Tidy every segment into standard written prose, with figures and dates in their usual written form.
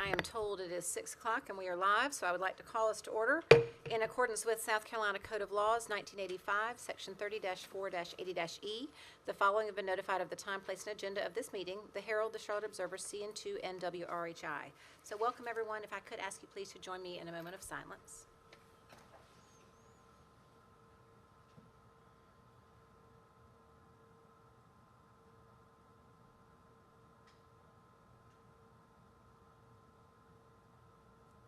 I am told it is 6 o'clock and we are live, so I would like to call us to order. In accordance with South Carolina Code of Laws, 1985, Section 30-4-80-E, the following have been notified of the time, place, and agenda of this meeting: the Herald, the Charlotte Observer, CN2, and WRHI. So welcome, everyone. If I could ask you please to join me in a moment of silence.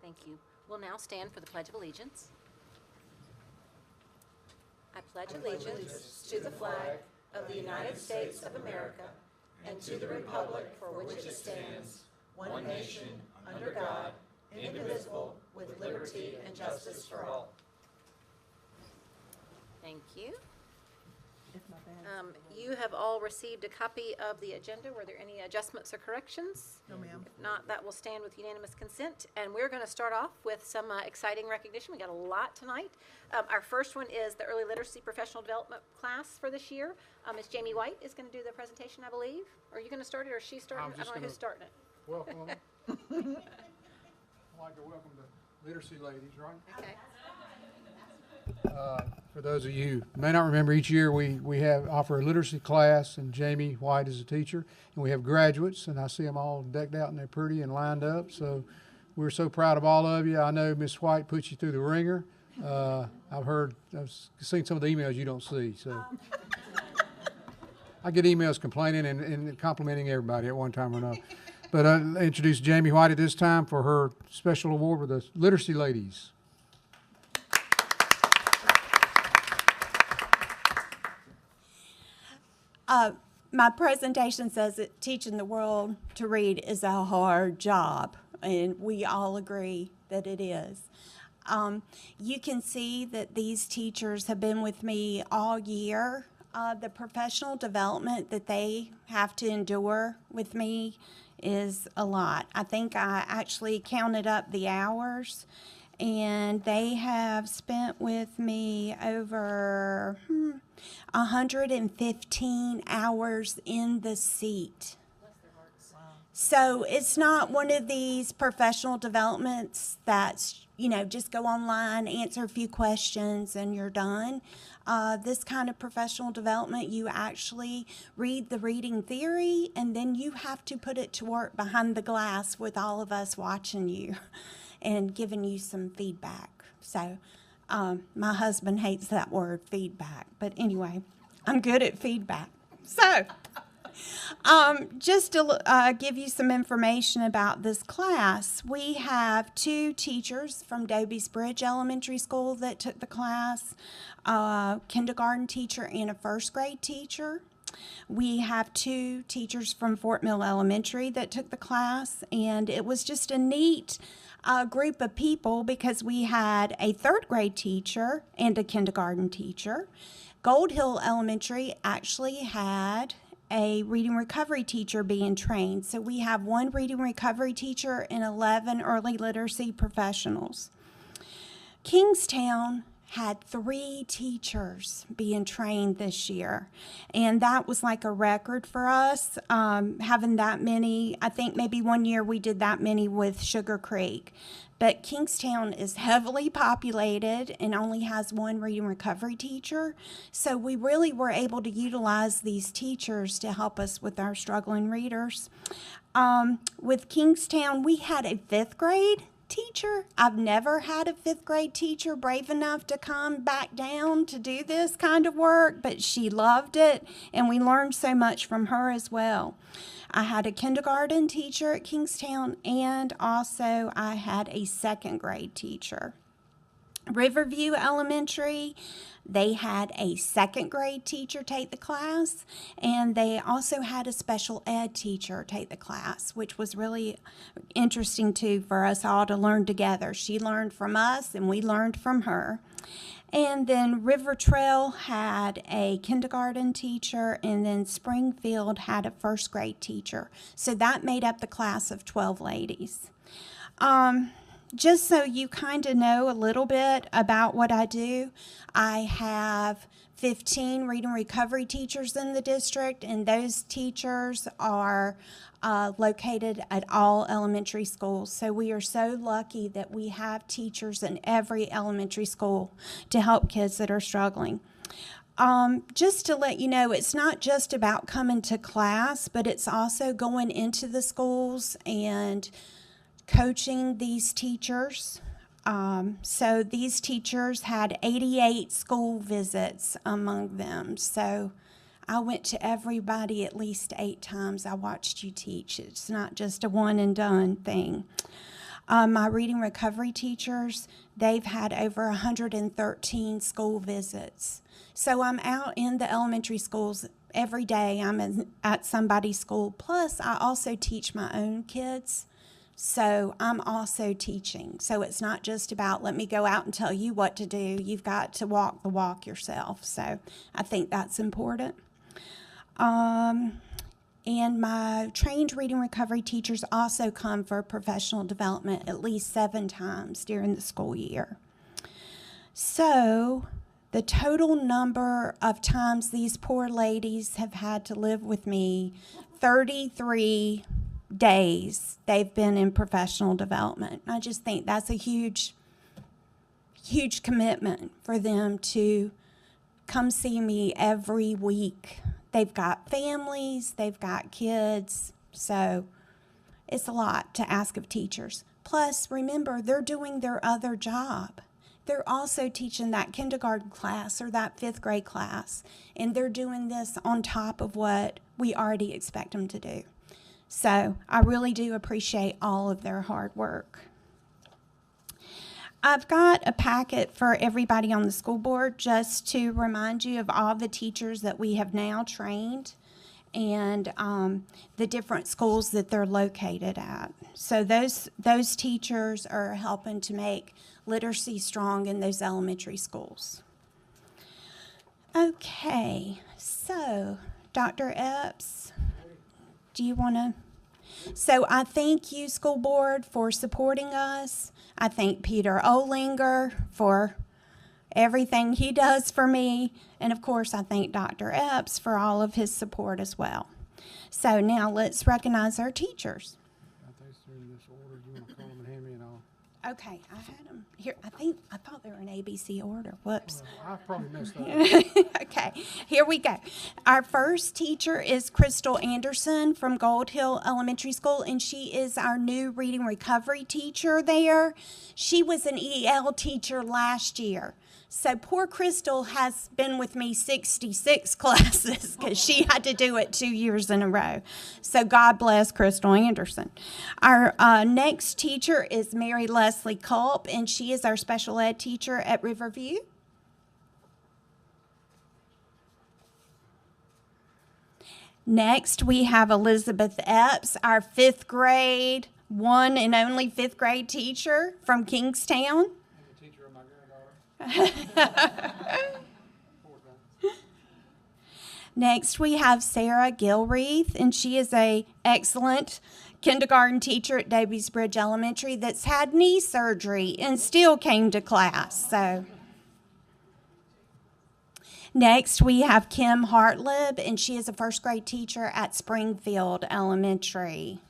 Thank you. We'll now stand for the Pledge of Allegiance. I pledge allegiance to the flag of the United States of America and to the republic for which it stands, one nation, under God, indivisible, with liberty and justice for all. Thank you. You have all received a copy of the agenda. Were there any adjustments or corrections? No, ma'am. If not, that will stand with unanimous consent. And we're going to start off with some exciting recognition. We got a lot tonight. Our first one is the Early Literacy Professional Development class for this year. Ms. Jamie White is going to do the presentation, I believe. Are you going to start it, or is she starting it? I don't know who's starting it. Welcome. I'd like to welcome the literacy ladies, right? Okay. For those of you who may not remember, each year we offer a literacy class, and Jamie White is a teacher, and we have graduates, and I see them all decked out and they're pretty and lined up. So we're so proud of all of you. I know Miss White put you through the ringer. I've seen some of the emails you don't see. So I get emails complaining and complimenting everybody at one time or another. But I introduce Jamie White at this time for her special award with the Literacy Ladies. My presentation says that teaching the world to read is a hard job, and we all agree that it is. You can see that these teachers have been with me all year. The professional development that they have to endure with me is a lot. I think I actually counted up the hours, and they have spent with me over 115 hours in the seat. So it's not one of these professional developments that's, just go online, answer a few questions, and you're done. This kind of professional development, you actually read the reading theory, and then you have to put it to work behind the glass with all of us watching you and giving you some feedback. So my husband hates that word, feedback. But anyway, I'm good at feedback. So just to give you some information about this class, we have 2 teachers from Doby's Bridge Elementary School that took the class, a kindergarten teacher and a first grade teacher. We have 2 teachers from Fort Mill Elementary that took the class, and it was just a neat group of people because we had a 3rd grade teacher and a kindergarten teacher. Gold Hill Elementary actually had a reading recovery teacher being trained. So we have 1 reading recovery teacher and 11 early literacy professionals. Kingstown had 3 teachers being trained this year, and that was like a record for us, having that many. I think maybe one year we did that many with Sugar Creek, but Kingstown is heavily populated and only has 1 reading recovery teacher, so we really were able to utilize these teachers to help us with our struggling readers. With Kingstown, we had a 5th grade teacher. I've never had a 5th grade teacher brave enough to come back down to do this kind of work, but she loved it, and we learned so much from her as well. I had a kindergarten teacher at Kingstown, and also I had a 2nd grade teacher. Riverview Elementary, they had a 2nd grade teacher take the class, and they also had a special ed teacher take the class, which was really interesting too for us all to learn together. She learned from us and we learned from her. And then River Trail had a kindergarten teacher, and then Springfield had a 1st grade teacher. So that made up the class of 12 ladies. Just so you kind of know a little bit about what I do, I have 15 reading recovery teachers in the district, and those teachers are located at all elementary schools. So we are so lucky that we have teachers in every elementary school to help kids that are struggling. Just to let you know, it's not just about coming to class, but it's also going into the schools and coaching these teachers. So these teachers had 88 school visits among them. So I went to everybody at least 8 times. I watched you teach. It's not just a one and done thing. My reading recovery teachers, they've had over 113 school visits. So I'm out in the elementary schools every day. I'm at somebody's school. Plus, I also teach my own kids. So I'm also teaching. So it's not just about let me go out and tell you what to do. You've got to walk the walk yourself. So I think that's important. And my trained reading recovery teachers also come for professional development at least 7 times during the school year. So the total number of times these poor ladies have had to live with me, 33 days they've been in professional development. I just think that's a huge commitment for them to come see me every week. They've got families, they've got kids, so it's a lot to ask of teachers. Plus, remember, they're doing their other job. They're also teaching that kindergarten class or that 5th grade class, and they're doing this on top of what we already expect them to do. So I really do appreciate all of their hard work. I've got a packet for everybody on the school board just to remind you of all the teachers that we have now trained and the different schools that they're located at. So those teachers are helping to make literacy strong in those elementary schools. Okay, so Dr. Epps, do you want to? So I thank you, school board, for supporting us. I thank Peter Olinger for everything he does for me. And of course, I thank Dr. Epps for all of his support as well. So now let's recognize our teachers. I think they're in this order. You want to call them and hand me and all? Okay, I had them here. I thought they were in ABC order. Whoops. I probably messed up. Okay, here we go. Our first teacher is Crystal Anderson from Gold Hill Elementary School, and she is our new reading recovery teacher there. She was an EL teacher last year. So poor Crystal has been with me 66 classes because she had to do it 2 years in a row. So God bless Crystal Anderson. Our next teacher is Mary Leslie Culp, and she is our special ed teacher at Riverview. Next, we have Elizabeth Epps, our 5th grade, one and only 5th grade teacher from Kingstown. The teacher of my granddaughter. Next, we have Sarah Gilreath, and she is an excellent kindergarten teacher at Davies Bridge Elementary that's had knee surgery and still came to class. So, next, we have Kim Hartlib, and she is a 1st grade teacher at Springfield Elementary.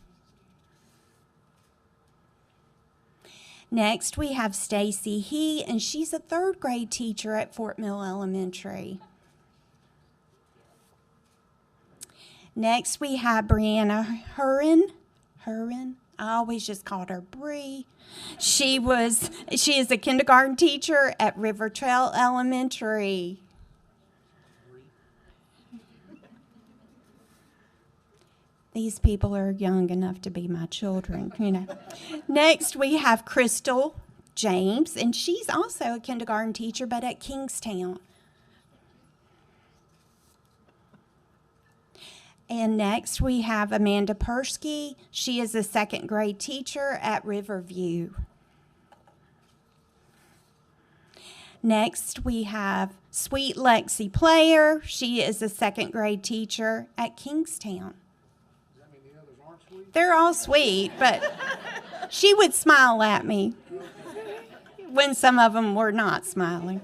Next, we have Stacy He, and she's a 3rd grade teacher at Fort Mill Elementary. Next, we have Brianna Hurin. I always just called her Bree. She is a kindergarten teacher at River Trail Elementary. These people are young enough to be my children, you know. Next, we have Crystal James, and she's also a kindergarten teacher, but at Kingstown. And next, we have Amanda Persky. She is a 2nd grade teacher at Riverview. Next, we have Sweet Lexi Player. She is a 2nd grade teacher at Kingstown. Sweet? They're all sweet, but she would smile at me. when some of them were not smiling.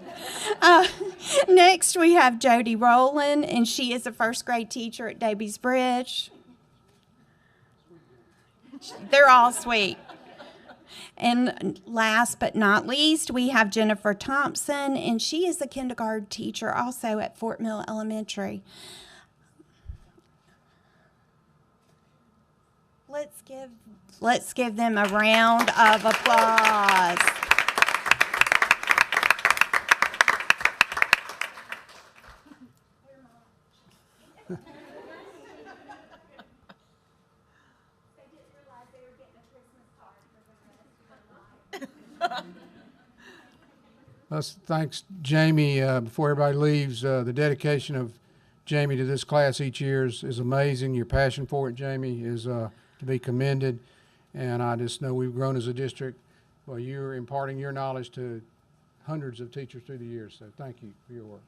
Next, we have Jody Rowland, and she is a first grade teacher at Davies Bridge. They're all sweet. And last but not least, we have Jennifer Thompson, and she is a kindergarten teacher also at Fort Mill Elementary. Let's give them a round of applause. Thanks, Jamie. Before everybody leaves, the dedication of Jamie to this class each year is amazing. Your passion for it, Jamie, is to be commended. And I just know we've grown as a district. Well, you're imparting your knowledge to hundreds of teachers through the years. So thank you for your work.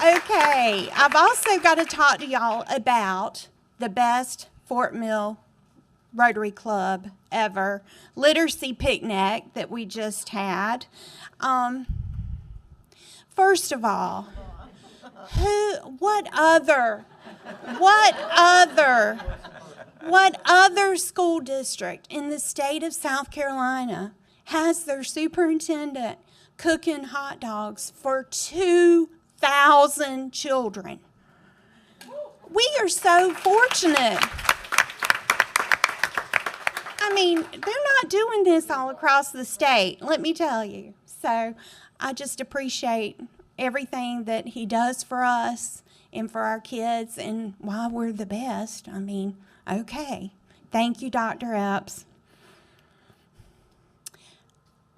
Okay, I've also got to talk to y'all about the best Fort Mill Rotary Club ever, literacy picnic that we just had. First of all, what other school district in the state of South Carolina has their superintendent cooking hot dogs for 2,000 children? We are so fortunate. I mean, they're not doing this all across the state, let me tell you. So I just appreciate everything that he does for us and for our kids, and why we're the best. I mean, okay. Thank you, Dr. Epps.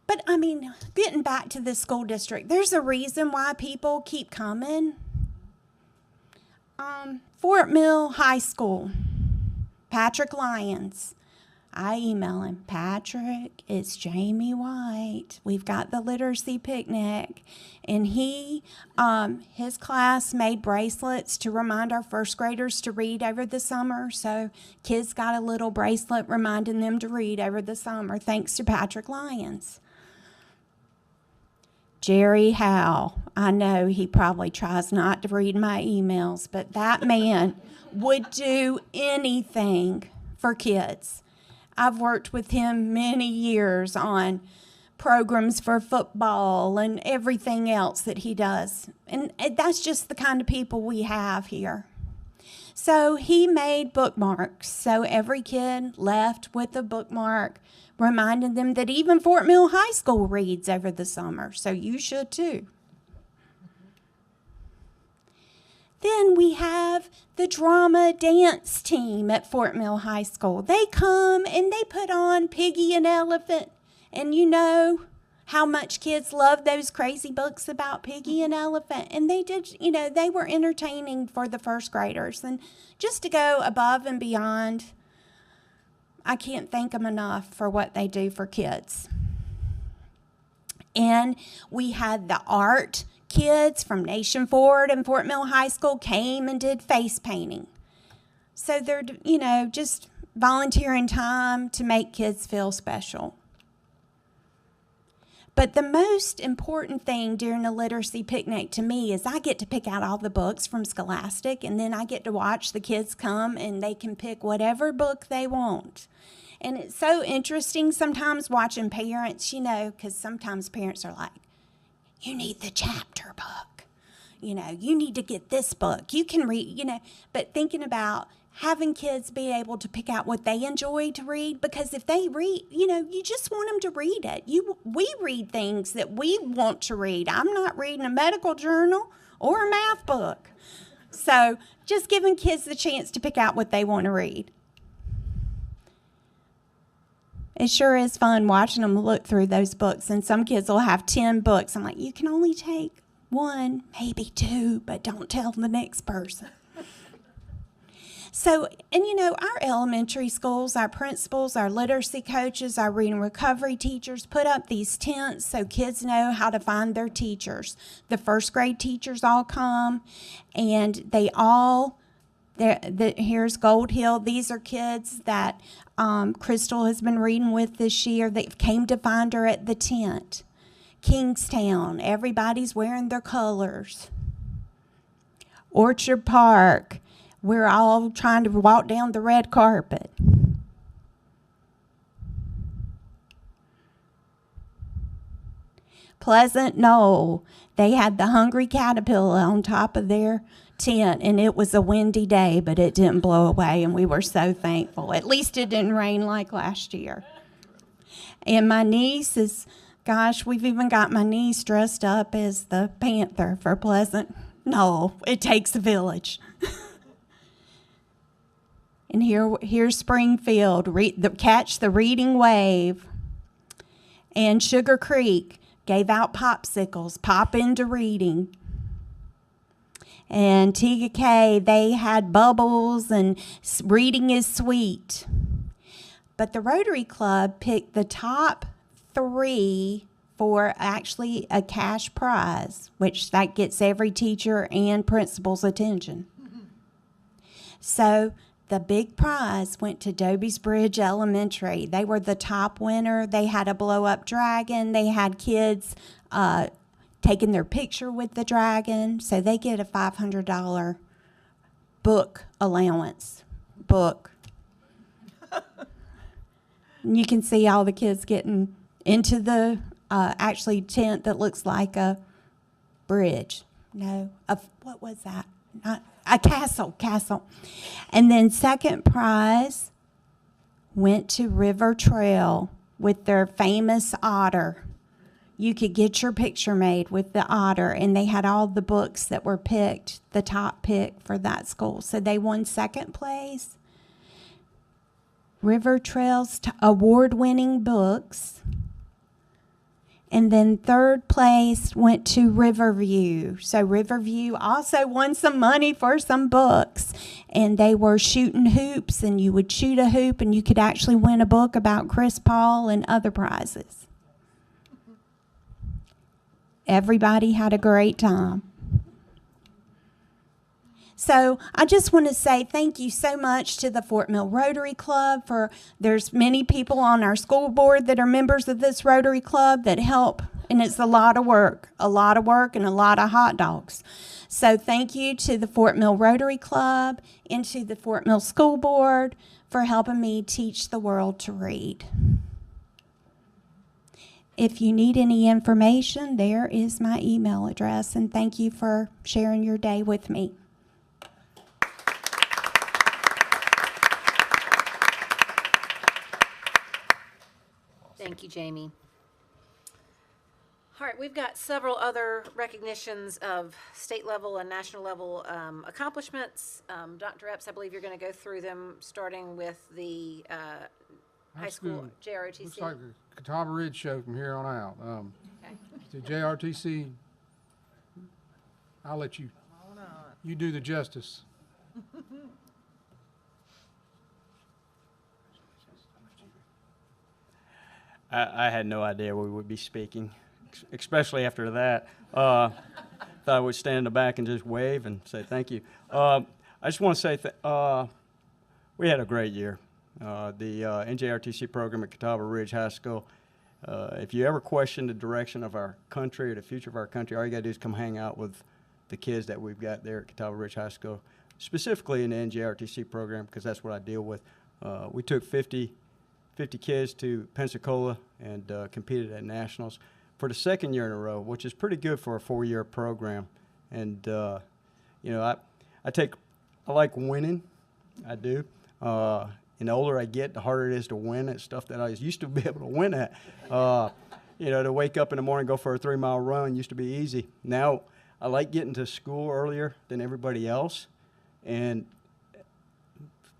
But, I mean, getting back to this school district, there's a reason why people keep coming. Fort Mill High School, Patrick Lyons. I email him, Patrick, it's Jamie White. We've got the literacy picnic. And his class made bracelets to remind our first graders to read over the summer. So kids got a little bracelet reminding them to read over the summer, thanks to Patrick Lyons. Jerry Howe, I know he probably tries not to read my emails, but that man would do anything for kids. I've worked with him many years on programs for football and everything else that he does. And that's just the kind of people we have here. So he made bookmarks. So every kid left with a bookmark reminding them that even Fort Mill High School reads over the summer. So you should too. Then we have the drama dance team at Fort Mill High School. They come and they put on Piggy and Elephant. And you know how much kids love those crazy books about Piggy and Elephant. And they did, they were entertaining for the first graders. And just to go above and beyond, I can't thank them enough for what they do for kids. And we had the art kids from Nation Ford and Fort Mill High School came and did face painting. So they're, just volunteering time to make kids feel special. But the most important thing during the literacy picnic to me is I get to pick out all the books from Scholastic, and then I get to watch the kids come and they can pick whatever book they want. And it's so interesting sometimes watching parents, because sometimes parents are like, you need the chapter book. You need to get this book. You can read, but thinking about having kids be able to pick out what they enjoy to read, because if they read, you just want them to read it. We read things that we want to read. I'm not reading a medical journal or a math book. So just giving kids the chance to pick out what they want to read. It sure is fun watching them look through those books, and some kids will have 10 books. I'm like, you can only take 1, maybe 2, but don't tell the next person. So, and our elementary schools, our principals, our literacy coaches, our reading recovery teachers put up these tents so kids know how to find their teachers. The first grade teachers all come, and they all Here's Gold Hill. These are kids that Crystal has been reading with this year. They came to find her at the tent. Kingstown, everybody's wearing their colors. Orchard Park, we're all trying to walk down the red carpet. Pleasant Knoll, they had the hungry caterpillar on top of their tent, and it was a windy day, but it didn't blow away, and we were so thankful. At least it didn't rain like last year. And my niece is, gosh, we've even got my niece dressed up as the panther for Pleasant Knoll. It takes a village. And here's Springfield, Catch the Reading Wave. And Sugar Creek gave out popsicles, pop into reading. And TK, they had bubbles and reading is sweet. But the Rotary Club picked the top 3 for actually a cash prize, which that gets every teacher and principal's attention. So the big prize went to Doby's Bridge Elementary. They were the top winner. They had a blow-up dragon. They had kids taking their picture with the dragon. So they get a $500 book allowance. And you can see all the kids getting into the actually tent that looks like a bridge. No, what was that? Not a castle. And then second prize went to River Trail with their famous otter. You could get your picture made with the otter, and they had all the books that were picked, the top pick for that school. So they won second place. River Trail's award-winning books. And then third place went to Riverview. So Riverview also won some money for some books. And they were shooting hoops, and you would shoot a hoop, and you could actually win a book about Chris Paul and other prizes. Everybody had a great time. So I just want to say thank you so much to the Fort Mill Rotary Club there's many people on our school board that are members of this Rotary Club that help, and it's a lot of work and a lot of hot dogs. So thank you to the Fort Mill Rotary Club and to the Fort Mill School Board for helping me teach the world to read. If you need any information, there is my email address, and thank you for sharing your day with me. Thank you, Jamie. All right, we've got several other recognitions of state level and national level accomplishments. Dr. Epps, I believe you're going to go through them, starting with the high school JROTC. Looks like the Catawba Ridge show from here on out. Okay. The JRTC, I'll let you do the justice. I had no idea we would be speaking, especially after that. Thought I would stand in the back and just wave and say thank you. I just want to say we had a great year. The NJRTC program at Catawba Ridge High School, if you ever question the direction of our country or the future of our country, all you got to do is come hang out with the kids that we've got there at Catawba Ridge High School, specifically in the NJRTC program, because that's what I deal with. We took 50 kids to Pensacola and competed at nationals for the second year in a row, which is pretty good for a 4-year program. And you know, I like winning. I do. And the older I get, the harder it is to win at stuff that I used to be able to win at. You know, to wake up in the morning, go for a 3-mile run used to be easy. Now I like getting to school earlier than everybody else, and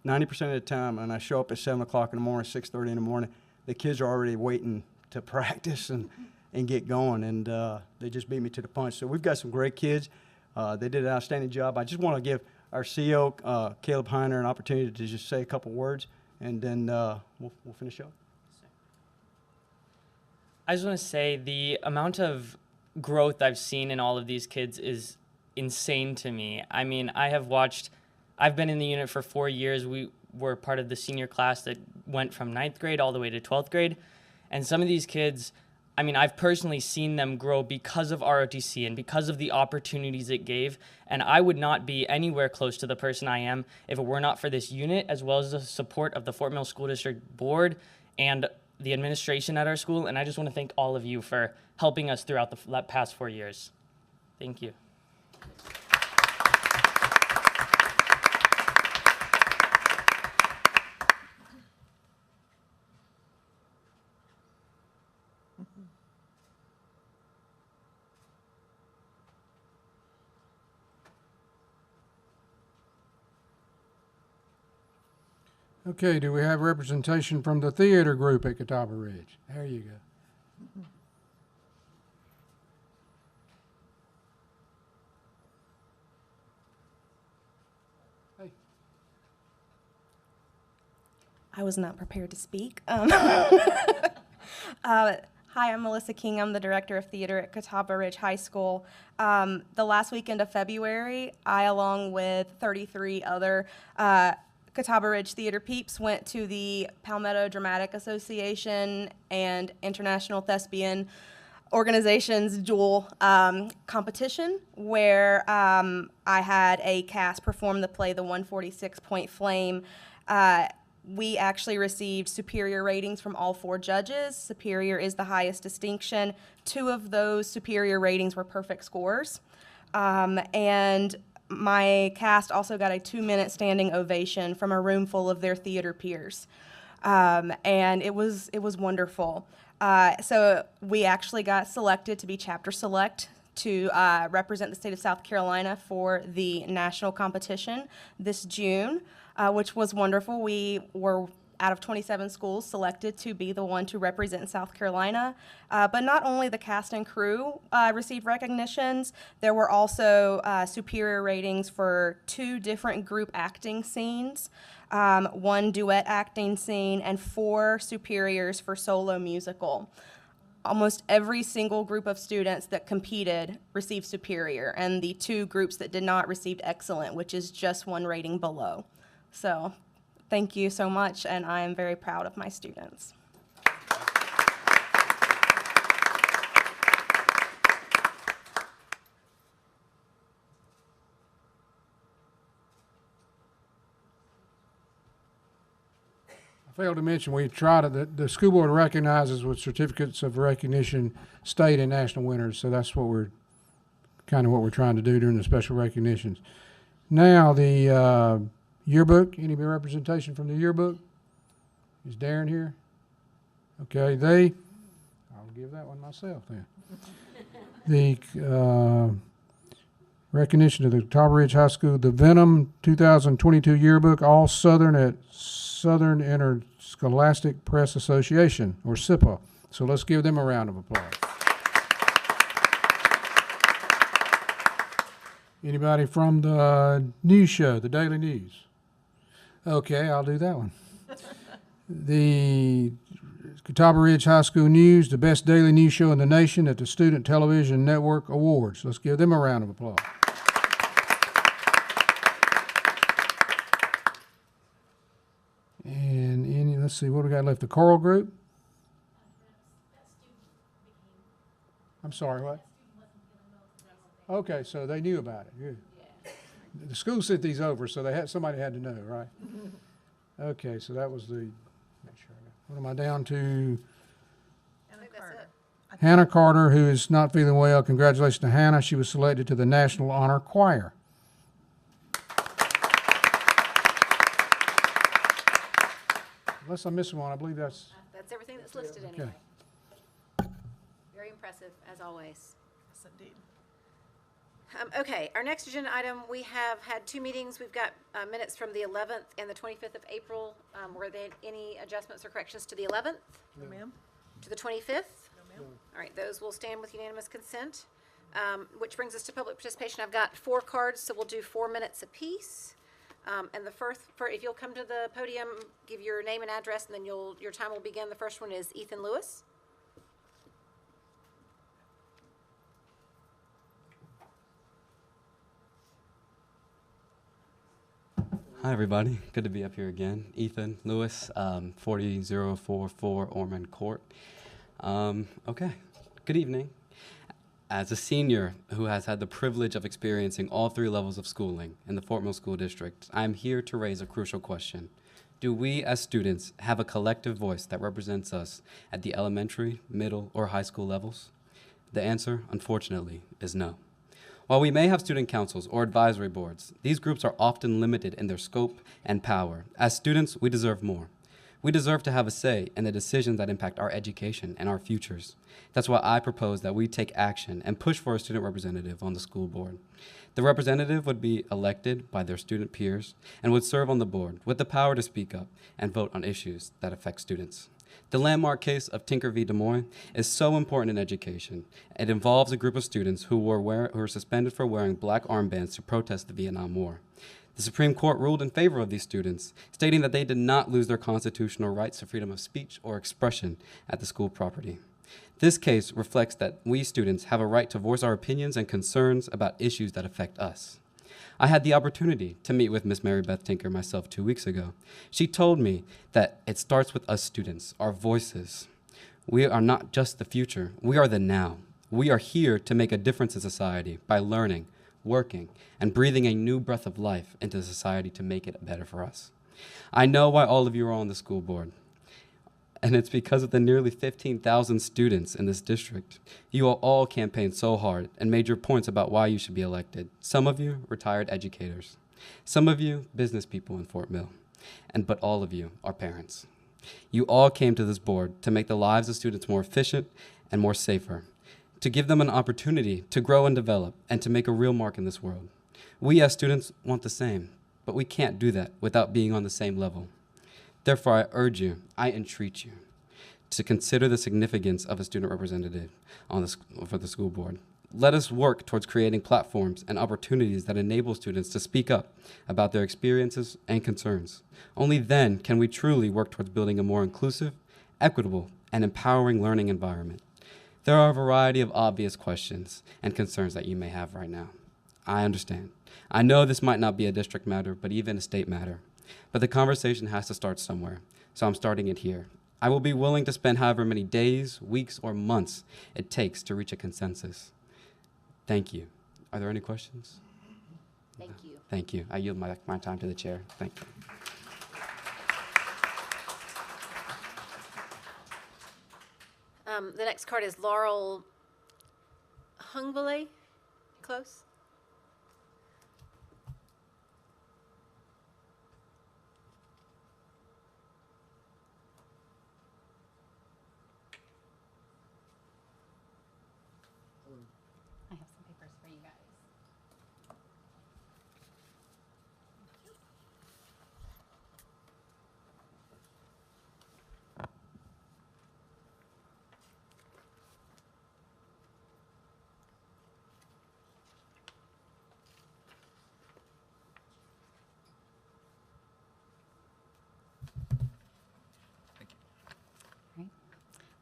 90% of the time, and I show up at 7 o'clock in the morning, 6:30 in the morning, the kids are already waiting to practice and get going, and they just beat me to the punch. So we've got some great kids. They did an outstanding job. I just want to give our CEO, Caleb Heiner, an opportunity to just say a couple words, and then we'll finish up. I just want to say the amount of growth I've seen in all of these kids is insane to me. I mean, I have watched I've been in the unit for 4 years. We were part of the senior class that went from 9th grade all the way to 12th grade. And some of these kids, I mean, I've personally seen them grow because of ROTC and because of the opportunities it gave. And I would not be anywhere close to the person I am if it were not for this unit, as well as the support of the Fort Mill School District Board and the administration at our school. And I just want to thank all of you for helping us throughout the past 4 years. Thank you. Okay, do we have representation from the theater group at Catawba Ridge? There you go. Hey. I was not prepared to speak. Hi, I'm Melissa King. I'm the director of theater at Catawba Ridge High School. The last weekend of February, I, along with 33 other Catawba Ridge theater peeps, went to the Palmetto Dramatic Association and International Thespian Organization's dual competition, where I had a cast perform the play The 146-Point Flame. We actually received superior ratings from all 4 judges. Superior is the highest distinction. 2 of those superior ratings were perfect scores. And my cast also got a 2-minute standing ovation from a room full of their theater peers. And it was wonderful. So we actually got selected to be chapter select to represent the state of South Carolina for the national competition this June, which was wonderful. We were, out of 27 schools, selected to be the one to represent South Carolina. But not only the cast and crew received recognitions, there were also superior ratings for 2 different group acting scenes, 1 duet acting scene, and 4 superiors for solo musical. Almost every single group of students that competed received superior, and the 2 groups that did not received excellent, which is just 1 rating below. So thank you so much, and I am very proud of my students. I failed to mention, we try to, the school board recognizes with certificates of recognition state and national winners, so that's what we're, kind of what we're trying to do during the special recognitions. Now, the yearbook, any representation from the yearbook? Is Darren here? Okay, I'll give that one myself then. The recognition of the Catawba Ridge High School, the Venom 2022 yearbook, all Southern at Southern Interscholastic Press Association, or SIPA. So let's give them a round of applause. Anybody from the news show, the Daily News? Okay, I'll do that one. The Catawba Ridge High School News, the best daily news show in the nation at the Student Television Network Awards. Let's give them a round of applause. And let's see, what do we got left? The choral group? I'm sorry, what? Okay, so they knew about it. Good. The school sent these over, so somebody had to know, right? Okay, so that was the. Make sure what am I down to? I think that's it. Hannah Carter, who is not feeling well. Congratulations to Hannah. She was selected to the National Honor Choir. Unless I'm missing one, I believe that's. That's everything that's listed Okay. anyway. Very impressive, as always. Yes, indeed. Okay, our next agenda item, we have had 2 meetings. We've got minutes from the 11th and the 25th of April. Were there any adjustments or corrections to the 11th? No, ma'am. To the 25th? No, ma'am. All right, those will stand with unanimous consent. Which brings us to public participation. I've got 4 cards, so we'll do 4 minutes apiece. And the first, if you'll come to the podium, give your name and address, and then your time will begin. The first one is Ethan Lewis. Hi, everybody. Good to be up here again. Ethan Lewis, 40044 Ormond Court. Okay, good evening. As a senior who has had the privilege of experiencing all 3 levels of schooling in the Fort Mill School District, I am here to raise a crucial question. Do we as students have a collective voice that represents us at the elementary, middle, or high school levels? The answer, unfortunately, is no. While we may have student councils or advisory boards, these groups are often limited in their scope and power. As students, we deserve more. We deserve to have a say in the decisions that impact our education and our futures. That's why I propose that we take action and push for a student representative on the school board. The representative would be elected by their student peers and would serve on the board with the power to speak up and vote on issues that affect students. The landmark case of Tinker v. Des Moines is so important in education. It involves a group of students who were suspended for wearing black armbands to protest the Vietnam War. The Supreme Court ruled in favor of these students, stating that they did not lose their constitutional rights to freedom of speech or expression at the school property. This case reflects that we students have a right to voice our opinions and concerns about issues that affect us. I had the opportunity to meet with Miss Mary Beth Tinker myself 2 weeks ago. She told me that it starts with us students, our voices. We are not just the future, we are the now. We are here to make a difference in society by learning, working, and breathing a new breath of life into society to make it better for us. I know why all of you are on the school board, and it's because of the nearly 15,000 students in this district. You all campaigned so hard and made your points about why you should be elected. Some of you, retired educators. Some of you, business people in Fort Mill. But all of you are parents. You all came to this board to make the lives of students more efficient and more safer, to give them an opportunity to grow and develop and to make a real mark in this world. We as students want the same, but we can't do that without being on the same level. Therefore, I urge you, I entreat you, to consider the significance of a student representative for the school board. Let us work towards creating platforms and opportunities that enable students to speak up about their experiences and concerns. Only then can we truly work towards building a more inclusive, equitable, and empowering learning environment. There are a variety of obvious questions and concerns that you may have right now. I understand. I know this might not be a district matter, but even a state matter. But the conversation has to start somewhere, so I'm starting it here. I will be willing to spend however many days, weeks, or months it takes to reach a consensus. Thank you. Are there any questions? Thank you. Thank you. I yield my time to the chair. Thank you. The next card is Laurel Hungvale. Close? I have some papers for you guys.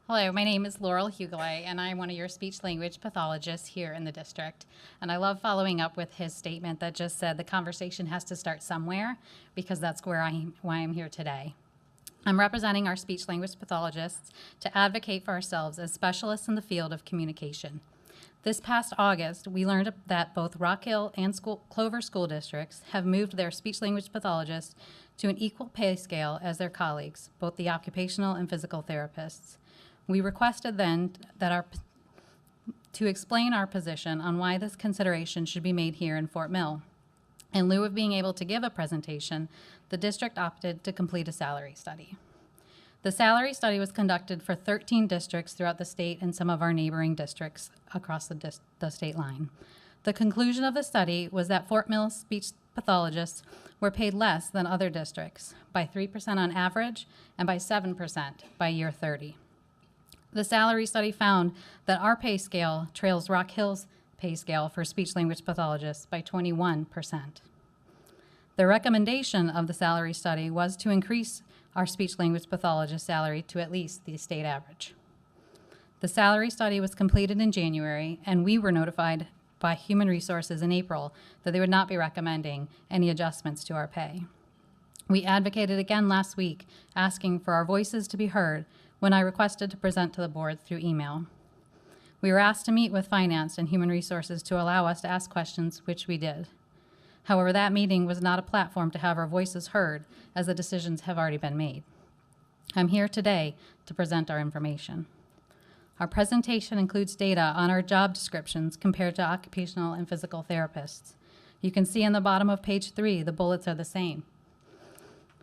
Hello, my name is Laurel Hughley, and I'm one of your speech language pathologists here in the district. And I love following up with his statement that just said the conversation has to start somewhere, because that's why I'm here today. I'm representing our speech language pathologists to advocate for ourselves as specialists in the field of communication. This past August, we learned that both Rock Hill and Clover school districts have moved their speech language pathologists to an equal pay scale as their colleagues, both the occupational and physical therapists. We requested then to explain our position on why this consideration should be made here in Fort Mill. In lieu of being able to give a presentation, the district opted to complete a salary study. The salary study was conducted for 13 districts throughout the state and some of our neighboring districts across the state line. The conclusion of the study was that Fort Mill speech pathologists were paid less than other districts, by 3% on average and by 7% by year 30. The salary study found that our pay scale trails Rock Hill's pay scale for speech language pathologists by 21%. The recommendation of the salary study was to increase our speech language pathologist salary to at least the state average. The salary study was completed in January, and we were notified by Human Resources in April that they would not be recommending any adjustments to our pay. We advocated again last week, asking for our voices to be heard when I requested to present to the board through email. We were asked to meet with Finance and Human Resources to allow us to ask questions, which we did. However, that meeting was not a platform to have our voices heard, as the decisions have already been made. I'm here today to present our information. Our presentation includes data on our job descriptions compared to occupational and physical therapists. You can see in the bottom of page 3, the bullets are the same.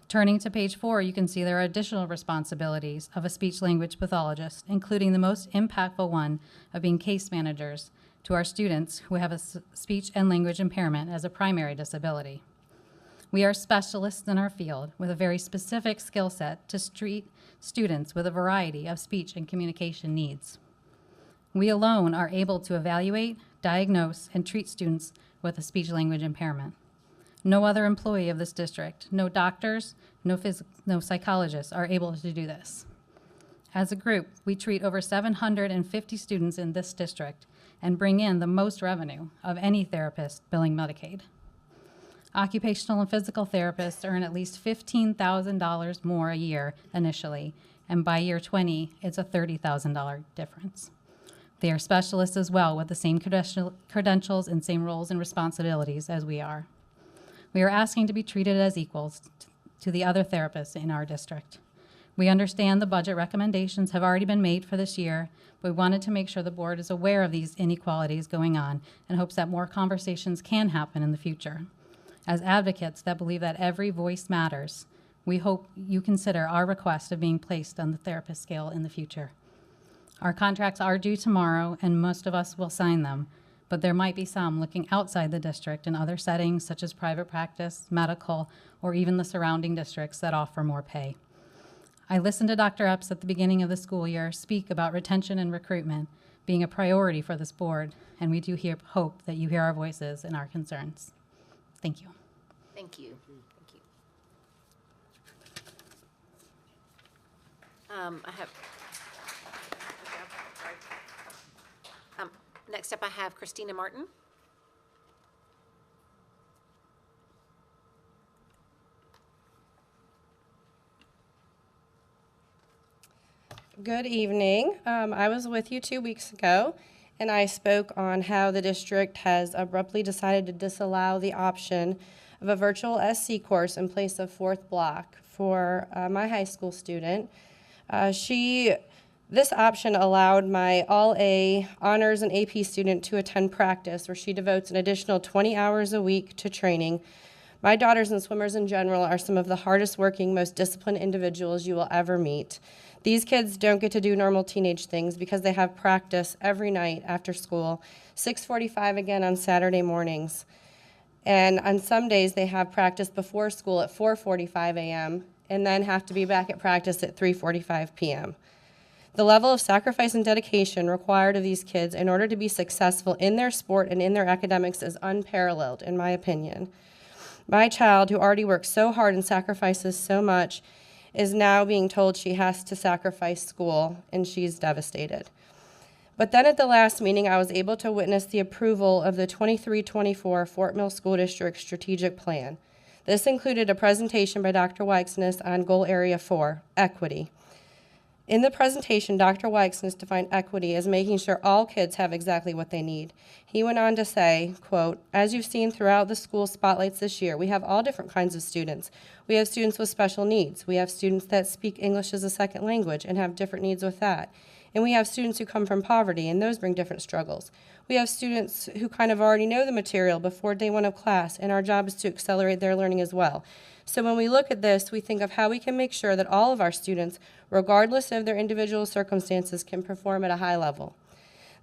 Turning to page 4, you can see there are additional responsibilities of a speech-language pathologist, including the most impactful one of being case managers to our students who have a speech and language impairment as a primary disability. We are specialists in our field with a very specific skill set to treat students with a variety of speech and communication needs. We alone are able to evaluate, diagnose, and treat students with a speech-language impairment. No other employee of this district, no doctors, no psychologists are able to do this. As a group, we treat over 750 students in this district and bring in the most revenue of any therapist billing Medicaid. Occupational and physical therapists earn at least $15,000 more a year initially, and by year 20, it's a $30,000 difference. They are specialists as well with the same credentials and same roles and responsibilities as we are. We are asking to be treated as equals to the other therapists in our district. We understand the budget recommendations have already been made for this year, but we wanted to make sure the board is aware of these inequalities going on and hopes that more conversations can happen in the future. As advocates that believe that every voice matters, we hope you consider our request of being placed on the therapist scale in the future. Our contracts are due tomorrow, and most of us will sign them, but there might be some looking outside the district in other settings such as private practice, medical, or even the surrounding districts that offer more pay. I listened to Dr. Epps at the beginning of the school year speak about retention and recruitment being a priority for this board, and we do hope that you hear our voices and our concerns. Thank you. Thank you. Thank you. Next up, I have Christina Martin. Good evening. I was with you 2 weeks ago, and I spoke on how the district has abruptly decided to disallow the option of a virtual SC course in place of fourth block for my high school student. This option allowed my all-A honors and AP student to attend practice, where she devotes an additional 20 hours a week to training. My daughters and swimmers in general are some of the hardest working, most disciplined individuals you will ever meet. These kids don't get to do normal teenage things because they have practice every night after school, 6:45 again on Saturday mornings. And on some days they have practice before school at 4:45 a.m. and then have to be back at practice at 3:45 p.m. The level of sacrifice and dedication required of these kids in order to be successful in their sport and in their academics is unparalleled, in my opinion. My child, who already works so hard and sacrifices so much, is now being told she has to sacrifice school, and she's devastated. But then at the last meeting, I was able to witness the approval of the 23-24 Fort Mill School District Strategic Plan. This included a presentation by Dr. Weixness on Goal Area 4, Equity. In the presentation, Dr. Weixness defined equity as making sure all kids have exactly what they need. He went on to say, quote, "As you've seen throughout the school spotlights this year, we have all different kinds of students. We have students with special needs. We have students that speak English as a second language and have different needs with that. And we have students who come from poverty, and those bring different struggles. We have students who kind of already know the material before day one of class, and our job is to accelerate their learning as well. So when we look at this, we think of how we can make sure that all of our students, regardless of their individual circumstances, can perform at a high level."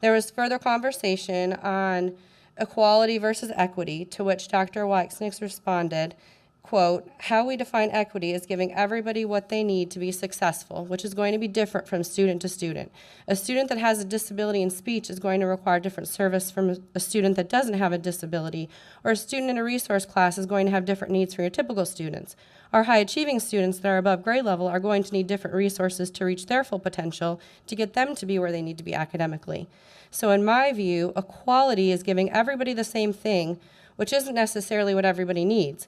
There was further conversation on equality versus equity, to which Dr. Weixness responded, quote, "How we define equity is giving everybody what they need to be successful, which is going to be different from student to student. A student that has a disability in speech is going to require different service from a student that doesn't have a disability, or a student in a resource class is going to have different needs from your typical students. Our high-achieving students that are above grade level are going to need different resources to reach their full potential to get them to be where they need to be academically. So in my view, equality is giving everybody the same thing, which isn't necessarily what everybody needs.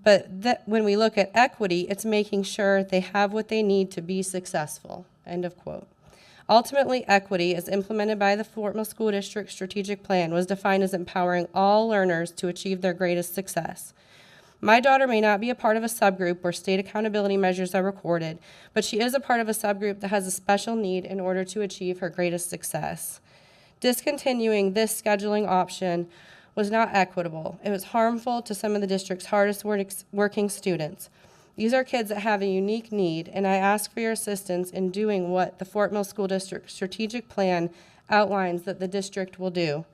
But that when we look at equity, it's making sure they have what they need to be successful, end of quote. Ultimately, equity, as implemented by the Fort Mill School District Strategic Plan, was defined as empowering all learners to achieve their greatest success. My daughter may not be a part of a subgroup where state accountability measures are recorded, but she is a part of a subgroup that has a special need in order to achieve her greatest success. Discontinuing this scheduling option was not equitable. It was harmful to some of the district's hardest working students. These are kids that have a unique need, and I ask for your assistance in doing what the Fort Mill School District Strategic Plan outlines that the district will do.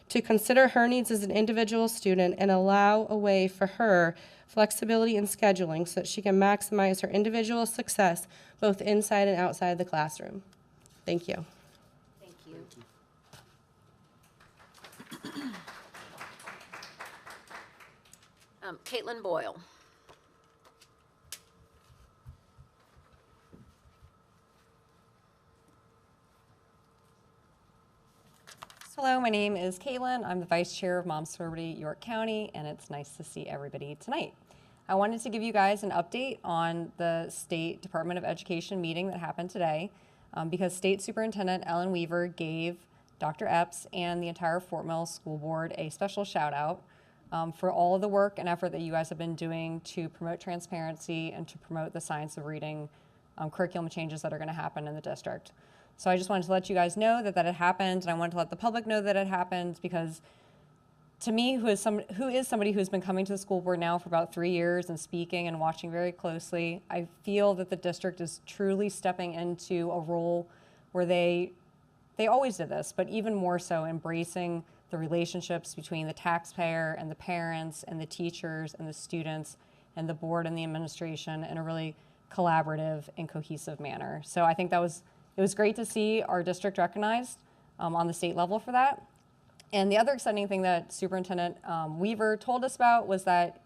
To consider her needs as an individual student and allow a way for her flexibility in scheduling so that she can maximize her individual success both inside and outside the classroom. Thank you. Thank you. Caitlin Boyle. Hello, my name is Caitlin. I'm the Vice Chair of Moms for Liberty, York County, and it's nice to see everybody tonight. I wanted to give you guys an update on the State Department of Education meeting that happened today because State Superintendent Ellen Weaver gave Dr. Epps and the entire Fort Mill School Board a special shout out for all of the work and effort that you guys have been doing to promote transparency and to promote the science of reading curriculum changes that are going to happen in the district. So I just wanted to let you guys know that had happened, and I wanted to let the public know that it happened because to me, who is somebody who's been coming to the school board now for about 3 years and speaking and watching very closely, I feel that the district is truly stepping into a role where they always did this, but even more so embracing the relationships between the taxpayer and the parents and the teachers and the students and the board and the administration in a really collaborative and cohesive manner. So I think it was great to see our district recognized on the state level for that. And the other exciting thing that Superintendent Weaver told us about was that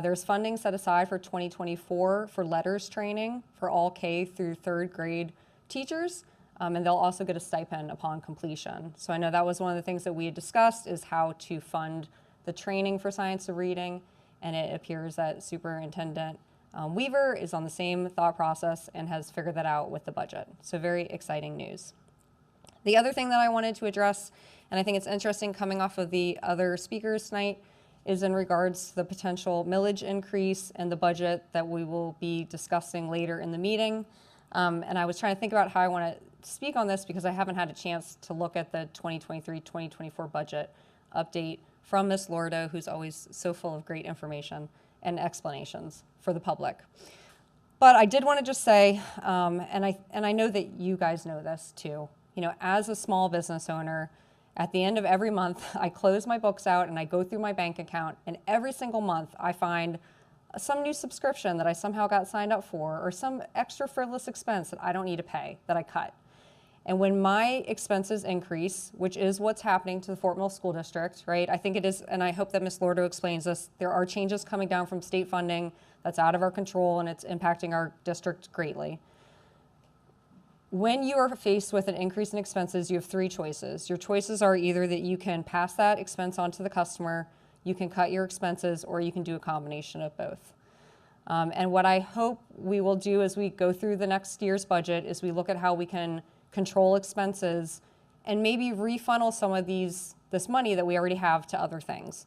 there's funding set aside for 2024 for letters training for all K through 3rd grade teachers, and they'll also get a stipend upon completion. So I know that was one of the things that we had discussed is how to fund the training for science of reading, and it appears that Superintendent Weaver is on the same thought process and has figured that out with the budget. So very exciting news. The other thing that I wanted to address, and I think it's interesting coming off of the other speakers tonight, is in regards to the potential millage increase and the budget that we will be discussing later in the meeting. And I was trying to think about how I want to speak on this because I haven't had a chance to look at the 2023-2024 budget update from Ms. Lordo, who's always so full of great information and explanations for the public. But I did want to just say, and I know that you guys know this too, as a small business owner, at the end of every month, I close my books out and I go through my bank account, and every single month I find some new subscription that I somehow got signed up for, or some extra frivolous expense that I don't need to pay that I cut. And when my expenses increase, which is what's happening to the Fort Mill School District, right? I think it is, and I hope that Ms. Lordo explains this, there are changes coming down from state funding that's out of our control and it's impacting our district greatly. When you are faced with an increase in expenses, you have 3 choices. Your choices are either that you can pass that expense on to the customer, you can cut your expenses, or you can do a combination of both. And what I hope we will do as we go through the next year's budget is we look at how we can control expenses and maybe refunnel some of this money that we already have to other things.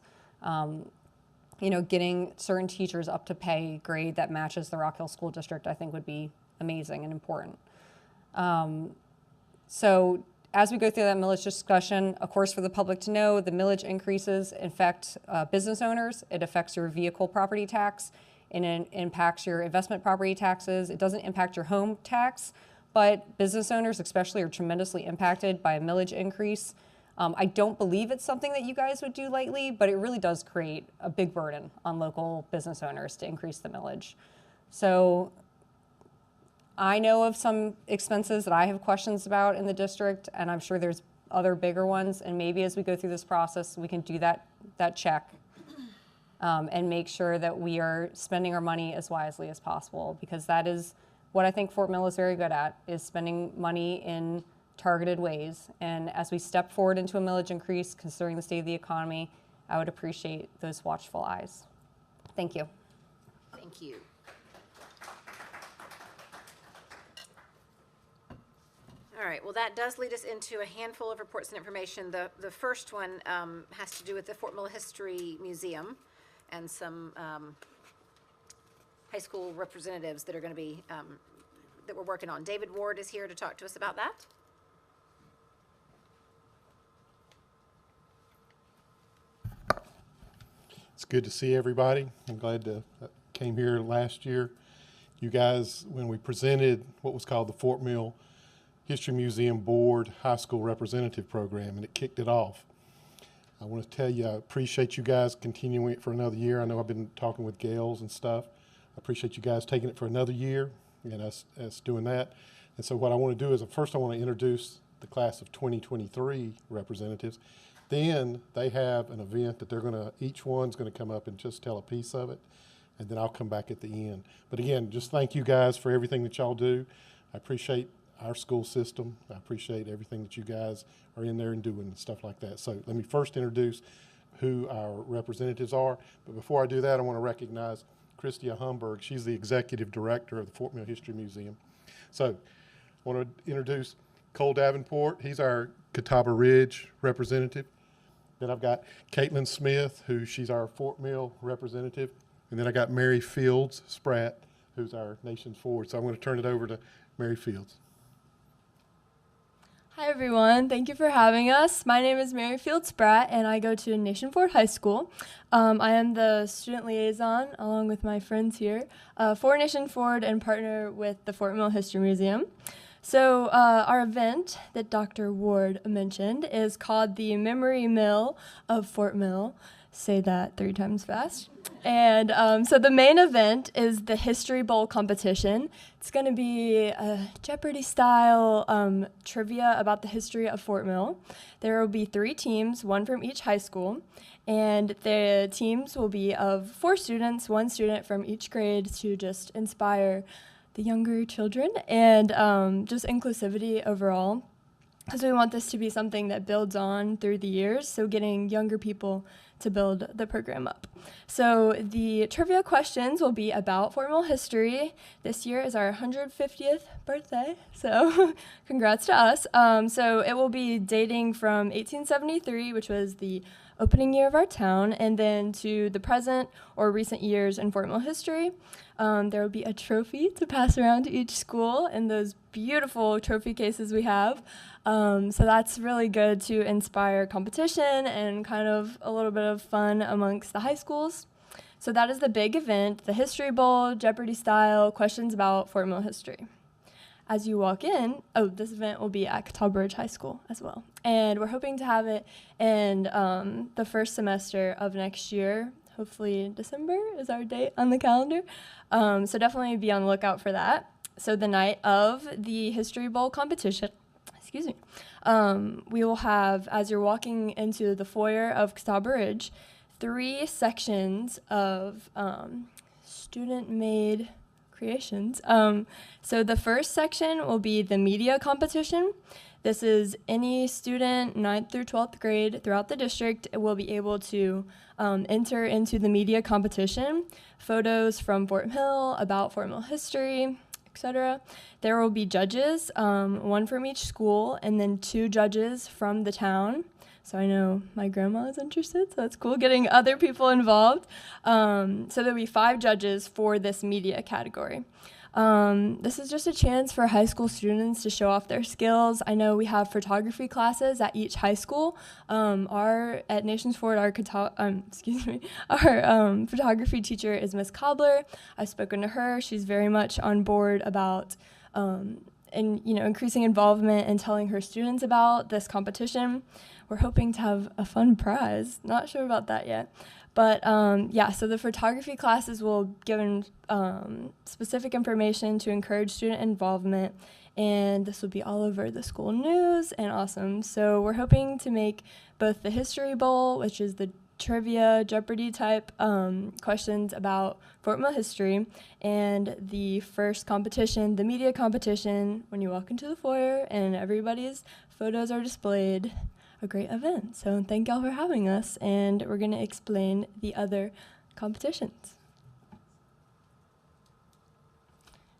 Getting certain teachers up to pay grade that matches the Rock Hill School District, I think would be amazing and important. So as we go through that millage discussion, of course, for the public to know, the millage increases affect business owners. It affects your vehicle property tax, and it impacts your investment property taxes. It doesn't impact your home tax, but business owners especially are tremendously impacted by a millage increase. I don't believe it's something that you guys would do lightly, but it really does create a big burden on local business owners to increase the millage. So I know of some expenses that I have questions about in the district, and I'm sure there's other bigger ones, and maybe as we go through this process, we can do that check and make sure that we are spending our money as wisely as possible, because that is what I think Fort Mill is very good at, is spending money in targeted ways. And as we step forward into a millage increase, considering the state of the economy, I would appreciate those watchful eyes. Thank you. Thank you. All right, well, that does lead us into a handful of reports and information. The first one has to do with the Fort Mill History Museum and some high school representatives that are going to be, that we're working on. David Ward is here to talk to us about that. It's good to see everybody. I'm glad to came here last year. You guys, when we presented what was called the Fort Mill History Museum Board High School Representative Program, and it kicked it off. I want to tell you, I appreciate you guys continuing it for another year. I know I've been talking with Gales and stuff. I appreciate you guys taking it for another year and us doing that. And so what I want to do is, first I want to introduce the class of 2023 representatives. Then they have an event that they're going to, each one's going to come up and just tell a piece of it, and then I'll come back at the end. But again, just thank you guys for everything that y'all do. I appreciate our school system. I appreciate everything that you guys are in there and doing and stuff like that. So let me first introduce who our representatives are. But before I do that, I want to recognize Christina Humberg. She's the executive director of the Fort Mill History Museum. So I want to introduce Cole Davenport. He's our Catawba Ridge representative. Then I've got Caitlin Smith, she's our Fort Mill representative. And then I got Mary Fields Spratt, who's our Nations Forward. So I'm going to turn it over to Mary Fields. Hi everyone, thank you for having us. My name is Mary Fields Spratt and I go to Nation Forward High School. I am the student liaison along with my friends here for Nation Forward and partner with the Fort Mill History Museum. So our event that Dr. Ward mentioned is called the Memory Mill of Fort Mill. Say that 3 times fast. And so the main event is the History Bowl competition. It's going to be a Jeopardy-style trivia about the history of Fort Mill. There will be 3 teams, 1 from each high school, and the teams will be of 4 students, 1 student from each grade to just inspire the younger children and just inclusivity overall. Because we want this to be something that builds on through the years, so getting younger people to build the program up. So the trivia questions will be about Fort Mill history. This year is our 150th birthday, so congrats to us. So it will be dating from 1873, which was the opening year of our town, and then to the present or recent years in Fort Mill history. There will be a trophy to pass around to each school in those beautiful trophy cases we have. So that's really good to inspire competition and kind of a little bit of fun amongst the high schools. So that is the big event, the History Bowl, Jeopardy style, questions about Fort Mill history. As you walk in, this event will be at Catawba Ridge High School as well. And we're hoping to have it in the first semester of next year. Hopefully December is our date on the calendar. So definitely be on the lookout for that. So the night of the History Bowl competition, we will have, as you're walking into the foyer of Catawba Ridge, 3 sections of student-made creations. So the first section will be the media competition. This is any student 9th through 12th grade throughout the district will be able to enter into the media competition. Photos from Fort Mill, about Fort Mill history, etc. There will be judges, 1 from each school, and then 2 judges from the town. So I know my grandma is interested, so that's cool, getting other people involved. So there'll be 5 judges for this media category. This is just a chance for high school students to show off their skills. I know we have photography classes at each high school. At Nations Forward, our photography teacher is Miss Cobbler. I've spoken to her. She's very much on board about increasing involvement and telling her students about this competition. We're hoping to have a fun prize. Not sure about that yet. But so the photography classes will give specific information to encourage student involvement, and this will be all over the school news and awesome. So we're hoping to make both the History Bowl, which is the trivia, Jeopardy type questions about Fort Mill history, and the first competition, the media competition, when you walk into the foyer and everybody's photos are displayed. A great event. So thank y'all for having us, and we're going to explain the other competitions.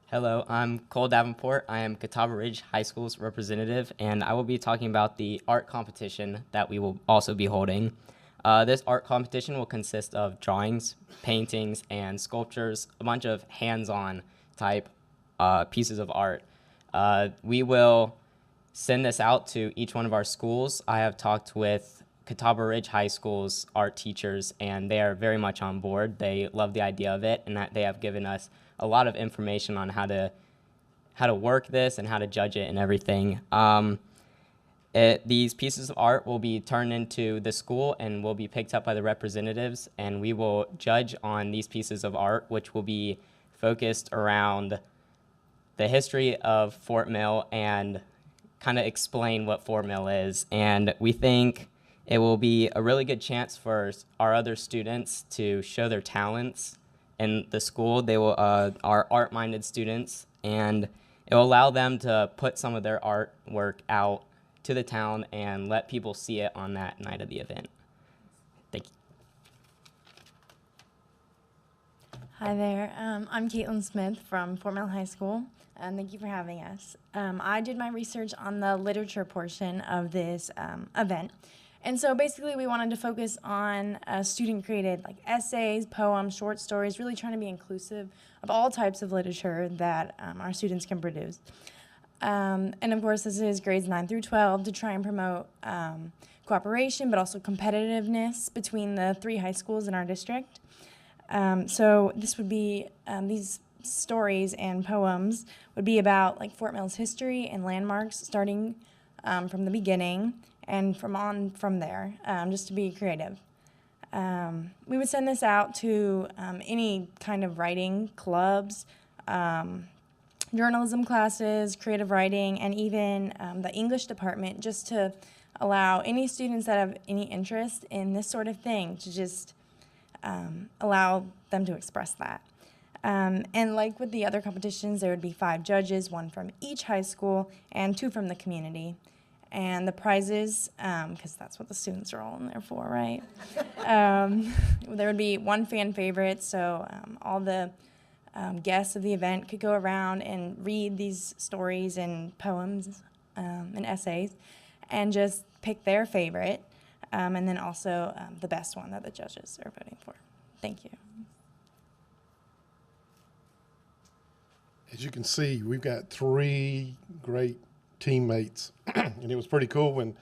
Hello, I'm Cole Davenport. I am Catawba Ridge High School's representative, and I will be talking about the art competition that we will also be holding. This art competition will consist of drawings, paintings, and sculptures, a bunch of hands-on type pieces of art. We will send this out to each one of our schools. I have talked with Catawba Ridge High School's art teachers, and they are very much on board. They love the idea of it, and that they have given us a lot of information on how to work this and how to judge it and everything. These pieces of art will be turned into the school and will be picked up by the representatives, and we will judge on these pieces of art, which will be focused around the history of Fort Mill and kind of explain what Fort Mill is. And we think it will be a really good chance for our other students to show their talents in the school. They will are art-minded students, and it will allow them to put some of their artwork out to the town and let people see it on that night of the event. Thank you. Hi there. I'm Caitlin Smith from Fort Mill High School, and thank you for having us. I did my research on the literature portion of this event. And so basically we wanted to focus on student-created like essays, poems, short stories, really trying to be inclusive of all types of literature that our students can produce. And of course, this is grades 9 through 12 to try and promote cooperation, but also competitiveness between the 3 high schools in our district. So this would be, these stories and poems would be about like Fort Mill's history and landmarks starting from the beginning and from there, just to be creative. We would send this out to any kind of writing clubs, journalism classes, creative writing, and even the English department, just to allow any students that have any interest in this sort of thing to just allow them to express that. And like with the other competitions, there would be 5 judges, 1 from each high school and 2 from the community. And the prizes, because that's what the students are all in there for, right? There would be 1 fan favorite, so all the guests of the event could go around and read these stories and poems and essays and just pick their favorite, and then also the best one that the judges are voting for. Thank you. As you can see, we've got 3 great teammates, and it was pretty cool when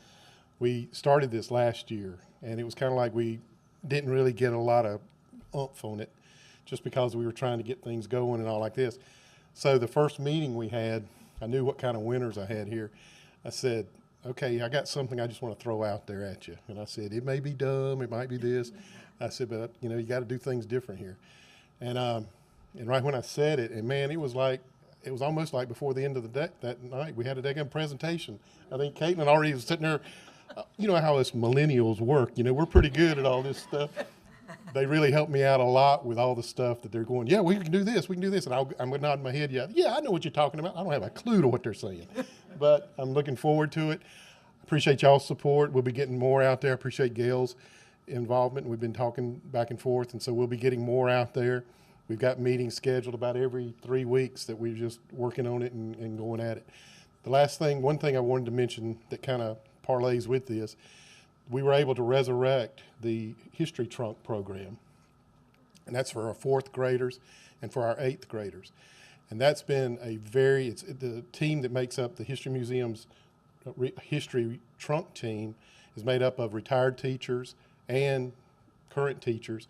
we started this last year, and it was kind of like we didn't really get a lot of oomph on it just because we were trying to get things going and all like this. So the first meeting we had, I knew what kind of winners I had here. I said, okay, I got something I just want to throw out there at you. And I said, it may be dumb, it might be this. I said, but you know, you got to do things different here. And right when I said it, and man, it was almost like before the end of the day that night, we had a daggone presentation. I think Caitlin already was sitting there. You know how us millennials work. You know, we're pretty good at all this stuff. They really helped me out a lot with all the stuff that they're going, yeah, we can do this, we can do this. And I'm nodding my head, yeah, I know what you're talking about. I don't have a clue to what they're saying. But I'm looking forward to it. Appreciate y'all's support. We'll be getting more out there. Appreciate Gail's involvement. We've been talking back and forth, and so we'll be getting more out there. We've got meetings scheduled about every 3 weeks that we're just working on it and going at it. One thing I wanted to mention that kind of parlays with this, we were able to resurrect the History Trunk program. And that's for our 4th graders and for our 8th graders. And that's been it's the team that makes up the History Museum's History Trunk team is made up of retired teachers and current teachers.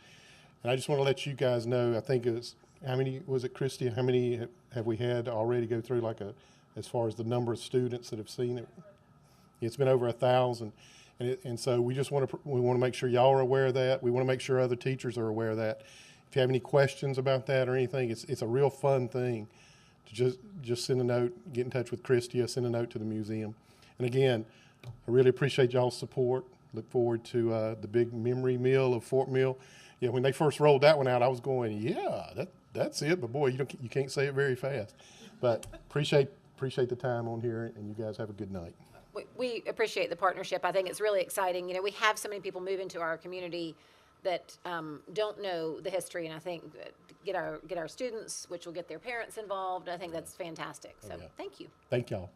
And I just want to let you guys know, I think how many was it, Christy? How many have we had already go through as far as the number of students that have seen it? It's been over 1,000. And so we want to make sure y'all are aware of that. We want to make sure other teachers are aware of that. If you have any questions about that or anything, it's a real fun thing to just send a note, get in touch with Christy, or send a note to the museum. And again, I really appreciate y'all's support. Look forward to the big memory meal of Fort Mill. Yeah, when they first rolled that one out, I was going, yeah, that's it. But boy, you can't say it very fast. But appreciate the time on here, and you guys have a good night. We appreciate the partnership. I think it's really exciting. You know, we have so many people move into our community that don't know the history, and I think get our students, which will get their parents involved. I think that's fantastic. So yeah. thank you. Thank y'all.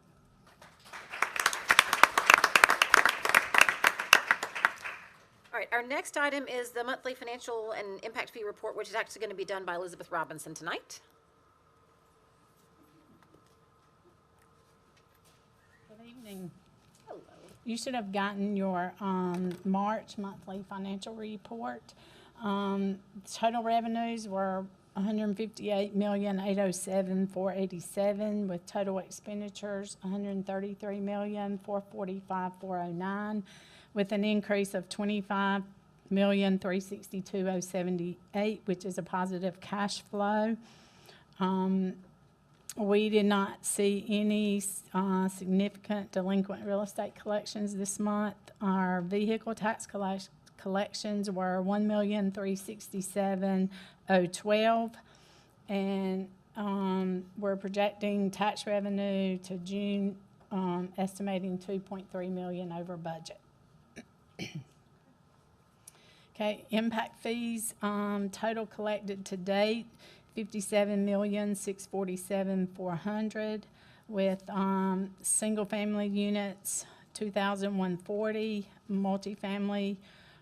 All right, our next item is the monthly financial and impact fee report, which is actually going to be done by Elizabeth Robinson tonight. Good evening. Hello. You should have gotten your March monthly financial report. Total revenues were $158,807,487, with total expenditures $133,445,409, with an increase of $25,362,078, which is a positive cash flow. We did not see any significant delinquent real estate collections this month. Our vehicle tax collections were $1,367,012, and we're projecting tax revenue to June, estimating $2.3 million over budget. Okay, impact fees, total collected to date, $57,647,400, with single-family units 2,140, multifamily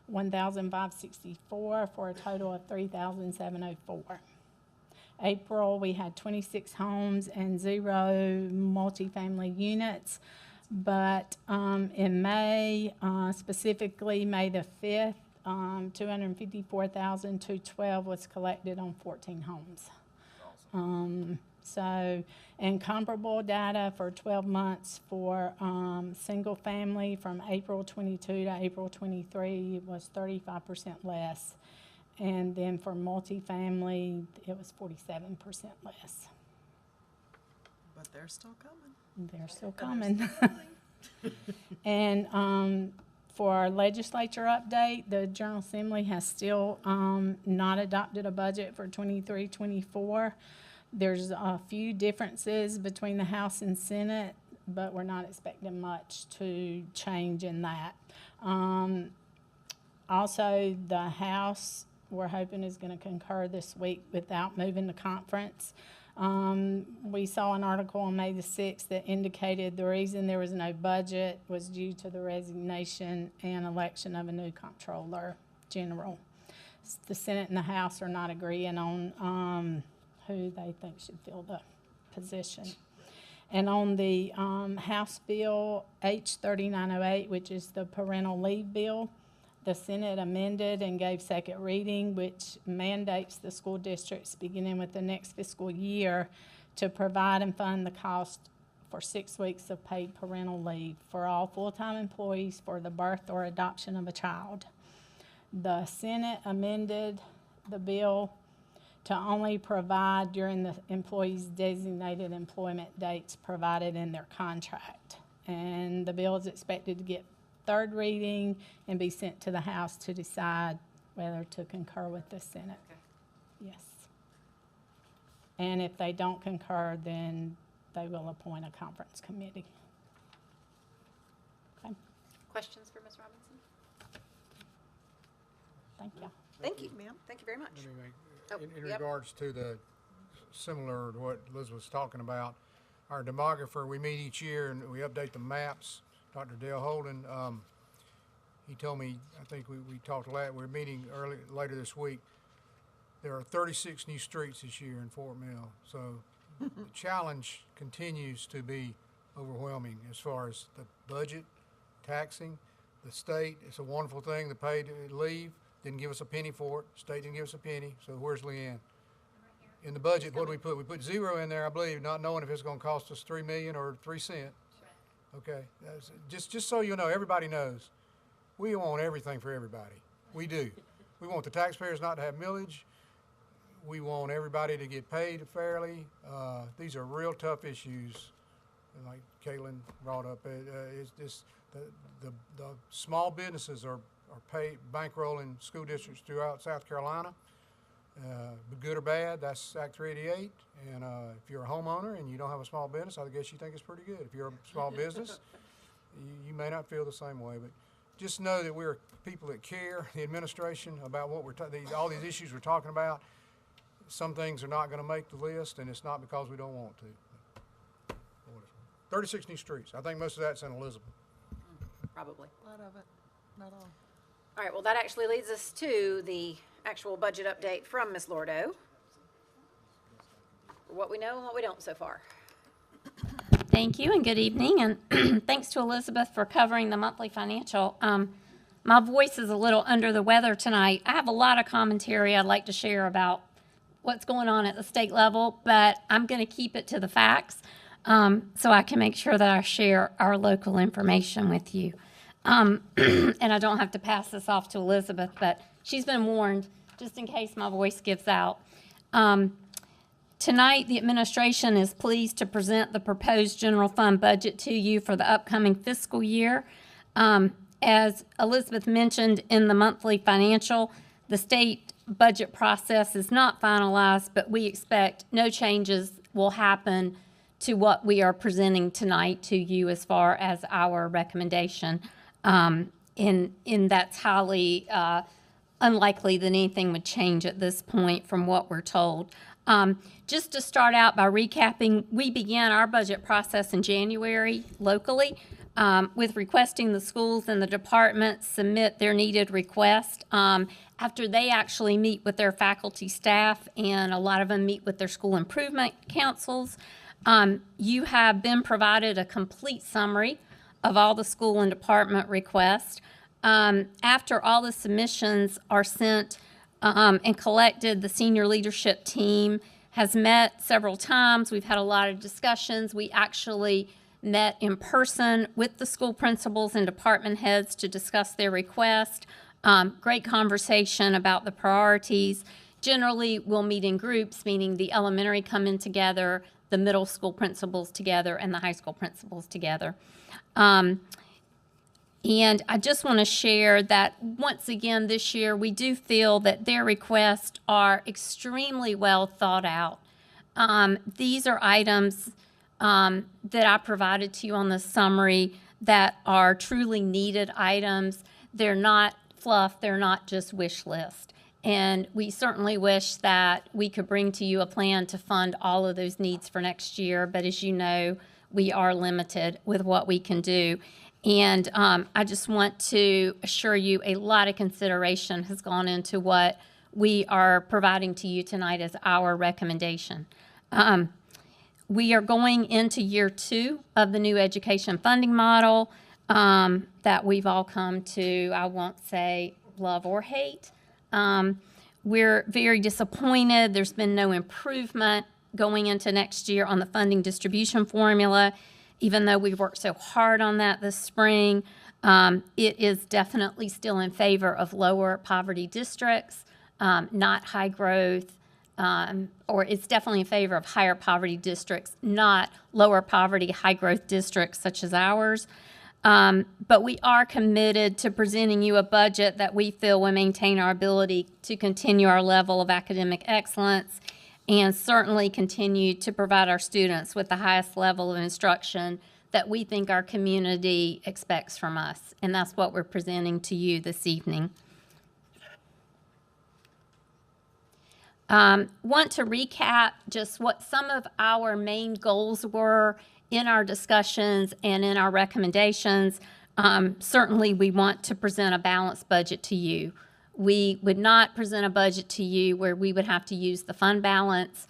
1,564, for a total of 3,704. April, we had 26 homes and 0 multifamily units, but in May, specifically May the 5th, $254,212 was collected on 14 homes. And comparable data for 12 months for single family from April 22 to April 23 was 35% less. And then for multifamily, it was 47% less. But they're still coming. They're still coming. And for our legislature update, the General Assembly has still not adopted a budget for 23-24. There's a few differences between the House and Senate, but we're not expecting much to change in that. Also, the House, we're hoping, is going to concur this week without moving to conference. We saw an article on May the 6th that indicated the reason there was no budget was due to the resignation and election of a new comptroller general. The Senate and the House are not agreeing on who they think should fill the position. And on the House Bill H3908, which is the parental leave bill, the Senate amended and gave second reading, which mandates the school districts beginning with the next fiscal year to provide and fund the cost for 6 weeks of paid parental leave for all full-time employees for the birth or adoption of a child. The Senate amended the bill to only provide during the employee's designated employment dates provided in their contract. And the bill is expected to get third reading and be sent to the House to decide whether to concur with the Senate. Okay. Yes. And if they don't concur, then they will appoint a conference committee. Okay. Questions for Ms. Robinson? Thank you. Thank you, ma'am. Thank you very much. Let me make, Oh, in yep. regards to the, similar to what Liz was talking about, our demographer, we meet each year and we update the maps. Dr. Dale Holden, he told me, I think we talked we're meeting later this week. There are 36 new streets this year in Fort Mill. So the challenge continues to be overwhelming as far as the budget, taxing, the state. It's a wonderful thing, the paid leave. Didn't give us a penny for it. State didn't give us a penny. So where's Leanne? In the budget, what do we put? We put 0 in there, I believe, not knowing if it's going to cost us $3 million or 3 cents. Okay, just so you know, everybody knows, we want everything for everybody. We do. We want the taxpayers not to have millage. We want everybody to get paid fairly. These are real tough issues, like Caitlin brought up. It's just the small businesses are bankrolling school districts throughout South Carolina. Good or bad, that's Act 388. And if you're a homeowner and you don't have a small business, I guess you think it's pretty good. If you're a small business, you may not feel the same way. But just know that we're people that care, the administration, about what all these issues we're talking about. Some things are not going to make the list, and it's not because we don't want to. 36 new streets. I think most of that's in Elizabeth. Probably. A lot of it, not all. All right, well, that actually leads us to the actual budget update from Ms. Lordo. What we know and what we don't so far. Thank you and good evening, and thanks to Elizabeth for covering the monthly financial. My voice is a little under the weather tonight. I have a lot of commentary I'd like to share about what's going on at the state level, but I'm going to keep it to the facts so I can make sure that I share our local information with you. And I don't have to pass this off to Elizabeth, but she's been warned just in case my voice gives out. Tonight, the administration is pleased to present the proposed general fund budget to you for the upcoming fiscal year. As Elizabeth mentioned in the monthly financial, the state budget process is not finalized, but we expect no changes will happen to what we are presenting tonight to you as far as our recommendation. In that's highly unlikely that anything would change at this point from what we're told. Just to start out by recapping, we began our budget process in January locally with requesting the schools and the departments submit their needed request. After they actually meet with their faculty staff, and a lot of them meet with their school improvement councils, you have been provided a complete summary of all the school and department requests. After all the submissions are sent and collected, the senior leadership team has met several times. We've had a lot of discussions. We actually met in person with the school principals and department heads to discuss their request. Great conversation about the priorities. Generally, we'll meet in groups, meaning the elementary come in together, the middle school principals together, and the high school principals together. And I just want to share that once again this year, we do feel that their requests are extremely well thought out. These are items that I provided to you on the summary that are truly needed items. They're not fluff, they're not just wish list. And we certainly wish that we could bring to you a plan to fund all of those needs for next year, but as you know, we are limited with what we can do. And I just want to assure you a lot of consideration has gone into what we are providing to you tonight as our recommendation. We are going into year 2 of the new education funding model that we've all come to, I won't say love or hate. We're very disappointed. There's been no improvement going into next year on the funding distribution formula. Even though we've worked so hard on that this spring, it is definitely still in favor of lower poverty districts, not high growth, or it's definitely in favor of higher poverty districts, not lower poverty, high growth districts such as ours. But we are committed to presenting you a budget that we feel will maintain our ability to continue our level of academic excellence and certainly continue to provide our students with the highest level of instruction that we think our community expects from us. And that's what we're presenting to you this evening. Want to recap just what some of our main goals were in our discussions and in our recommendations. Certainly, we want to present a balanced budget to you. We would not present a budget to you where we would have to use the fund balance.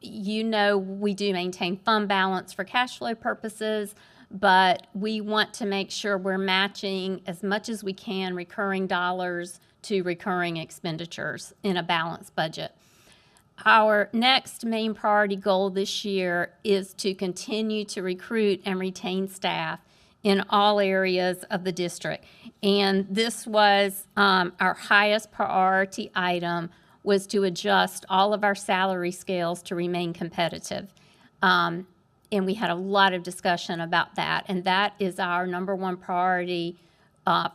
You know, we do maintain fund balance for cash flow purposes, but we want to make sure we're matching as much as we can recurring dollars to recurring expenditures in a balanced budget. Our next main priority goal this year is to continue to recruit and retain staff in all areas of the district. And this was our highest priority item, was to adjust all of our salary scales to remain competitive. And we had a lot of discussion about that. And that is our #1 priority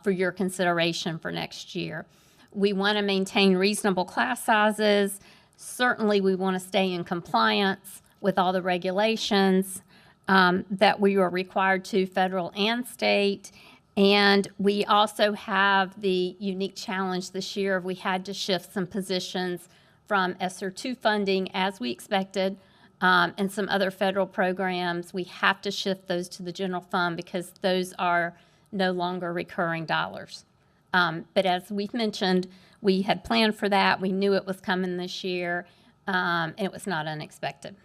for your consideration for next year. We want to maintain reasonable class sizes. Certainly, we want to stay in compliance with all the regulations that we are required to, federal and state. And we also have the unique challenge this year of we had to shift some positions from ESSER 2 funding as we expected, and some other federal programs. We have to shift those to the general fund because those are no longer recurring dollars. But as we've mentioned, we had planned for that. We knew it was coming this year, and it was not unexpected.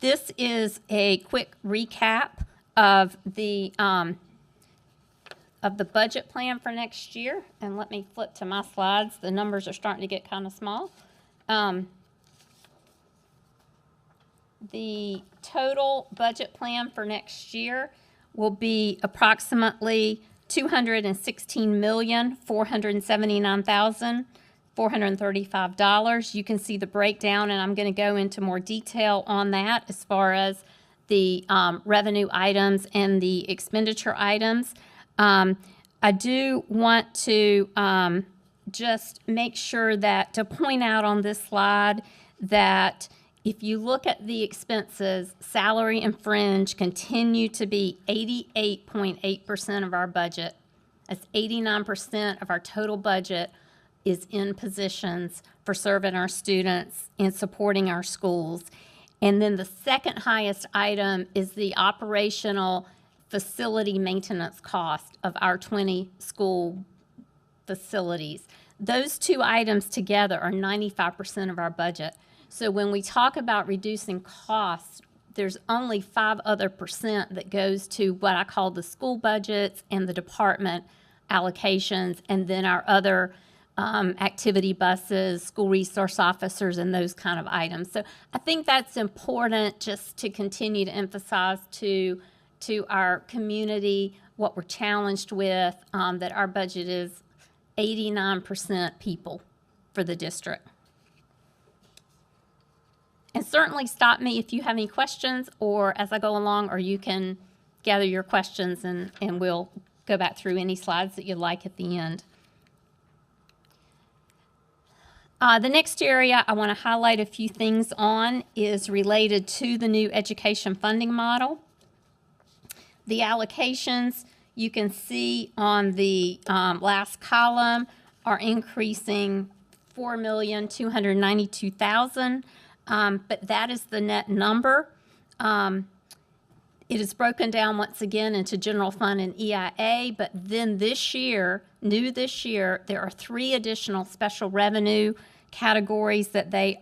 This is a quick recap of the budget plan for next year. And let me flip to my slides. The numbers are starting to get kind of small. The total budget plan for next year will be approximately $216,479,435. You can see the breakdown, and I'm going to go into more detail on that as far as the revenue items and the expenditure items. I do want to just make sure that to point out on this slide that if you look at the expenses, salary and fringe continue to be 88.8% of our budget. That's 89% of our total budget is in positions for serving our students and supporting our schools. And then the second highest item is the operational facility maintenance cost of our 20 school facilities. Those two items together are 95% of our budget. So when we talk about reducing costs, there's only 5 other percent that goes to what I call the school budgets and the department allocations, and then our other activity buses, school resource officers, and those kind of items. So I think that's important just to continue to emphasize to our community what we're challenged with, that our budget is 89% people for the district. And certainly stop me if you have any questions or as I go along, or you can gather your questions and we'll go back through any slides that you'd like at the end. The next area I want to highlight a few things on is related to the new education funding model. The allocations you can see on the last column are increasing $4,292,000. But that is the net number. It is broken down once again into general fund and EIA, but then this year, new this year, there are 3 additional special revenue categories that they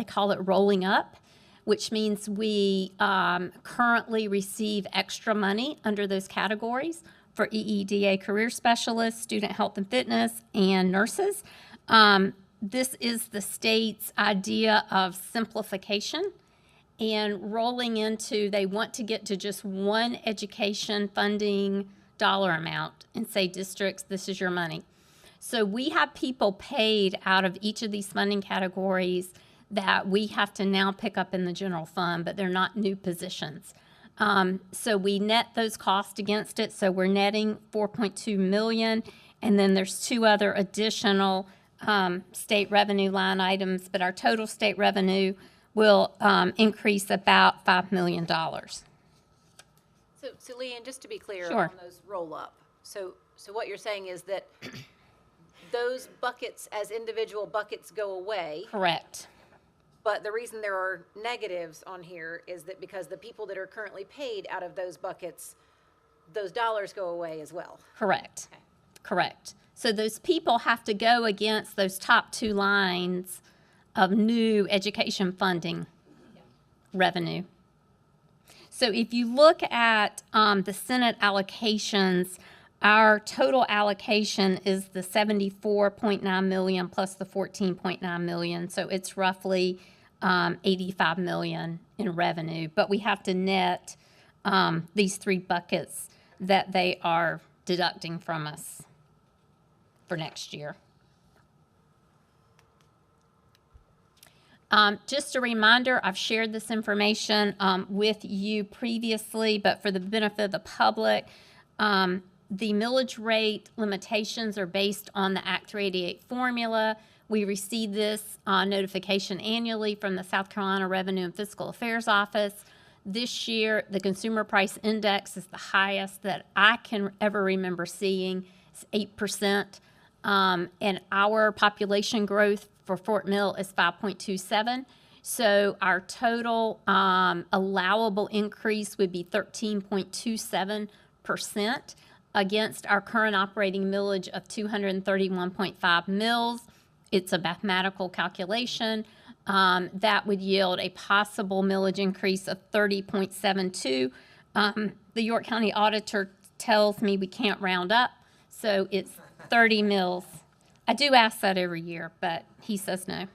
call it rolling up, which means we currently receive extra money under those categories for EEDA career specialists, student health and fitness, and nurses. This is the state's idea of simplification and rolling into, they want to get to just one education funding dollar amount and say, districts, this is your money. So we have people paid out of each of these funding categories that we have to now pick up in the general fund, but they're not new positions. So we net those costs against it. So we're netting $4.2 million, and then there's 2 other additional state revenue line items, but our total state revenue will increase about $5 million. So Leanne, just to be clear Sure. on those roll-up, so what you're saying is that those buckets as individual buckets go away. Correct. But the reason there are negatives on here is that because the people that are currently paid out of those buckets, those dollars go away as well. Correct. Okay. Correct. So those people have to go against those top 2 lines of new education funding revenue. So if you look at the Senate allocations, our total allocation is the $74.9 million plus the $14.9 million. So it's roughly $85 million in revenue. But we have to net these 3 buckets that they are deducting from us for next year. Just a reminder, I've shared this information with you previously, but for the benefit of the public, the millage rate limitations are based on the Act 388 formula. We receive this notification annually from the South Carolina Revenue and Fiscal Affairs Office. This year, the consumer price index is the highest that I can ever remember seeing. It's 8%. And our population growth for Fort Mill is 5.27. So our total allowable increase would be 13.27% against our current operating millage of 231.5 mills. It's a mathematical calculation. That would yield a possible millage increase of 30.72. The York County Auditor tells me we can't round up, so it's 30 mills. I do ask that every year, but he says no.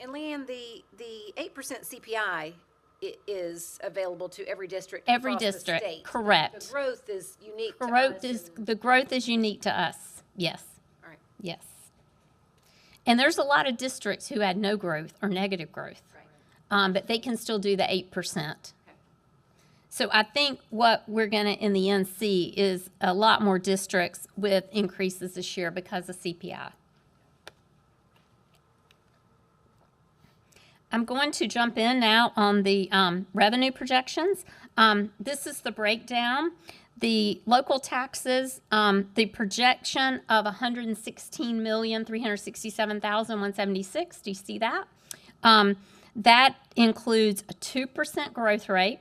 And Leanne, the 8% CPI is available to every district Every across district, the state. correct. The growth is unique to us. The growth is unique to us, yes. All right. Yes. And there's a lot of districts who had no growth or negative growth, but they can still do the 8%. So I think what we're going to, in the end, see is a lot more districts with increases this year because of CPI. I'm going to jump in now on the revenue projections. This is the breakdown. The local taxes, the projection of $116,367,176. Do you see that? That includes a 2% growth rate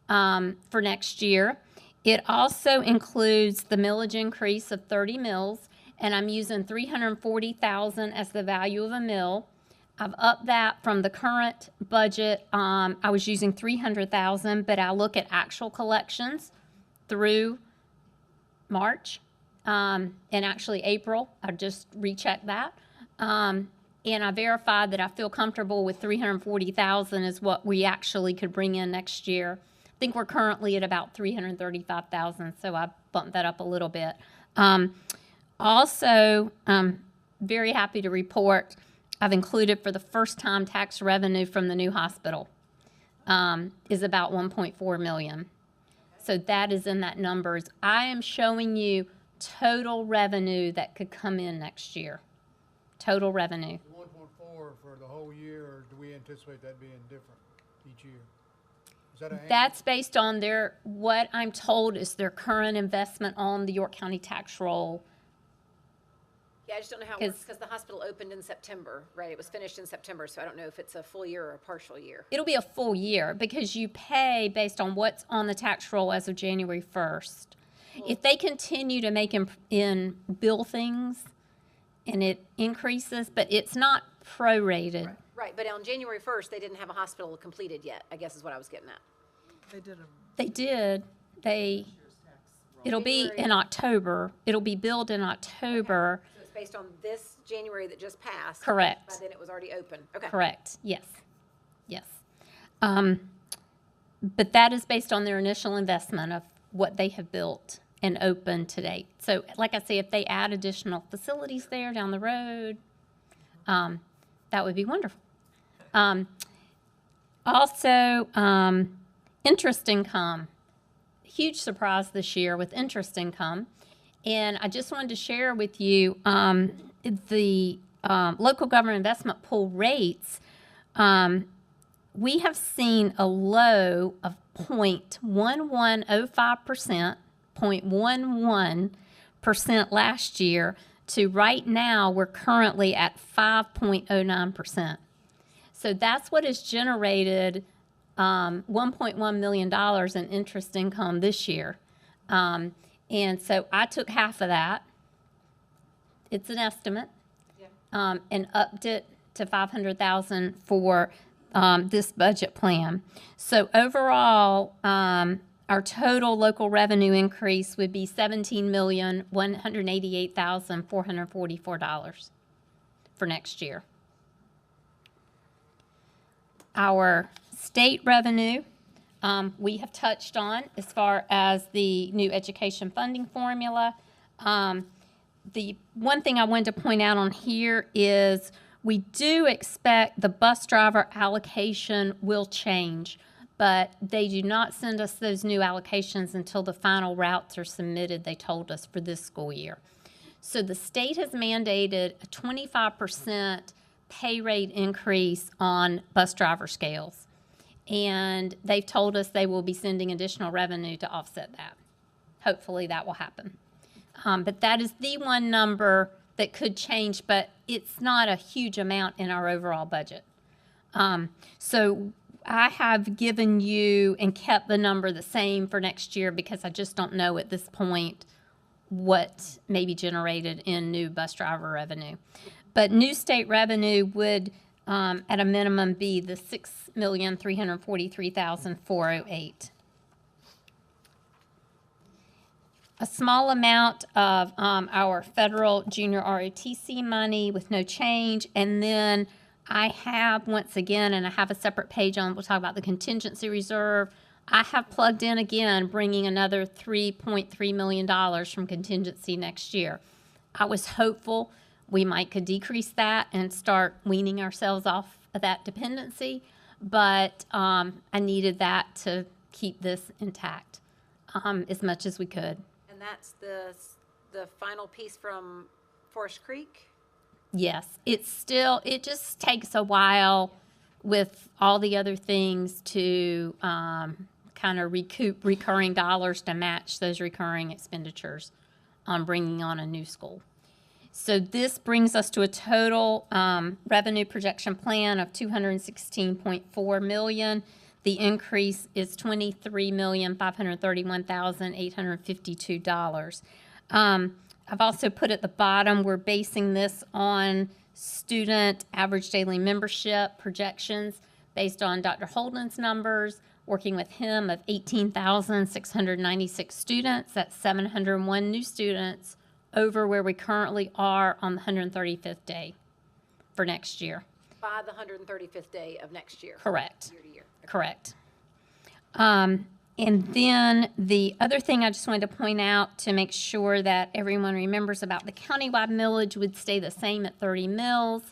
for next year. It also includes the millage increase of 30 mills, and I'm using $340,000 as the value of a mill. I've upped that from the current budget. I was using $300,000, but I look at actual collections through March and actually April. I just rechecked that. And I verified that I feel comfortable with $340,000 is what we actually could bring in next year. I think we're currently at about $335,000, so I bumped that up a little bit. Also, very happy to report I've included for the first time tax revenue from the new hospital is about $1.4 million. So that is in that numbers. I am showing you total revenue that could come in next year. Total revenue. 1.4 for the whole year, or do we anticipate that being different each year? Is that That's based on what I'm told is their current investment on the York County tax roll. Yeah, I just don't know how it works because the hospital opened in September, right? It was finished in September, so I don't know if it's a full year or a partial year. It'll be a full year because you pay based on what's on the tax roll as of January 1st. If they continue to make in bill things and it increases, but it's not prorated. Right, but on January 1st, they didn't have a hospital completed yet, I guess is what I was getting at. They did They did. It'll be in October. It'll be billed in October. Okay. So it's based on this January that just passed. Correct. By then it was already open. Okay. Correct. Yes. Yes. But that is based on their initial investment of what they have built and opened to date. So, like I say, if they add additional facilities there down the road, that would be wonderful. Also, interest income. Huge surprise this year with interest income. And I just wanted to share with you the local government investment pool rates. We have seen a low of 0.1105%, 0.11% last year, to right now we're currently at 5.09%. So that's what has generated $1.1 million in interest income this year. And so I took half of that. It's an estimate. And upped it to $500,000 for this budget plan. So overall, our total local revenue increase would be $17,188,444 for next year. Our state revenue, we have touched on as far as the new education funding formula. The one thing I wanted to point out on here is we do expect the bus driver allocation will change, but they do not send us those new allocations until the final routes are submitted, they told us, for this school year. So the state has mandated a 25% pay rate increase on bus driver scales. and they've told us they will be sending additional revenue to offset that. Hopefully that will happen. But that is the one number that could change, but it's not a huge amount in our overall budget. So I have given you and kept the number the same for next year because I just don't know at this point what may be generated in new bus driver revenue. But new state revenue would, at a minimum, be the $6,343,408. A small amount of our federal junior ROTC money with no change, and then I have, once again, and I have a separate page on, we'll talk about the contingency reserve. I have plugged in again, bringing another $3.3 million from contingency next year. I was hopeful we could decrease that and start weaning ourselves off of that dependency, but I needed that to keep this intact as much as we could. And that's the final piece from Forest Creek? Yes, it just takes a while with all the other things to kind of recoup recurring dollars to match those recurring expenditures on bringing on a new school. So this brings us to a total revenue projection plan of $216.4 million. The increase is $23,531,852. I've also put at the bottom, we're basing this on student average daily membership projections based on Dr. Holden's numbers, working with him of 18,696 students. That's 701 new students over where we currently are on the 135th day for next year. By the 135th day of next year. Correct. Year to year. Okay. Correct. And then the other thing I just wanted to point out to make sure that everyone remembers about the countywide millage would stay the same at 30 mills.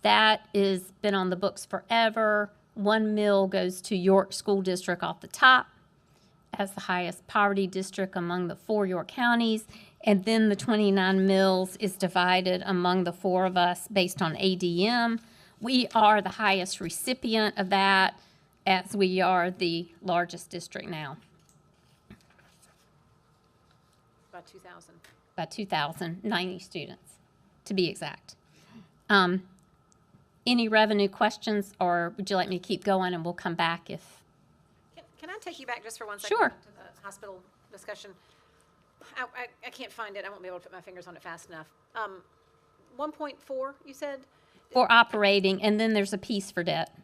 That has been on the books forever. 1 mill goes to York School District off the top as the highest poverty district among the 4 York counties. And then the 29 mills is divided among the 4 of us based on ADM. We are the highest recipient of that, as we are the largest district now. About 2,000. By 2,090 students, to be exact. Any revenue questions, or would you like me to keep going and we'll come back if? Can I take you back just for 1 second? Sure. To the hospital discussion. I can't find it. I won't be able to put my fingers on it fast enough. 1.4, you said? For operating, and then there's a piece for debt.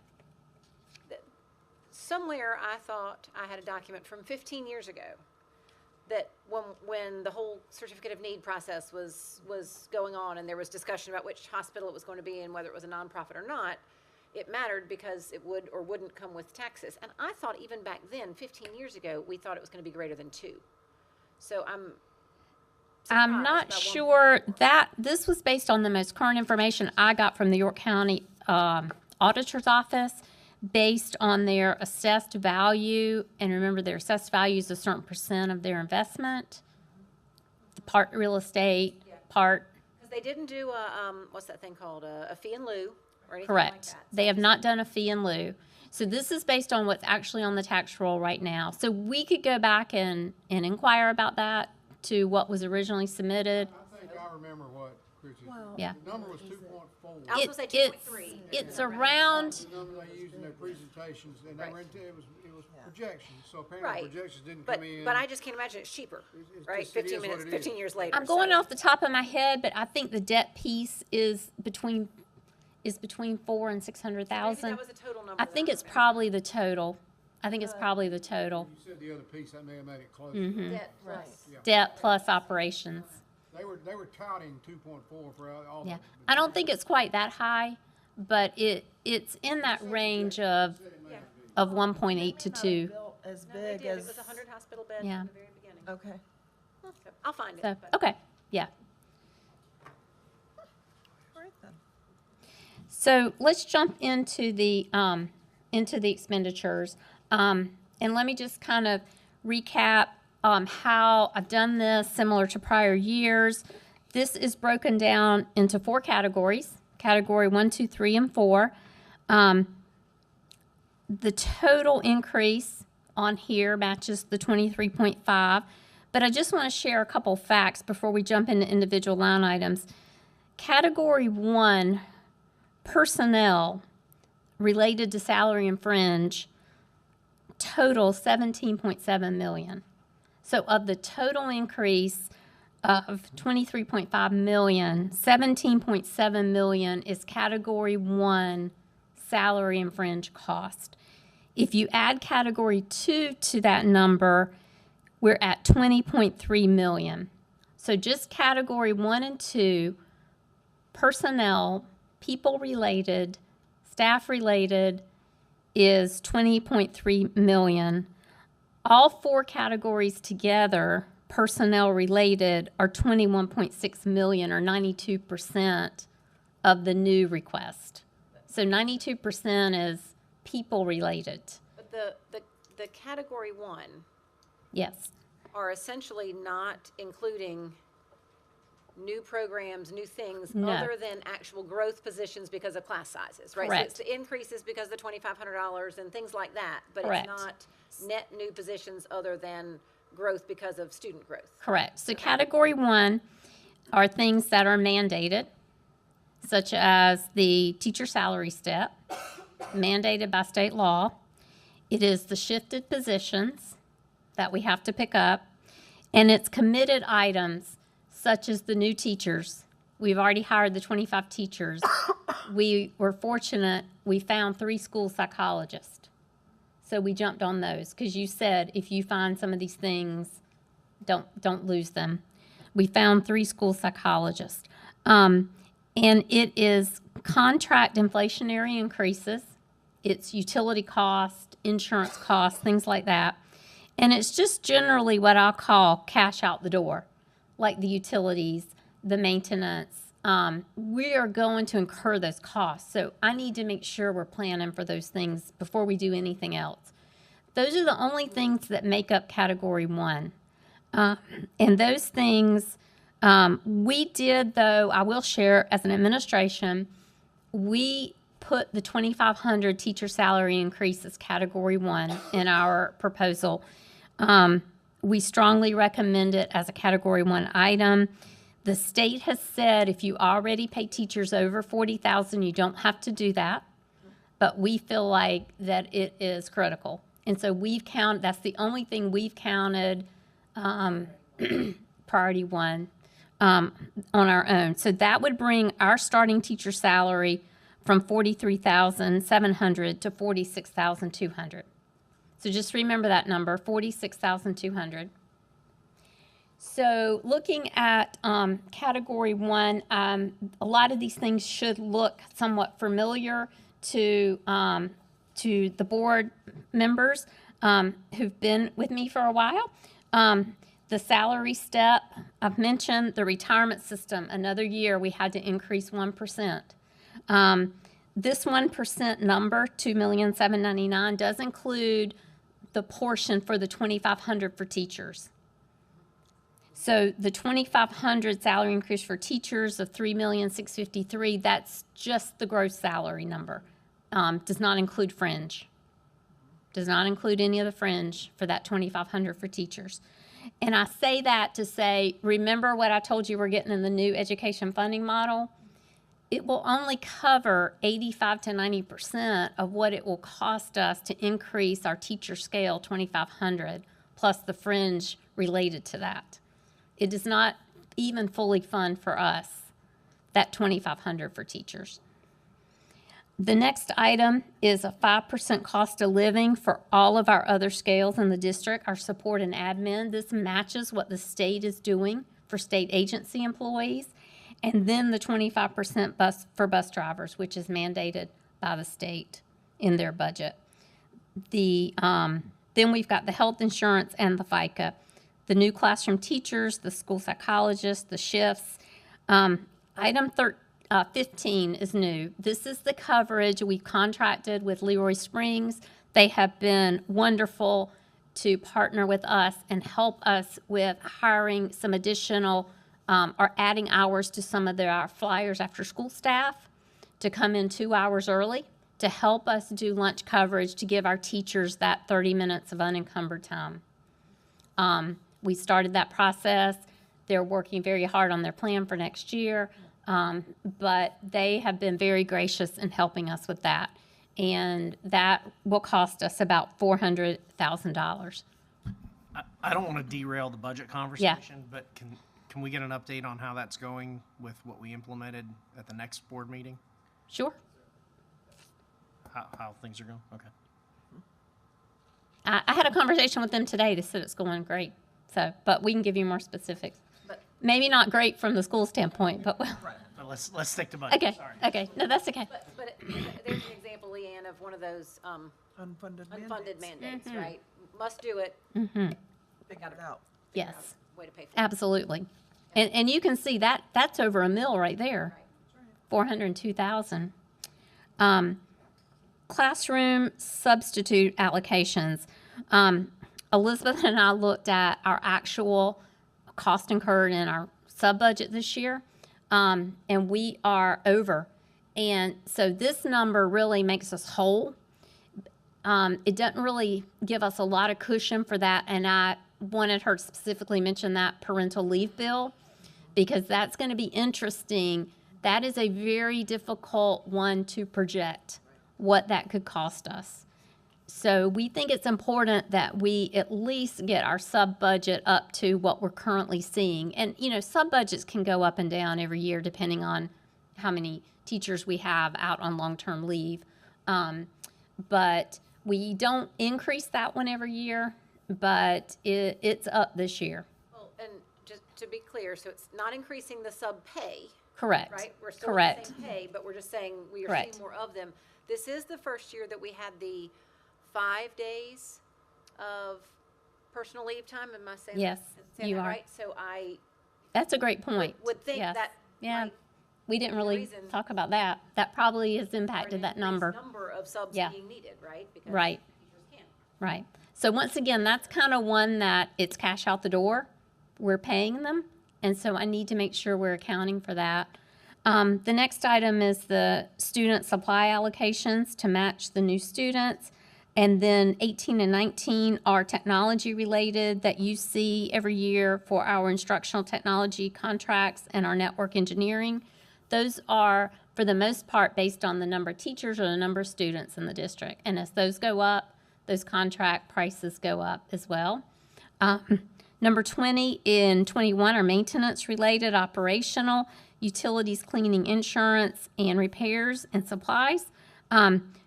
Somewhere I thought I had a document from 15 years ago that when the whole certificate of need process was going on and there was discussion about which hospital it was going to be and whether it was a nonprofit or not, it mattered because it would or wouldn't come with taxes. And I thought even back then, 15 years ago, we thought it was going to be greater than 2. So I'm not sure that this was based on the most current information I got from the York County Auditor's Office based on their assessed value. And remember, their assessed value is a certain percent of their investment, the part real estate, part. Because they didn't do what's that thing called, a fee in lieu or anything Correct. like that. They have not done a fee in lieu. So this is based on what's actually on the tax roll right now. So we could go back and inquire about that to what was originally submitted. I think I remember what Chrissy said. Yeah. The number was 2.4. I was going to say 2.3. It's around. That's the number they used in their presentations, and they were it was projections. So apparently Right. projections didn't But come in. I just can't imagine it's cheaper, It's right? just- it is 15 what minutes, it 15 is. years later. I'm going so- off the top of my head, but I think the debt piece is between 400,000 and 600,000. Maybe that was a total number. I think it's probably the total. I think it's probably the total. You said the other piece, that may have made it close. Debt plus. Yeah. Debt plus operations. They were touting 2.4 for all Yeah. of it. I don't think it's quite that high, but it's in that range of 1.8 to 2. As No, they big did. It as. was 100 hospital beds Yeah. in the very beginning. Okay. So I'll find it. So, but- okay, yeah. All right then. So let's jump into the expenditures. And let me just kind of recap how I've done this similar to prior years. This is broken down into 4 categories, category 1, 2, 3, and 4. The total increase on here matches the 23.5, but I just want to share a couple facts before we jump into individual line items. Category 1, personnel related to salary and fringe, total 17.7 million. So of the total increase of 23.5 million, 17.7 million is category 1 salary and fringe cost. If you add category 2 to that number, we're at 20.3 million. So just category 1 and 2, personnel, people related, staff related, is 20.3 million. All 4 categories together, personnel related, are 21.6 million, or 92% of the new request. So 92% is people related. But the category 1 Yes. are essentially not including new programs, new things, No. other than actual growth positions because of class sizes, right? Correct. So it's the increases because of the $2,500 and things like that, but Correct. it's not net new positions other than growth because of student growth. Correct. So category 1 are things that are mandated, such as the teacher salary step, mandated by state law. It is the shifted positions that we have to pick up, and it's committed items such as the new teachers. We've already hired the 25 teachers. We were fortunate, we found 3 school psychologists. So we jumped on those because you said if you find some of these things, don't lose them. We found 3 school psychologists. And it is contract inflationary increases. It's utility cost, insurance costs, things like that. And it's just generally what I'll call cash out the door, like the utilities, the maintenance. We are going to incur those costs. So I need to make sure we're planning for those things before we do anything else. Those are the only things that make up category 1. And those things, we did, though, I will share as an administration, we put the 2,500 teacher salary increase as category 1 in our proposal. We strongly recommend it as a category 1 item. The state has said if you already pay teachers over $40,000, you don't have to do that. But we feel like that it is critical. And so we've counted, that's the only thing we've counted priority 1 on our own. So that would bring our starting teacher salary from $43,700 to $46,200. So just remember that number, $46,200. So looking at category 1, a lot of these things should look somewhat familiar to the board members who've been with me for a while. The salary step, I've mentioned the retirement system. Another year we had to increase 1%. This 1% number, $2,799,000, does include the portion for the 2,500 for teachers. So the 2,500 salary increase for teachers of $3,653,000, that's just the gross salary number. Does not include fringe. Does not include any of the fringe for that 2,500 for teachers. And I say that to say, remember what I told you we're getting in the new education funding model? It will only cover 85 to 90% of what it will cost us to increase our teacher scale 2,500 plus the fringe related to that. It does not even fully fund for us that 2,500 for teachers. The next item is a 5% cost of living for all of our other scales in the district, our support and admin. This matches what the state is doing for state agency employees. And then the 25% for bus drivers, which is mandated by the state in their budget. Then we've got the health insurance and the FICA. The new classroom teachers, the school psychologists, the shifts. Item 15 is new. This is the coverage. We've contracted with Leroy Springs. They have been wonderful to partner with us and help us with hiring some additional or adding hours to some of our flyers after school staff to come in 2 hours early to help us do lunch coverage to give our teachers that 30 minutes of unencumbered time. We started that process. They're working very hard on their plan for next year, but they have been very gracious in helping us with that. And that will cost us about $400,000. I don't want to derail the budget conversation, but can we get an update on how that's going with what we implemented at the next board meeting? Sure. How things are going? Okay. I had a conversation with them today. They said it's going great. So, but we can give you more specifics. Maybe not great from the school standpoint, but well. Right. But let's stick to budget. Okay. Sorry. Okay. No, that's okay. But there's an example, Leanne, of one of those unfunded mandates, right? Must do it. Mm-hmm. They got it out. Yes. Way to pay for it. Absolutely. And you can see that that's over $1 million right there. $402,000. Classroom substitute allocations. Elizabeth and I looked at our actual cost incurred in our sub-budget this year, and we are over. And so this number really makes us whole. It doesn't really give us a lot of cushion for that, and I wanted her to specifically mention that parental leave bill because that's going to be interesting. That is a very difficult one to project what that could cost us. So we think it's important that we at least get our sub-budget up to what we're currently seeing. And, you know, sub-budgets can go up and down every year depending on how many teachers we have out on long-term leave. But we don't increase that one every year, but it's up this year. Well, and just to be clear, so it's not increasing the sub-pay. Correct. Right? We're still Correct. at the same pay, but we're just saying we are Correct. seeing more of them. This is the first year that we had the 5 days of personal leave time. Am I saying Yes, saying you that are. right? So I That's a great point. would think Yes. that Yeah. might We didn't really reason talk about that. That probably has for an impacted that increased number. number of subs Yeah. being needed, right? Because Right. teachers can't. Right. So once again, that's kind of one that it's cash out the door. We're paying them. And so I need to make sure we're accounting for that. The next item is the student supply allocations to match the new students. And then 18 and 19 are technology related that you see every year for our instructional technology contracts and our network engineering. Those are, for the most part, based on the number of teachers or the number of students in the district. And as those go up, those contract prices go up as well. Number 20 and 21 are maintenance-related, operational, utilities, cleaning, insurance, and repairs and supplies.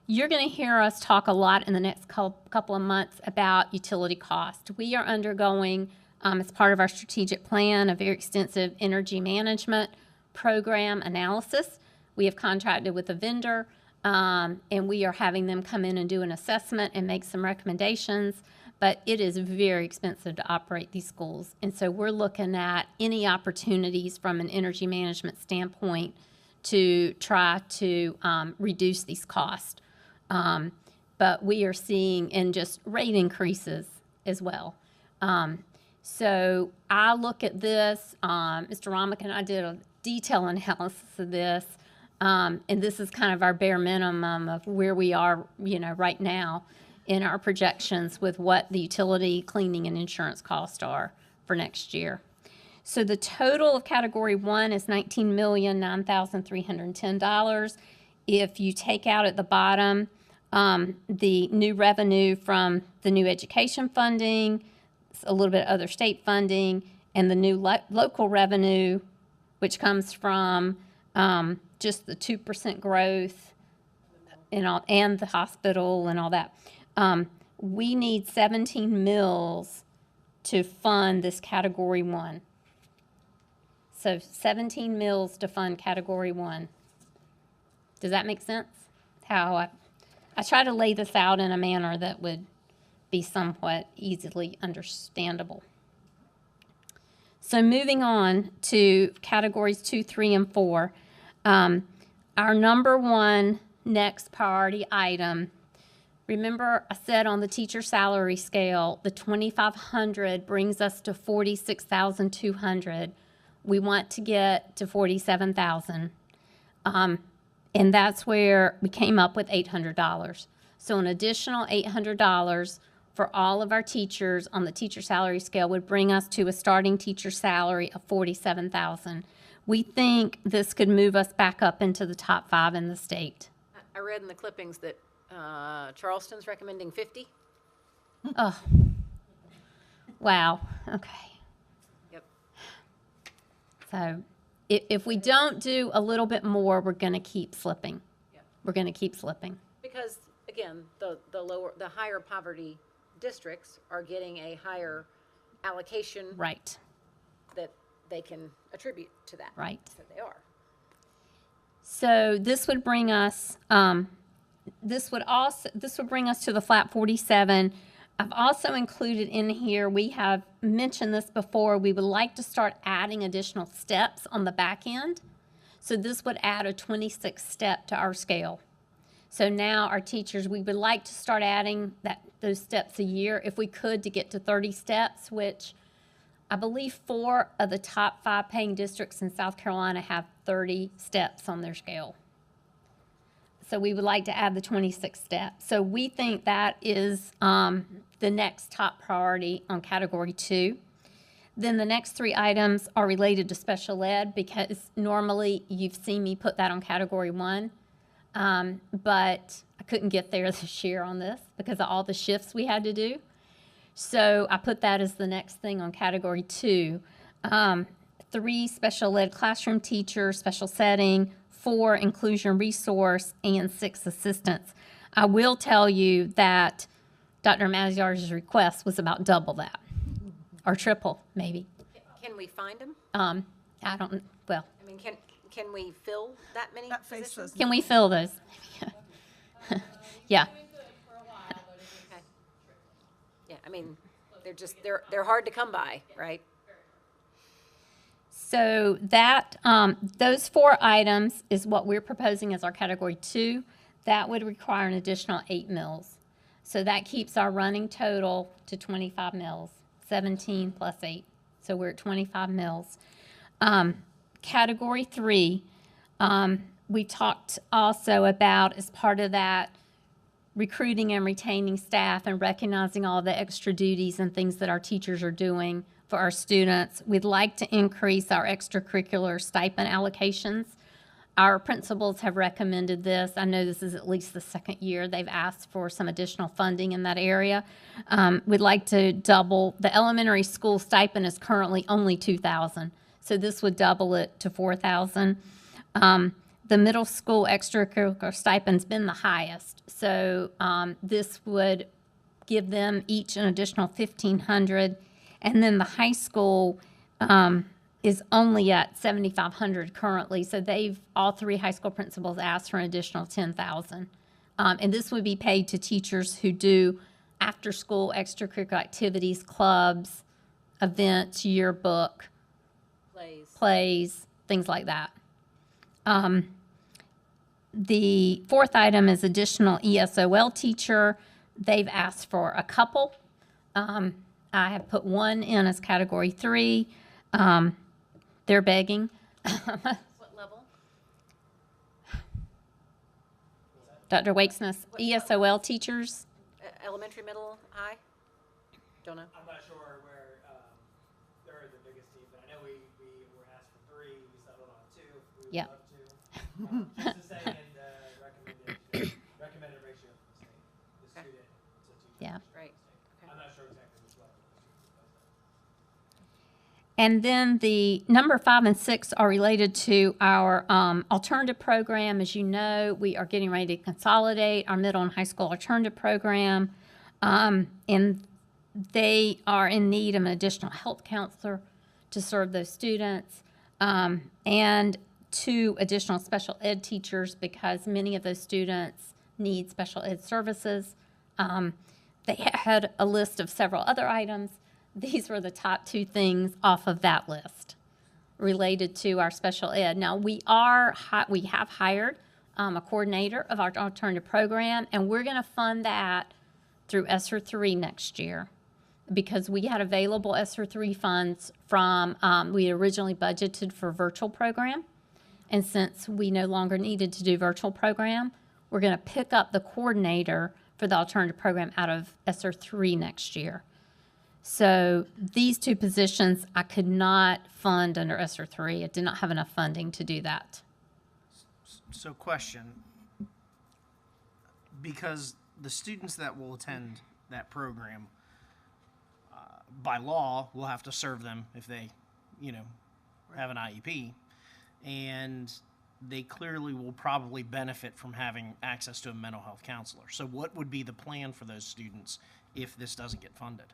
You're going to hear us talk a lot in the next couple of months about utility cost. We are undergoing, as part of our strategic plan, a very extensive energy management program analysis. We have contracted with a vendor, and we are having them come in and do an assessment and make some recommendations. But it is very expensive to operate these schools. And so we're looking at any opportunities from an energy management standpoint to try to reduce these costs. But we are seeing in just rate increases as well. So I look at this, Mr. Romick and I did a detailed analysis of this, and this is kind of our bare minimum of where we are, you know, right now in our projections with what the utility, cleaning, and insurance costs are for next year. So the total of Category 1 is $19,009,310. If you take out at the bottom the new revenue from the new education funding, a little bit of other state funding, and the new local revenue, which comes from just the 2% growth and the hospital and all that, we need 17 mills to fund this Category 1. So 17 mills to fund Category 1. Does that make sense? How I try to lay this out in a manner that would be somewhat easily understandable. So moving on to Categories 2, 3, and 4, our number one next priority item. Remember, I said on the teacher salary scale, the 2,500 brings us to 46,200. We want to get to 47,000. And that's where we came up with $800. So an additional $800 for all of our teachers on the teacher salary scale would bring us to a starting teacher salary of $47,000. We think this could move us back up into the top 5 in the state. I read in the clippings that Charleston's recommending 50. Oh, wow. Okay. Yep. So if we don't do a little bit more, we're going to keep slipping. Yep. We're going to keep slipping. Because again, the higher poverty districts are getting a higher allocation. Right. That they can attribute to that. Right. So they are. So this would bring us, this would bring us to the flat 47. I've also included in here, we have mentioned this before, we would like to start adding additional steps on the back end. So this would add a 26th step to our scale. So now our teachers, we would like to start adding those steps a year if we could, to get to 30 steps, which I believe 4 of the top 5 paying districts in South Carolina have 30 steps on their scale. So we would like to add the 26 steps. So we think that is the next top priority on category 2. Then the next 3 items are related to special ed, because normally you've seen me put that on category 1. But I couldn't get there this year on this because of all the shifts we had to do. So I put that as the next thing on category 2. 3 special ed classroom teachers, special setting, 4 inclusion resource, and 6 assistants. I will tell you that Dr. Maziar's request was about double that, or triple, maybe. Can we find them? I don't, well. I mean, can we fill that many positions? Can we fill those? Yeah. Okay. Yeah, I mean, they're hard to come by, right? So that, those 4 items is what we're proposing as our category 2. That would require an additional 8 mills. So that keeps our running total to 25 mills, 17 plus 8. So we're at 25 mills. Category 3, we talked also about, as part of that, recruiting and retaining staff and recognizing all the extra duties and things that our teachers are doing for our students. We'd like to increase our extracurricular stipend allocations. Our principals have recommended this. I know this is at least the 2nd year they've asked for some additional funding in that area. We'd like to double. The elementary school stipend is currently only $2,000, so this would double it to $4,000. The middle school extracurricular stipend's been the highest, so this would give them each an additional $1,500. And then the high school is only at $7,500 currently. So all 3 high school principals asked for an additional $10,000. And this would be paid to teachers who do after-school extracurricular activities, clubs, events, yearbook, plays, things like that. The 4th item is additional ESOL teacher. They've asked for a couple. I have put 1 in as category 3. They're begging. What level? Dr. Wakesness, ESOL teachers. Elementary, middle, high? Don't know. I'm not sure where they're the biggest team, but I know we were asked for 3. We settled on 2. We would Yep. love to. Just to say in the recommended ratio from the state, the student to teacher. Yeah. Right. I'm not sure exactly which level. And then the number 5 and 6 are related to our alternative program. As you know, we are getting ready to consolidate our middle and high school alternative program. And they are in need of an additional health counselor to serve those students. And 2 additional special ed teachers, because many of those students need special ed services. They had a list of several other items. These were the top 2 things off of that list related to our special ed. Now, we have hired a coordinator of our alternative program, and we're going to fund that through ESSER 3 next year, because we had available ESSER 3 funds from, we had originally budgeted for virtual program, And since we no longer needed to do virtual program, we're going to pick up the coordinator for the alternative program out of ESSER 3 next year. So these two positions I could not fund under ESSER 3. I did not have enough funding to do that. So question, because the students that will attend that program, by law, will have to serve them if they, have an IEP, and they clearly will probably benefit from having access to a mental health counselor. So what would be the plan for those students if this doesn't get funded?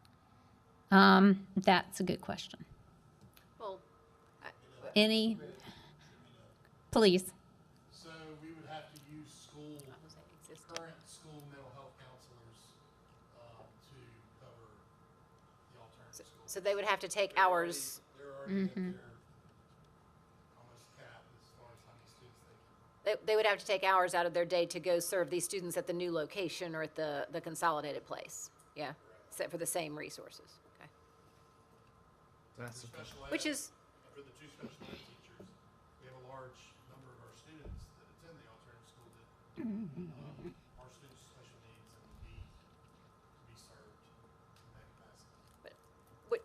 That's a good question. Well, Any, please. So we would have to use current school mental health counselors to cover the alternative school. so they would have to take hours. They're already at their almost cap as far as how many students they can. They would have to take hours out of their day to go serve these students at the new location or at the consolidated place. Yeah, except for the same resources. Okay. That's Which is, For the two special ed teachers, we have a large number of our students that attend the alternative school that are students with special needs and need to be served in that capacity.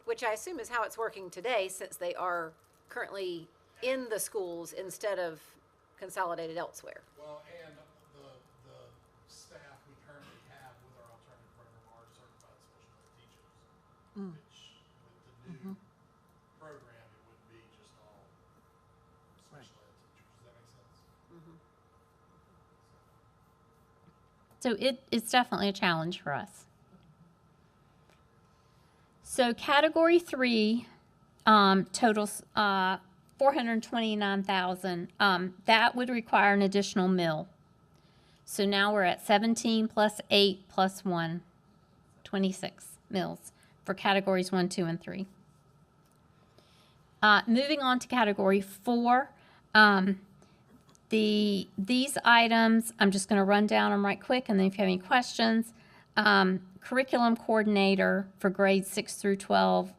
which I assume is how it's working today, since they are currently in the schools instead of consolidated elsewhere. Well, and the staff we currently have with our alternative program are certified special ed teachers, which with the new program, it would be just all special ed teachers. Does that make sense? So it's definitely a challenge for us. So category 3 totals $429,000. That would require an additional mill. So now we're at 17 plus 8 plus 1, 26 mills for categories 1, 2, and 3. Moving on to category 4, these items, I'm just going to run down them right quick, and then if you have any questions, curriculum coordinator for grades 6 through 12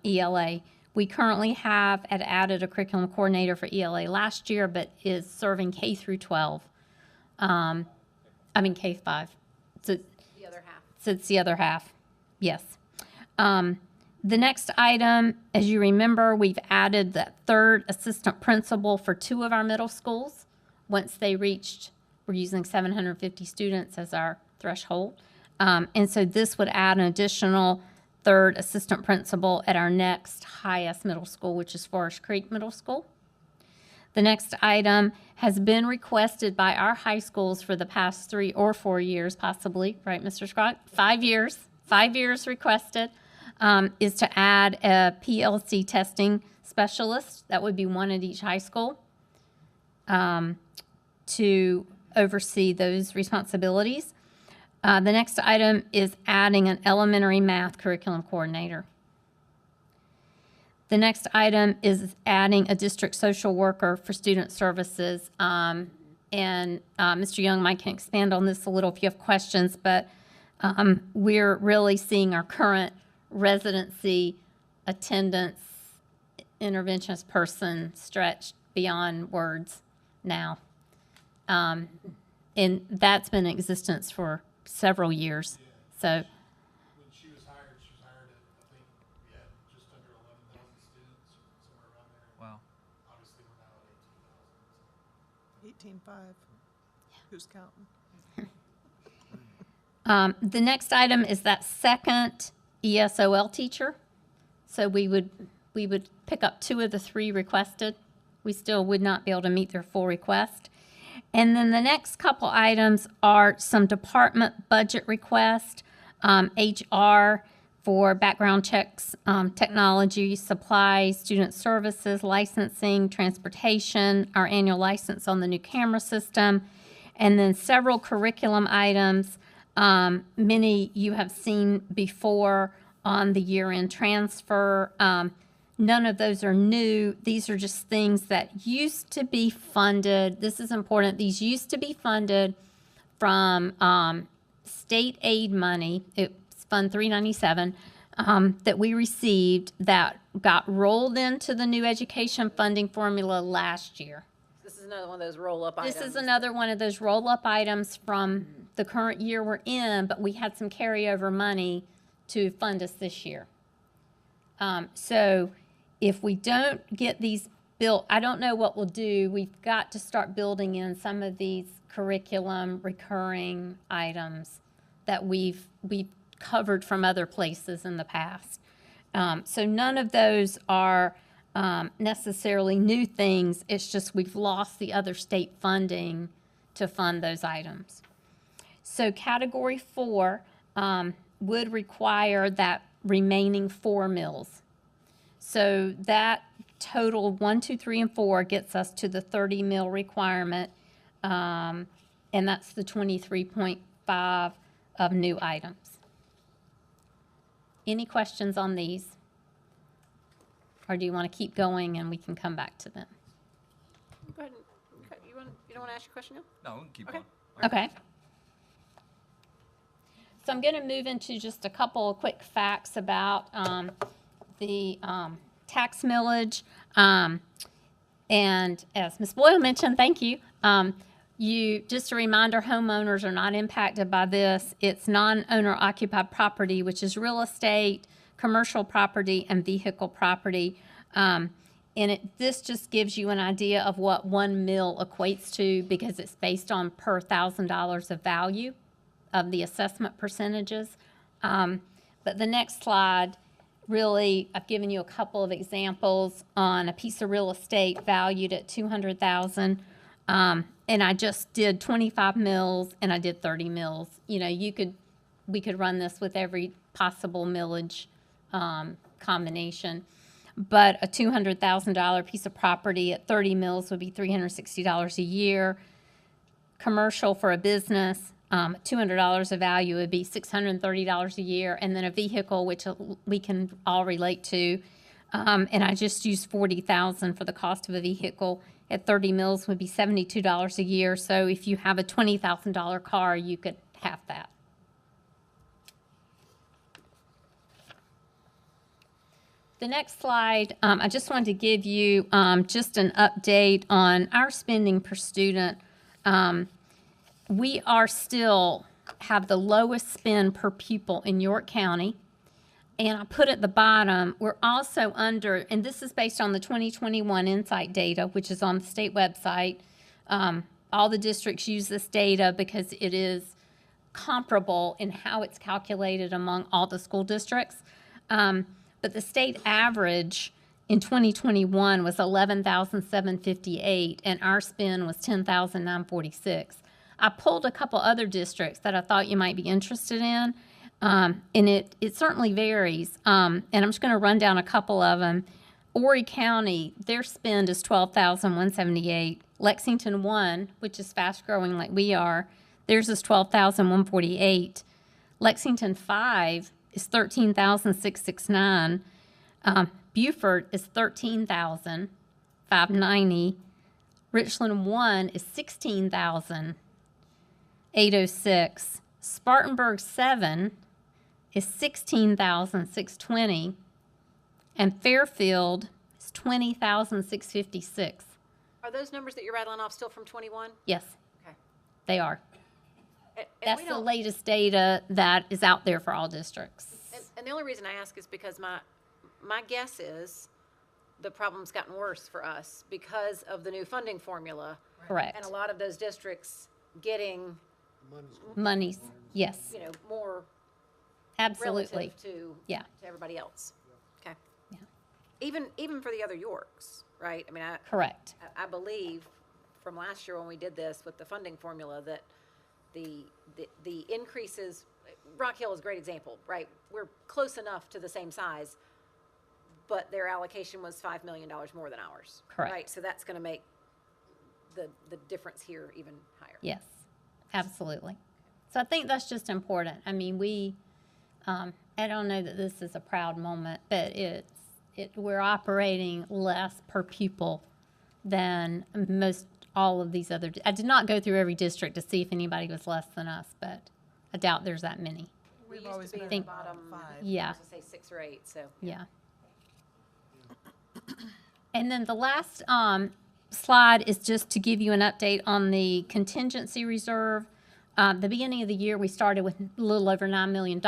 ELA. We currently had added a curriculum coordinator for ELA last year, but is serving K through 12. K-5. So The other half. so it's the other half, yes. The next item, as you remember, we've added the third assistant principal for 2 of our middle schools. Once they reached, we're using 750 students as our threshold. And so this would add an additional third assistant principal at our next highest middle school, which is Forest Creek Middle School. The next item has been requested by our high schools for the past 3 or 4 years, possibly, right, Mr. Scott? 5 years. 5 years requested, is to add a PLC testing specialist. That would be 1 at each high school to oversee those responsibilities. The next item is adding an elementary math curriculum coordinator. The next item is adding a district social worker for student services. And Mr. Young might can expand on this a little if you have questions, but we're really seeing our current residency attendance interventionist person stretched beyond words now. And that's been in existence for several years. So When she was hired at, I think we had just under 11,000 students, somewhere around there. Wow. Obviously, we're now at 18,000. 18.5. Who's counting? the next item is that second ESOL teacher. So we would pick up 2 of the 3 requested. We still would not be able to meet their full request. And then the next couple items are some department budget requests, HR for background checks, technology, supplies, student services, licensing, transportation, our annual license on the new camera system, and then several curriculum items. Many you have seen before on the year-end transfer. None of those are new. These are just things that used to be funded. This is important. These used to be funded from state aid money. It's Fund 397 that we received that got rolled into the new education funding formula last year. This is is another one of those roll-up items. This is another one of those roll-up items from the current year we're in, but we had some carryover money to fund us this year. So if we don't get these built, I don't know what we'll do. We've got to start building in some of these curriculum recurring items that we've covered from other places in the past. So none of those are necessarily new things. It's just we've lost the other state funding to fund those items. So category 4 would require that remaining 4 mills. So that total 1, 2, 3, and 4 gets us to the 30 mil requirement, and that's the 23.5 of new items. Any questions on these? Or do you want to keep going and we can come back to them? Go ahead. You don't want to ask your question now? No, keep Okay. going. Okay. So I'm going to move into just a couple of quick facts about the tax millage. And as Ms. Boyle mentioned, thank you. Just a reminder, homeowners are not impacted by this. It's non-owner occupied property, which is real estate, commercial property, and vehicle property. This just gives you an idea of what 1 mil equates to because it's based on per $1,000 of value of the assessment percentages. But the next slide, really, I've given you a couple of examples on a piece of real estate valued at $200,000. And I just did 25 mills and I did 30 mills. You know, we could run this with every possible millage combination. But a $200,000 piece of property at 30 mills would be $360 a year. Commercial for a business, $200 of value would be $630 a year. And then a vehicle, which we can all relate to. And I just used $40,000 for the cost of a vehicle. At 30 mills would be $72 a year. So if you have a $20,000 car, you could have that. The next slide, I just wanted to give you just an update on our spending per student. We are still have the lowest spend per pupil in York County. And I put at the bottom, we're also under, and this is based on the 2021 Insight data, which is on the state website. All the districts use this data because it is comparable in how it's calculated among all the school districts. But the state average in 2021 was $11,758, and our spend was $10,946. I pulled a couple other districts that I thought you might be interested in. And it certainly varies. And I'm just going to run down a couple of them. Horry County, their spend is $12,178. Lexington 1, which is fast growing like we are, theirs is $12,148. Lexington 5 is $13,669. Beaufort is $13,590. Richland 1 is $16,806. Spartanburg 7 is $16,620, and Fairfield is $20,656. Are those numbers that you're rattling off still from 21? Yes, Okay. they are. And That's we the don't- latest data that is out there for all districts. And the only reason I ask is because my guess is the problem's gotten worse for us because of the new funding formula. Correct. And a lot of those districts getting Monies, yes, you know, more absolutely. relative to Yeah. to everybody else. Okay. Yeah. Even for the other Yorks, right? I mean, Correct. I believe from last year when we did this with the funding formula that the increases. Rock Hill is a great example, right? We're close enough to the same size, but their allocation was $5 million more than ours. Correct. Right. So that's going to make the difference here even higher. Yes, absolutely. So I think that's just important. I mean, I don't know that this is a proud moment, but we're operating less per pupil than most all of these other. I did not go through every district to see if anybody was less than us, but I doubt there's that many. We used to be in the Think- bottom 5. Yeah. I was going to say 6 or 8. So Yeah. And then the last slide is just to give you an update on the contingency reserve. The beginning of the year, we started with a little over $9 million.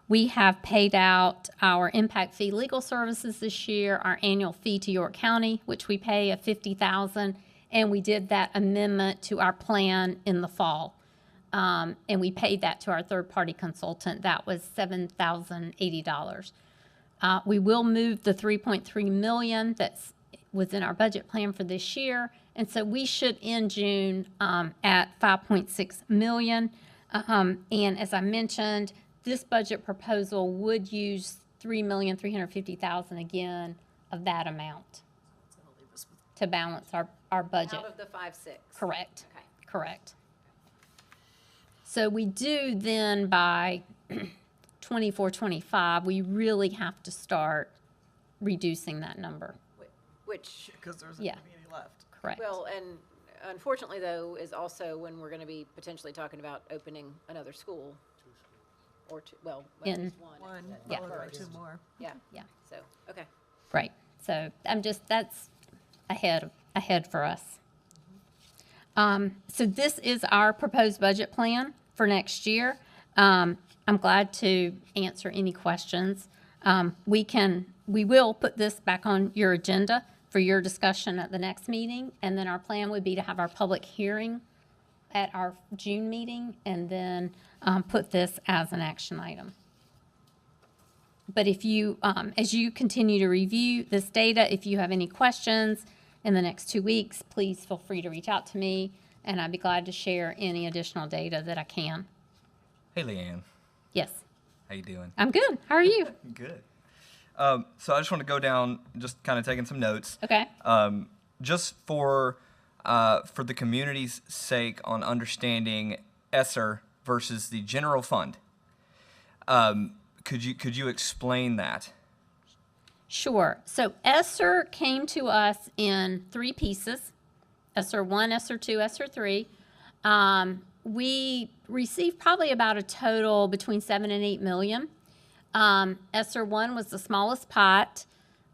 We have paid out our impact fee legal services this year, our annual fee to York County, which we pay of $50,000, and we did that amendment to our plan in the fall. And we paid that to our third-party consultant. That was $7,080. We will move the $3.3 million that's within our budget plan for this year, and so we should end June at $5.6 million. And as I mentioned, this budget proposal would use $3,350,000 again of that amount to balance our budget. Out of the 5.6. Correct. Okay. Correct. So we do then by 24, 25, we really have to start reducing that number. Which, Because there isn't Yeah. gonna be any left. Correct. well, and unfortunately, though, is also when we're going to be potentially talking about opening another school. Or two, well, at In- least one. One, Yeah. followed by two more. Yeah. Yeah. So, okay. Right. So that's ahead for us. So this is our proposed budget plan for next year. I'm glad to answer any questions. We will put this back on your agenda for your discussion at the next meeting, and then our plan would be to have our public hearing at our June meeting, and then put this as an action item. But if you, as you continue to review this data, if you have any questions in the next 2 weeks, please feel free to reach out to me, and I'd be glad to share any additional data that I can. Hey, Leanne. Yes, How you doing? I'm good. How are you? Good. So I just want to go down, just kind of taking some notes. Okay. Just for the community's sake on understanding ESSER versus the general fund. Could you explain that? Sure. So ESSER came to us in 3 pieces, ESSER 1, ESSER 2, ESSER 3. We received probably about a total between 7 and 8 million. ESSER 1 was the smallest pot.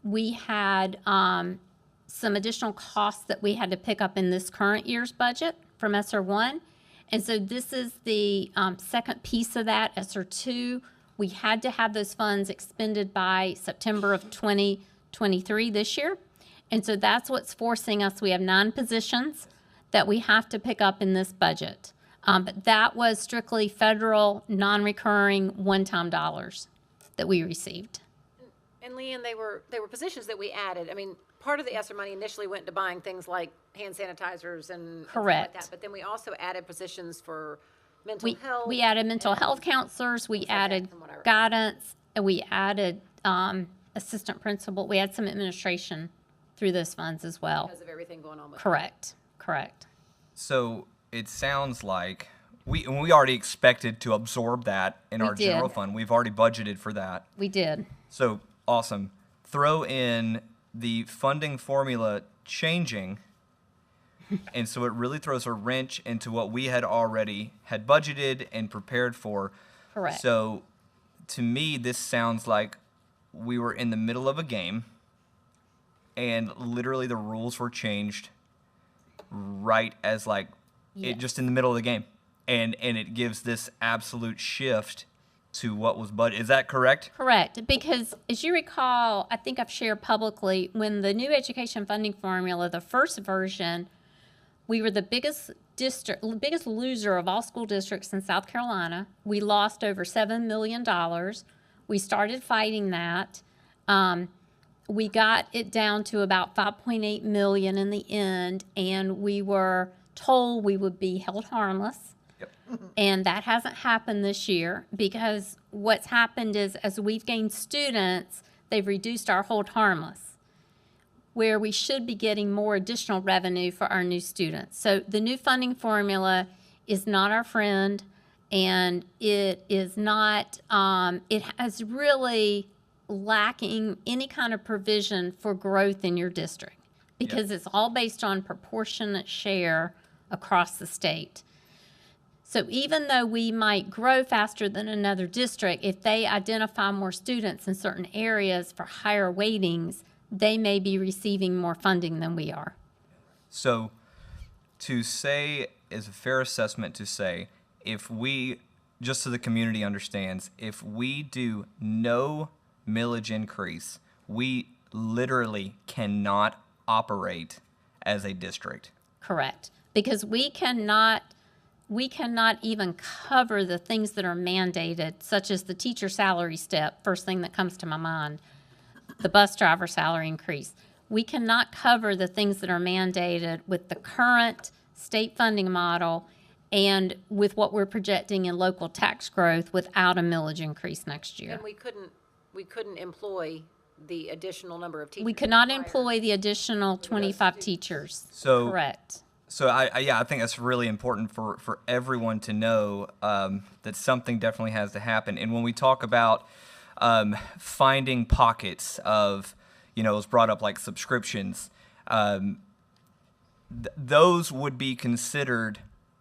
We had some additional costs that we had to pick up in this current year's budget from ESSER 1. And so this is the second piece of that, ESSER 2. We had to have those funds expended by September of 2023 this year. And so that's what's forcing us. We have 9 positions that we have to pick up in this budget. But that was strictly federal, non-recurring, one-time dollars that we received. And Leanne, they were positions that we added. I mean, part of the ESSER money initially went to buying things like hand sanitizers and stuff like Correct. that. But then we also added positions for mental health. We added mental health counselors, we added guidance, and we added assistant principal. We had some administration through those funds as well. Because of everything going on with Correct. So it sounds like we already expected to absorb that in We our general did. fund. We've already budgeted for that. We did. So awesome. Throw in the funding formula changing, and so it really throws a wrench into what we had already had budgeted and prepared for. Correct. So to me, this sounds like we were in the middle of a game, and literally the rules were changed right as it just in the middle of the game, and it gives this absolute shift to what was budgeted. Is that correct? Correct, because as you recall, I think I've shared publicly, when the new education funding formula, the first version, we were the biggest loser of all school districts in South Carolina. We lost over $7 million. We started fighting that. We got it down to about 5.8 million in the end, and we were told we would be held harmless. And that hasn't happened this year, because what's happened is, as we've gained students, they've reduced our hold harmless, where we should be getting more additional revenue for our new students. So the new funding formula is not our friend, and it is not, it has really lacking any kind of provision for growth in your district, because it's all based on proportionate share across the state. So even though we might grow faster than another district, if they identify more students in certain areas for higher weightings, they may be receiving more funding than we are. So to say is a fair assessment to say if we, just so the community understands, if we do no millage increase, we literally cannot operate as a district. Correct. Because we cannot even cover the things that are mandated, such as the teacher salary step, first thing that comes to my mind, the bus driver salary increase. We cannot cover the things that are mandated with the current state funding model and with what we're projecting in local tax growth without a millage increase next year. And we couldn't employ the additional number of teachers. We could not employ the additional 25 teachers. So Correct. So I think that's really important for everyone to know that something definitely has to happen. And when we talk about finding pockets of, it was brought up like subscriptions, those would be considered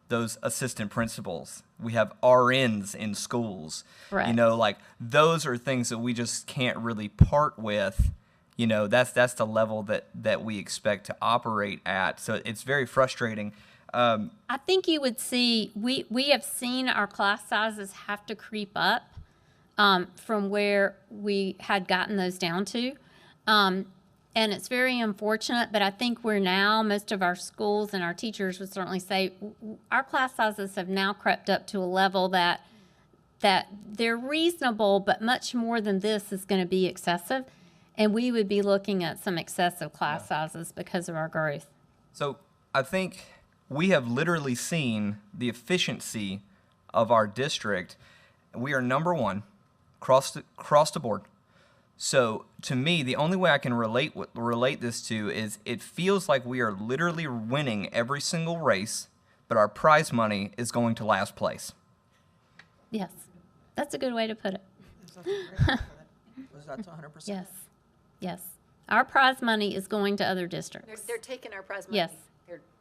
those assistant principals. We have RNs in schools. Correct. Like those are things that we just can't really part with. That's the level that we expect to operate at. So it's very frustrating. I think you would see, we have seen our class sizes have to creep up from where we had gotten those down to. And it's very unfortunate, but I think we're now, most of our schools and our teachers would certainly say, our class sizes have now crept up to a level that they're reasonable, but much more than this is going to be excessive. And we would be looking at some excessive class sizes because of our growth. So I think we have literally seen the efficiency of our district. We are number one across the board. So to me, the only way I can relate this to is it feels like we are literally winning every single race, but our prize money is going to last place. Yes, that's a good way to put it. Was that 100%? Yes. Yes. Our prize money is going to other districts. They're taking our prize money. Yes.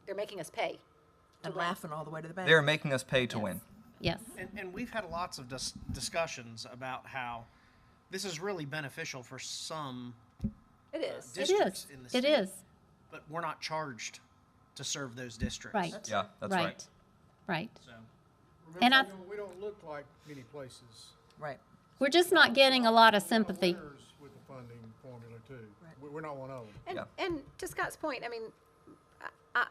They're making us pay. And laughing all the way to the bank. They're making us pay to win. Yes. And we've had lots of discussions about how this is really beneficial for some It is. districts in the state. It is. But we're not charged to serve those districts. Right. Yeah, that's right. Right. So. And we don't look like many places. Right. We're just not getting a lot of sympathy. Winners with the funding formula too. We're not one of them. And to Scott's point, I mean,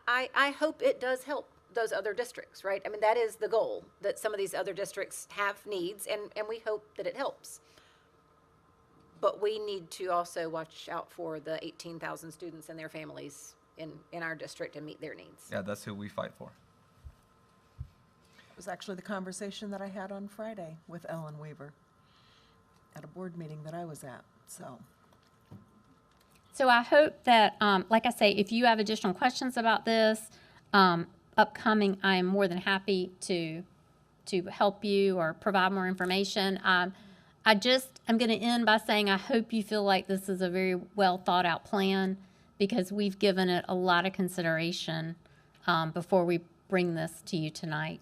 I hope it does help those other districts, right? I mean, that is the goal, that some of these other districts have needs, and we hope that it helps. But we need to also watch out for the 18,000 students and their families in our district and meet their needs. Yeah, that's who we fight for. It was actually the conversation that I had on Friday with Ellen Weaver at a board meeting that I was at, So I hope that, like I say, if you have additional questions about this upcoming, I am more than happy to help you or provide more information. I'm going to end by saying I hope you feel like this is a very well thought out plan, because we've given it a lot of consideration before we bring this to you tonight.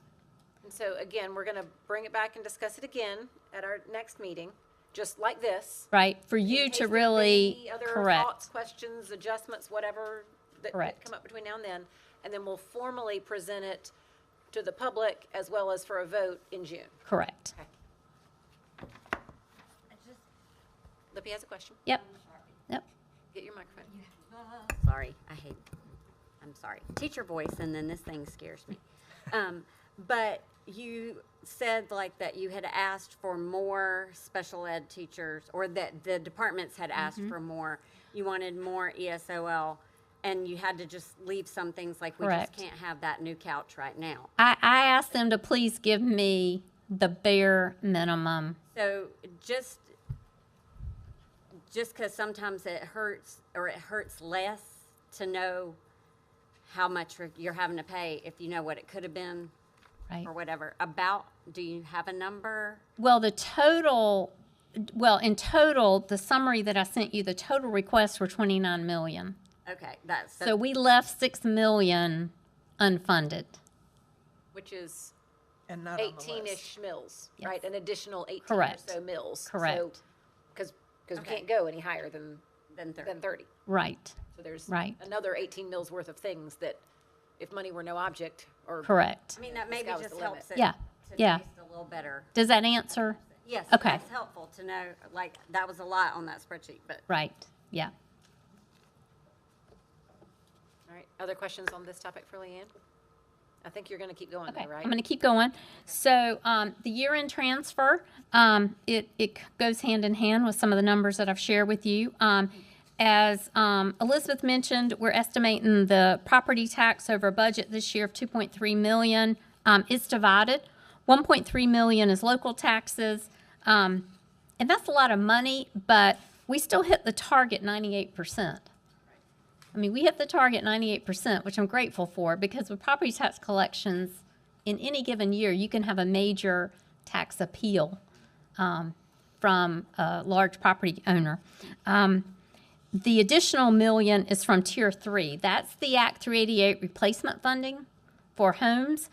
And so again, we're going to bring it back and discuss it again at our next meeting, just like this. Right, for you to really, Any other correct. thoughts, questions, adjustments, whatever that Correct. come up between now and then we'll formally present it to the public as well as for a vote in June. Correct. Lippy has a question. Yep. Yep. Get your microphone. Sorry, I'm sorry. Teacher voice, and then this thing scares me. But you said like that you had asked for more special ed teachers, or that the departments had asked for more. You wanted more ESOL, and you had to just leave some things like we Correct. just can't have that new couch right now. I asked them to please give me the bare minimum. So just because sometimes it hurts, or it hurts less to know how much you're having to pay if you know what it could have been, right, or whatever. Do you have a number? Well, in total, the summary that I sent you, the total requests were 29 million. Okay, So we left 6 million unfunded. Which is and not on the list. 18-ish mills, right? An additional 18 Correct. or so mills. Correct. So, because we can't go any higher than 30. Right. So there's Right. another 18 mils worth of things that, if money were no object, or. Correct. I mean, that maybe sky was just the limit. helps it Yeah, to yeah. taste a little better. Does that answer? Yes, Okay. that's helpful to know, like, that was a lot on that spreadsheet, but. Right, yeah. All right, other questions on this topic for Leanne? I think you're going to keep going Okay, though, right? I'm going to keep going. So the year-end transfer, it goes hand in hand with some of the numbers that I've shared with you. As Elizabeth mentioned, we're estimating the property tax over budget this year of $2.3 million. It's divided. $1.3 million is local taxes, and that's a lot of money, but we still hit the target 98%. I mean, we hit the target 98%, which I'm grateful for, because with property tax collections, in any given year, you can have a major tax appeal from a large property owner. The additional million is from Tier 3. That's the Act 388 replacement funding for homes.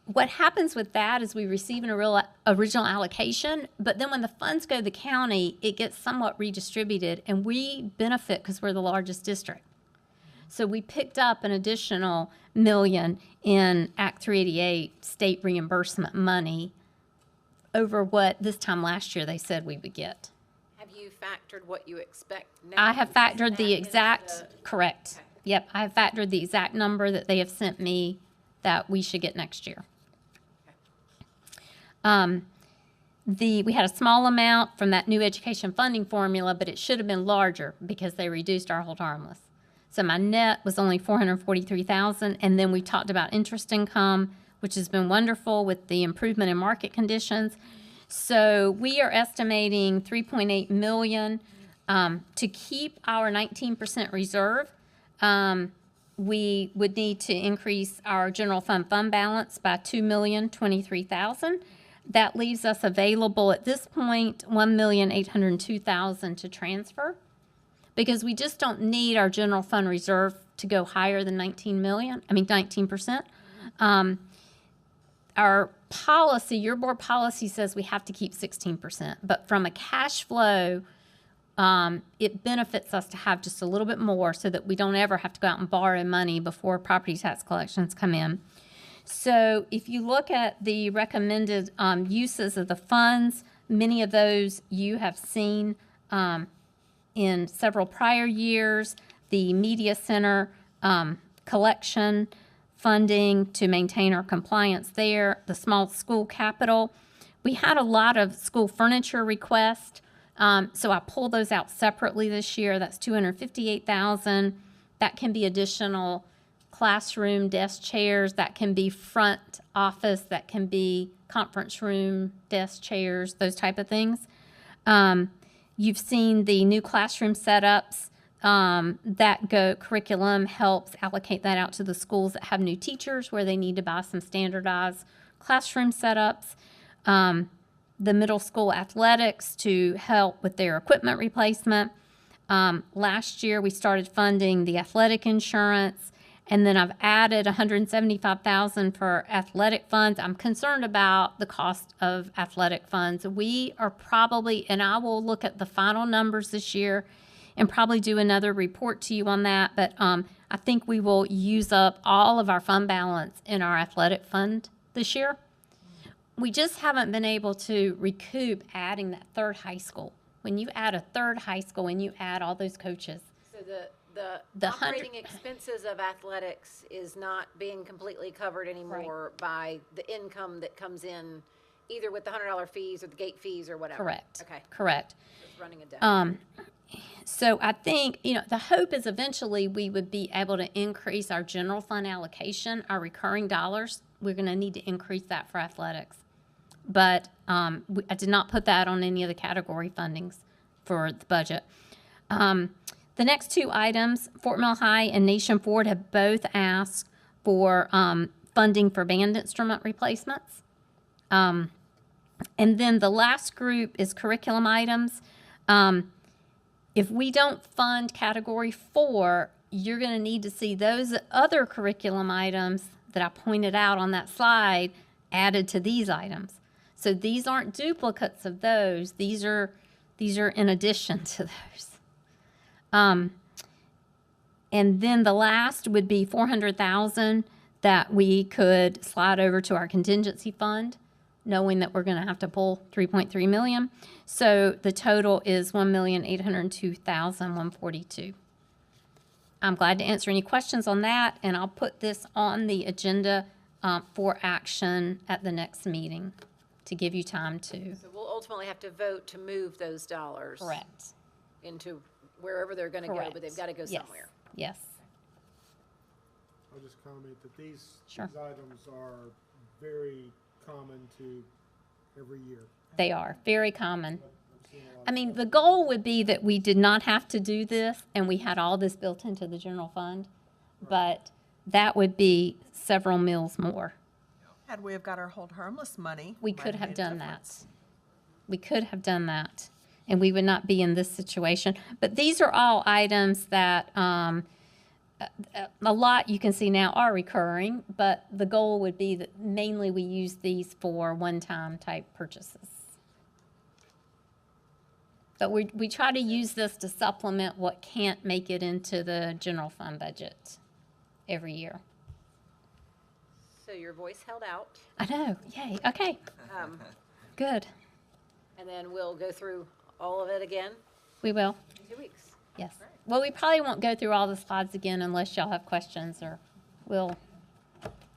What happens with that is we receive an original allocation, but then when the funds go to the county, it gets somewhat redistributed, and we benefit because we're the largest district. So we picked up an additional million in Act 388 state reimbursement money over what this time last year they said we would get. Have you factored what you expect now? I have factored the Into exact, correct. Okay. Yep, I have factored the exact number that they have sent me that we should get next year. We had a small amount from that new education funding formula, but it should have been larger because they reduced our hold harmless. So my net was only $443,000, and then we talked about interest income, which has been wonderful with the improvement in market conditions. So we are estimating $3.8 million to keep our 19% reserve. We would need to increase our general fund balance by $2,023,000. That leaves us available at this point $1,802,000 to transfer, because we just don't need our general fund reserve to go higher than 19%. Our policy, your board policy says we have to keep 16%, but from a cash flow, it benefits us to have just a little bit more so that we don't ever have to go out and borrow money before property tax collections come in. So if you look at the recommended uses of the funds, many of those you have seen in several prior years. The media center collection funding to maintain our compliance there, the small school capital. We had a lot of school furniture requests, so I pulled those out separately this year. That's $258,000. That can be additional classroom desk chairs, that can be front office, that can be conference room desk chairs, those type of things. You've seen the new classroom setups. That curriculum helps allocate that out to the schools that have new teachers where they need to buy some standardized classroom setups. The middle school athletics to help with their equipment replacement. Last year we started funding the athletic insurance. And then I've added $175,000 for athletic funds. I'm concerned about the cost of athletic funds. We are probably, and I will look at the final numbers this year and probably do another report to you on that. But I think we will use up all of our fund balance in our athletic fund this year. We just haven't been able to recoup adding that third high school. When you add a third high school and you add all those coaches. So the operating expenses of athletics is not being completely covered anymore by the income that comes in either with the $100 fees or the gate fees or whatever. Correct. Okay. Correct. It's running it down. So I think, the hope is eventually we would be able to increase our general fund allocation, our recurring dollars. We're going to need to increase that for athletics. But I did not put that on any of the category fundings for the budget. The next two items, Fort Mill High and Nation Ford, have both asked for funding for band instrument replacements. And then the last group is curriculum items. If we don't fund Category 4, you're going to need to see those other curriculum items that I pointed out on that slide added to these items. So these aren't duplicates of those. These are in addition to those. And then the last would be 400,000 that we could slide over to our contingency fund, knowing that we're going to have to pull 3.3 million. So the total is 1,802,142. I'm glad to answer any questions on that, and I'll put this on the agenda for action at the next meeting to give you time to. So we'll ultimately have to vote to move those dollars. Correct. Into wherever they're gonna go, Correct. but they've gotta go Yes. somewhere. Yes. I'll just comment that these Sure. items are very common to every year. They are very common. I mean, the goal would be that we did not have to do this and we had all this built into the general fund, but that would be several mills more. Had we have got our hold harmless money. We might could have made a done difference. that. We could have done that, and we would not be in this situation. But these are all items that a lot you can see now are recurring, but the goal would be that mainly we use these for one-time type purchases. But we try to use this to supplement what can't make it into the general fund budget every year. So your voice held out. I know, yay, okay, good, And then we'll go through all of it again we will, in 2 weeks. yes. Well, we probably won't go through all the slides again unless y'all have questions, or we'll,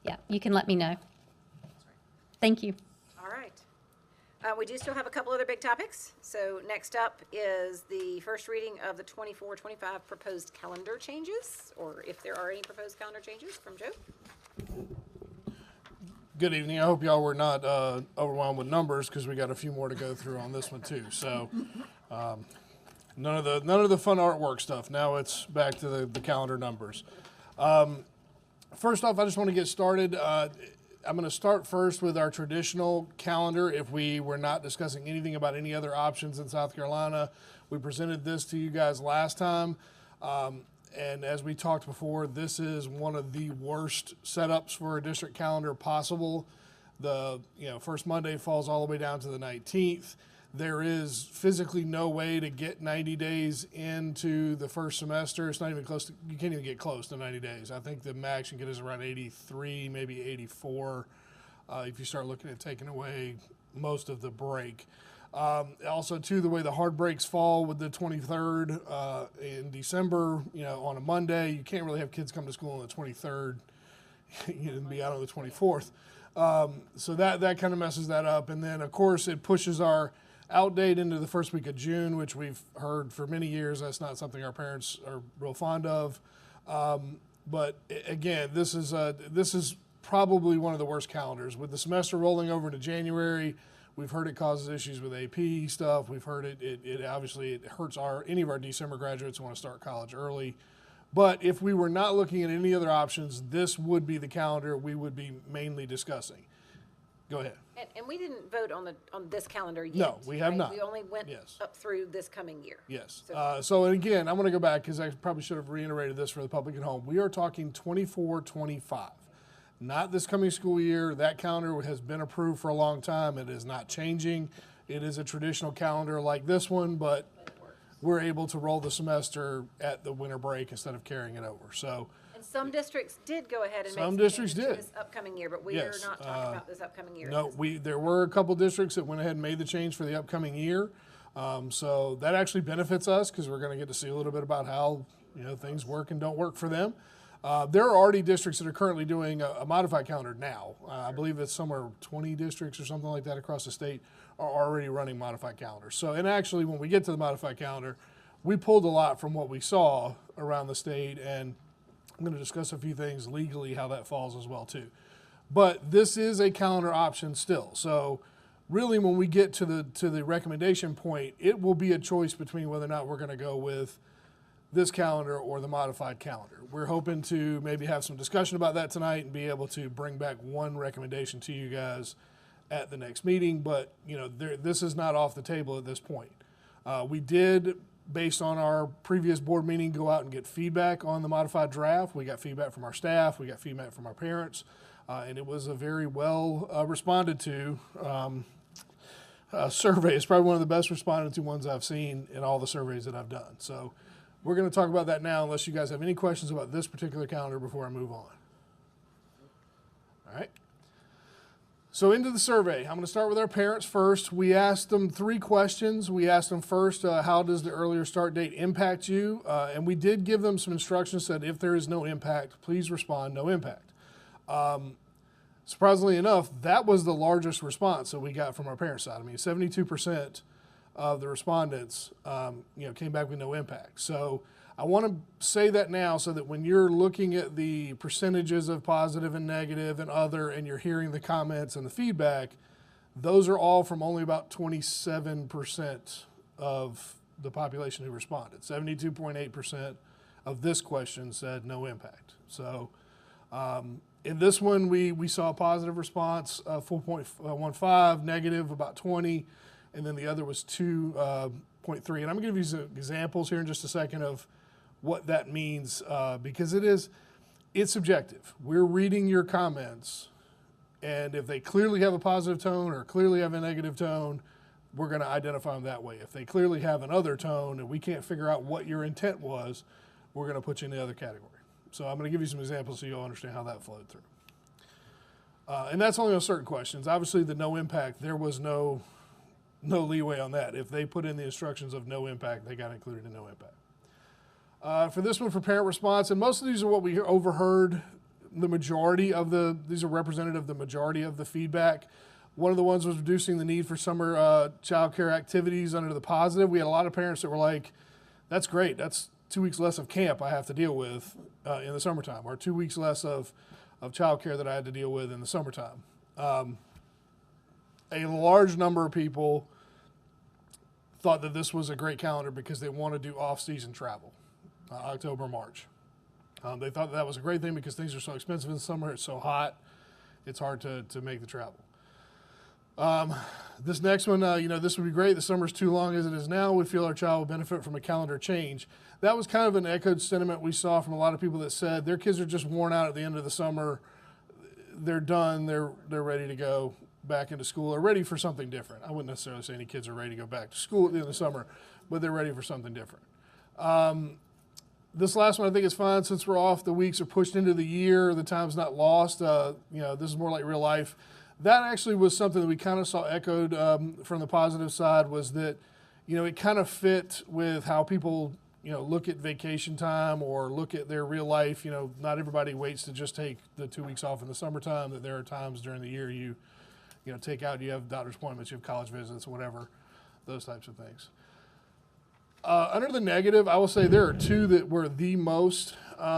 yeah, you can let me know. Thank you. All right. We do still have a couple other big topics. So next up is the first reading of the 24-25 proposed calendar changes, or if there are any proposed calendar changes from Joe. Good evening. I hope y'all were not overwhelmed with numbers because we got a few more to go through on this one too. So none of the fun artwork stuff. Now it's back to the calendar numbers. First off, I just want to get started. I'm going to start first with our traditional calendar. If we were not discussing anything about any other options in South Carolina, we presented this to you guys last time. And as we talked before, this is one of the worst setups for a district calendar possible. The first Monday falls all the way down to the 19th. There is physically no way to get 90 days into the first semester. It's not even close to, you can't even get close to 90 days. I think the max you can get is around 83, maybe 84, if you start looking at taking away most of the break. Also, too, the way the hard breaks fall with the 23rd in December, on a Monday, you can't really have kids come to school on the 23rd and be out on the 24th. So that kind of messes that up. And then, of course, it pushes our out date into the first week of June, which we've heard for many years. That's not something our parents are real fond of. But again, this is probably one of the worst calendars. With the semester rolling over into January, we've heard it causes issues with AP stuff. We've heard it obviously it hurts any of our December graduates who want to start college early. But if we were not looking at any other options, this would be the calendar we would be mainly discussing. Go ahead. And we didn't vote on this calendar yet. No, we have right? not. We only went Yes. up through this coming year. Yes. So- So and again, I'm going to go back because I probably should have reiterated this for the public at home. We are talking 24-25, not this coming school year. That calendar has been approved for a long time. It is not changing. It is a traditional calendar like this one, but we're able to roll the semester at the winter break instead of carrying it over. So. And some districts did go ahead and make Some some districts changes to did. this upcoming year, but we Yes, are not talking about this upcoming year. No, there were a couple districts that went ahead and made the change for the upcoming year. So that actually benefits us because we're going to get to see a little bit about how things work and don't work for them. There are already districts that are currently doing a modified calendar now. I believe it's somewhere 20 districts or something like that across the state are already running modified calendars. So, and actually when we get to the modified calendar, we pulled a lot from what we saw around the state, and I'm going to discuss a few things legally how that falls as well too. But this is a calendar option still. So really when we get to the recommendation point, it will be a choice between whether or not we're going to go with this calendar or the modified calendar. We're hoping to maybe have some discussion about that tonight and be able to bring back one recommendation to you guys at the next meeting, but this is not off the table at this point. We did, based on our previous board meeting, go out and get feedback on the modified draft. We got feedback from our staff, we got feedback from our parents, and it was a very well responded to survey. It's probably one of the best responded to ones I've seen in all the surveys that I've done. So we're going to talk about that now unless you guys have any questions about this particular calendar before I move on. All right. So into the survey. I'm going to start with our parents first. We asked them 3 questions. We asked them first, how does the earlier start date impact you? And we did give them some instructions that if there is no impact, please respond, no impact. Surprisingly enough, that was the largest response that we got from our parents' side. I mean, 72% of the respondents, came back with no impact. So I want to say that now so that when you're looking at the percentages of positive and negative and other, and you're hearing the comments and the feedback, those are all from only about 27% of the population who responded. 72.8% of this question said no impact. So in this one, we saw a positive response, 4.15, negative about 20, and then the other was 2.3. And I'm going to give you some examples here in just a second of what that means, because it's subjective. We're reading your comments, and if they clearly have a positive tone or clearly have a negative tone, we're going to identify them that way. If they clearly have another tone and we can't figure out what your intent was, we're going to put you in the other category. So I'm going to give you some examples so you'll understand how that flowed through. And that's only on certain questions. Obviously, the no impact, there was no leeway on that. If they put in the instructions of no impact, they got included in no impact. For this one, for parent response, and most of these are what we overheard, these are representative of the majority of the feedback. One of the ones was reducing the need for summer child care activities under the positive. We had a lot of parents that were like, that's great, that's 2 weeks less of camp I have to deal with in the summertime, or 2 weeks less of child care that I had to deal with in the summertime. A large number of people thought that this was a great calendar because they want to do off-season travel, October, March. They thought that was a great thing because things are so expensive in the summer, it's so hot, it's hard to make the travel. This next one, this would be great. The summer's too long as it is now. We feel our child will benefit from a calendar change. That was kind of an echoed sentiment we saw from a lot of people that said their kids are just worn out at the end of the summer. They're done. They're ready to go back into school, or ready for something different. I wouldn't necessarily say any kids are ready to go back to school at the end of the summer, but they're ready for something different. This last one I think is fine since we're off. The weeks are pushed into the year. The time's not lost. This is more like real life. That actually was something that we kind of saw echoed from the positive side, was that, it kind of fit with how people, look at vacation time or look at their real life. Not everybody waits to just take the 2 weeks off in the summertime, that there are times during the year you take out, you have doctor's appointments, you have college visits, whatever, those types of things. Under the negative, I will say there are 2 that were the most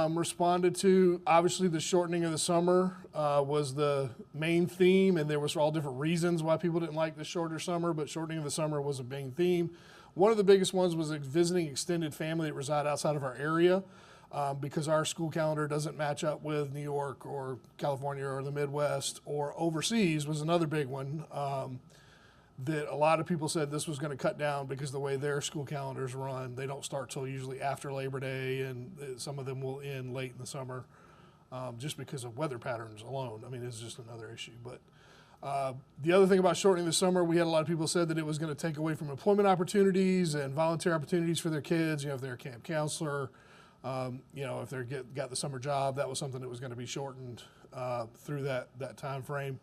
responded to. Obviously, the shortening of the summer was the main theme, and there was all different reasons why people didn't like the shorter summer, but shortening of the summer was a main theme. One of the biggest ones was visiting extended family that reside outside of our area, because our school calendar doesn't match up with New York or California or the Midwest, or overseas was another big one. That a lot of people said this was going to cut down because the way their school calendars run, they don't start till usually after Labor Day, and some of them will end late in the summer, just because of weather patterns alone. I mean, it's just another issue. But the other thing about shortening the summer, we had a lot of people said that it was going to take away from employment opportunities and volunteer opportunities for their kids. If they're a camp counselor, if they got the summer job, that was something that was going to be shortened through that time frame.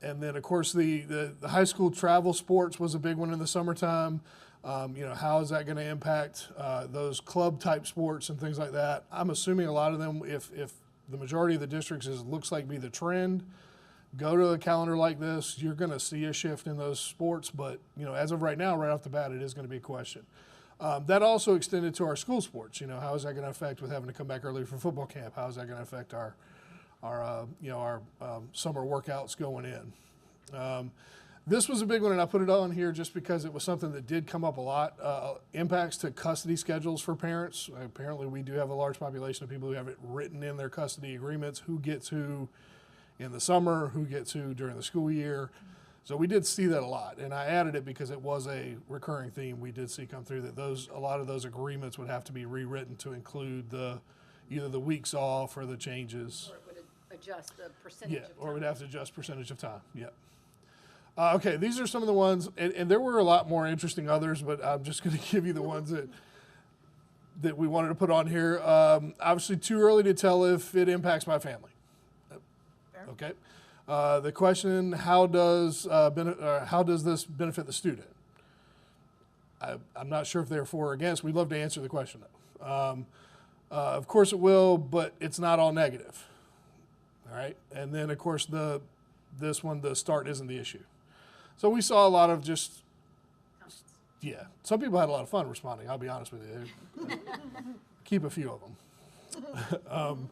And then, of course, the high school travel sports was a big one in the summertime. How is that going to impact those club-type sports and things like that? I'm assuming a lot of them, if the majority of the districts looks like be the trend, go to a calendar like this, you're going to see a shift in those sports. But, as of right now, right off the bat, it is going to be a question. That also extended to our school sports. How is that going to affect with having to come back early for football camp? How is that going to affect our summer workouts going in? This was a big one, and I put it on here just because it was something that did come up a lot. Impacts to custody schedules for parents. Apparently, we do have a large population of people who have it written in their custody agreements, who gets who in the summer, who gets who during the school year. So we did see that a lot, and I added it because it was a recurring theme we did see come through, that a lot of those agreements would have to be rewritten to include either the weeks off or the changes. Or it would adjust the percentage of time. Or we'd have to adjust percentage of time, okay, these are some of the ones, and there were a lot more interesting others, but I'm just going to give you the ones that we wanted to put on here. Obviously, too early to tell if it impacts my family. Okay. The question: how does this benefit the student? I'm not sure if they're for or against. We'd love to answer the question though. Of course it will, but it's not all negative. All right, and then of course the start isn't the issue. So we saw a lot of just, yeah. Some people had a lot of fun responding. I'll be honest with you. Keep a few of them.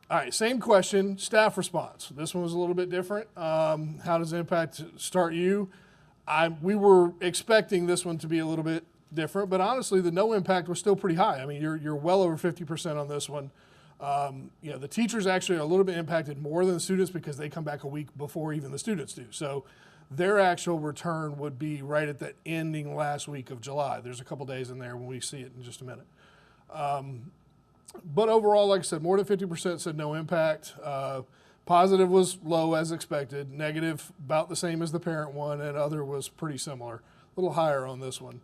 All right, same question, staff response. This one was a little bit different. How does it impact start you? We were expecting this one to be a little bit different, but honestly, the no impact was still pretty high. I mean, you're well over 50% on this one. The teachers actually are a little bit impacted more than the students because they come back a week before even the students do. So their actual return would be right at that ending last week of July. There's a couple days in there when we see it in just a minute. But overall, like I said, more than 50% said no impact. Positive was low as expected. Negative, about the same as the parent one, and other was pretty similar. A little higher on this one.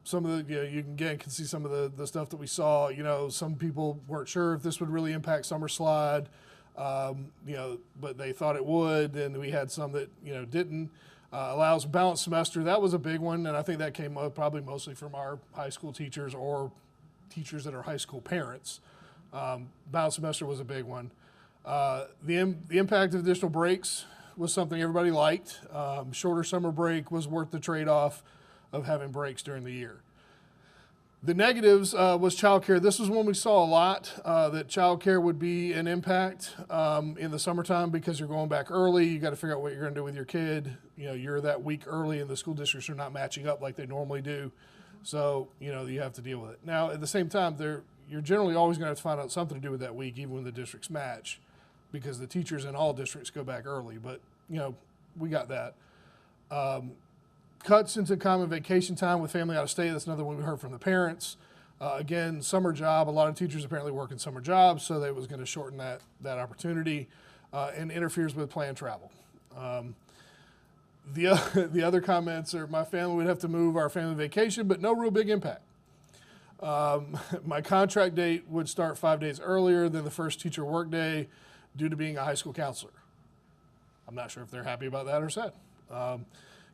Some of the, you can see some of the stuff that we saw. Some people weren't sure if this would really impact summer slide, but they thought it would, and we had some that, didn't. Allows balanced semester. That was a big one, and I think that came up probably mostly from our high school teachers or teachers that are high school parents. Balanced semester was a big one. The impact of additional breaks was something everybody liked. Shorter summer break was worth the trade-off of having breaks during the year. The negatives was childcare. This was one we saw a lot, that childcare would be an impact in the summertime because you're going back early. You got to figure out what you're going to do with your kid. You're that week early and the school districts are not matching up like they normally do. So, you have to deal with it. Now, at the same time, you're generally always going to have to find out something to do with that week, even when the districts match, because the teachers in all districts go back early. But, we got that. Cuts into common vacation time with family out of state. That's another one we heard from the parents. Again, summer job. A lot of teachers apparently work in summer jobs, so they was going to shorten that opportunity and interferes with planned travel. The other comments are my family would have to move our family vacation, but no real big impact. My contract date would start 5 days earlier than the first teacher work day due to being a high school counselor. I'm not sure if they're happy about that or sad.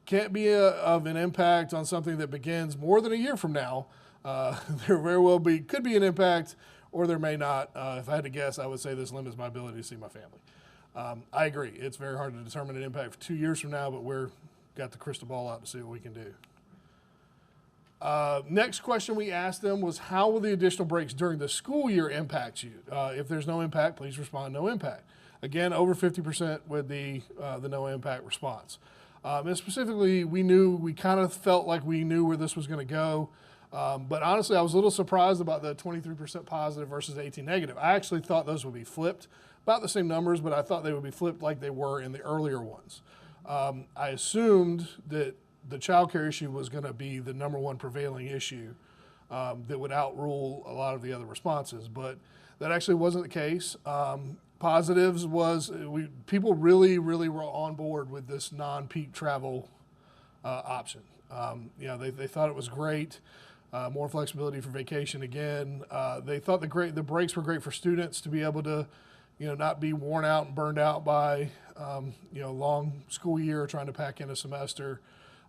Can't be of an impact on something that begins more than a year from now. There very well could be an impact, or there may not. If I had to guess, I would say this limits my ability to see my family. I agree. It's very hard to determine an impact for 2 years from now, but we're got the crystal ball out to see what we can do. Next question we asked them was, how will the additional breaks during the school year impact you? If there's no impact, please respond no impact. Again, over 50% with the no impact response. And specifically, we kind of felt like we knew where this was going to go. But honestly, I was a little surprised about the 23% positive versus 18 negative. I actually thought those would be flipped, about the same numbers, but I thought they would be flipped like they were in the earlier ones. I assumed that the child care issue was going to be the number one prevailing issue that would outrule a lot of the other responses, but that actually wasn't the case. Positives was people really were on board with this non-peak travel option. They thought it was great. More flexibility for vacation again. They thought the breaks were great for students to be able to, not be worn out and burned out by, long school year trying to pack in a semester.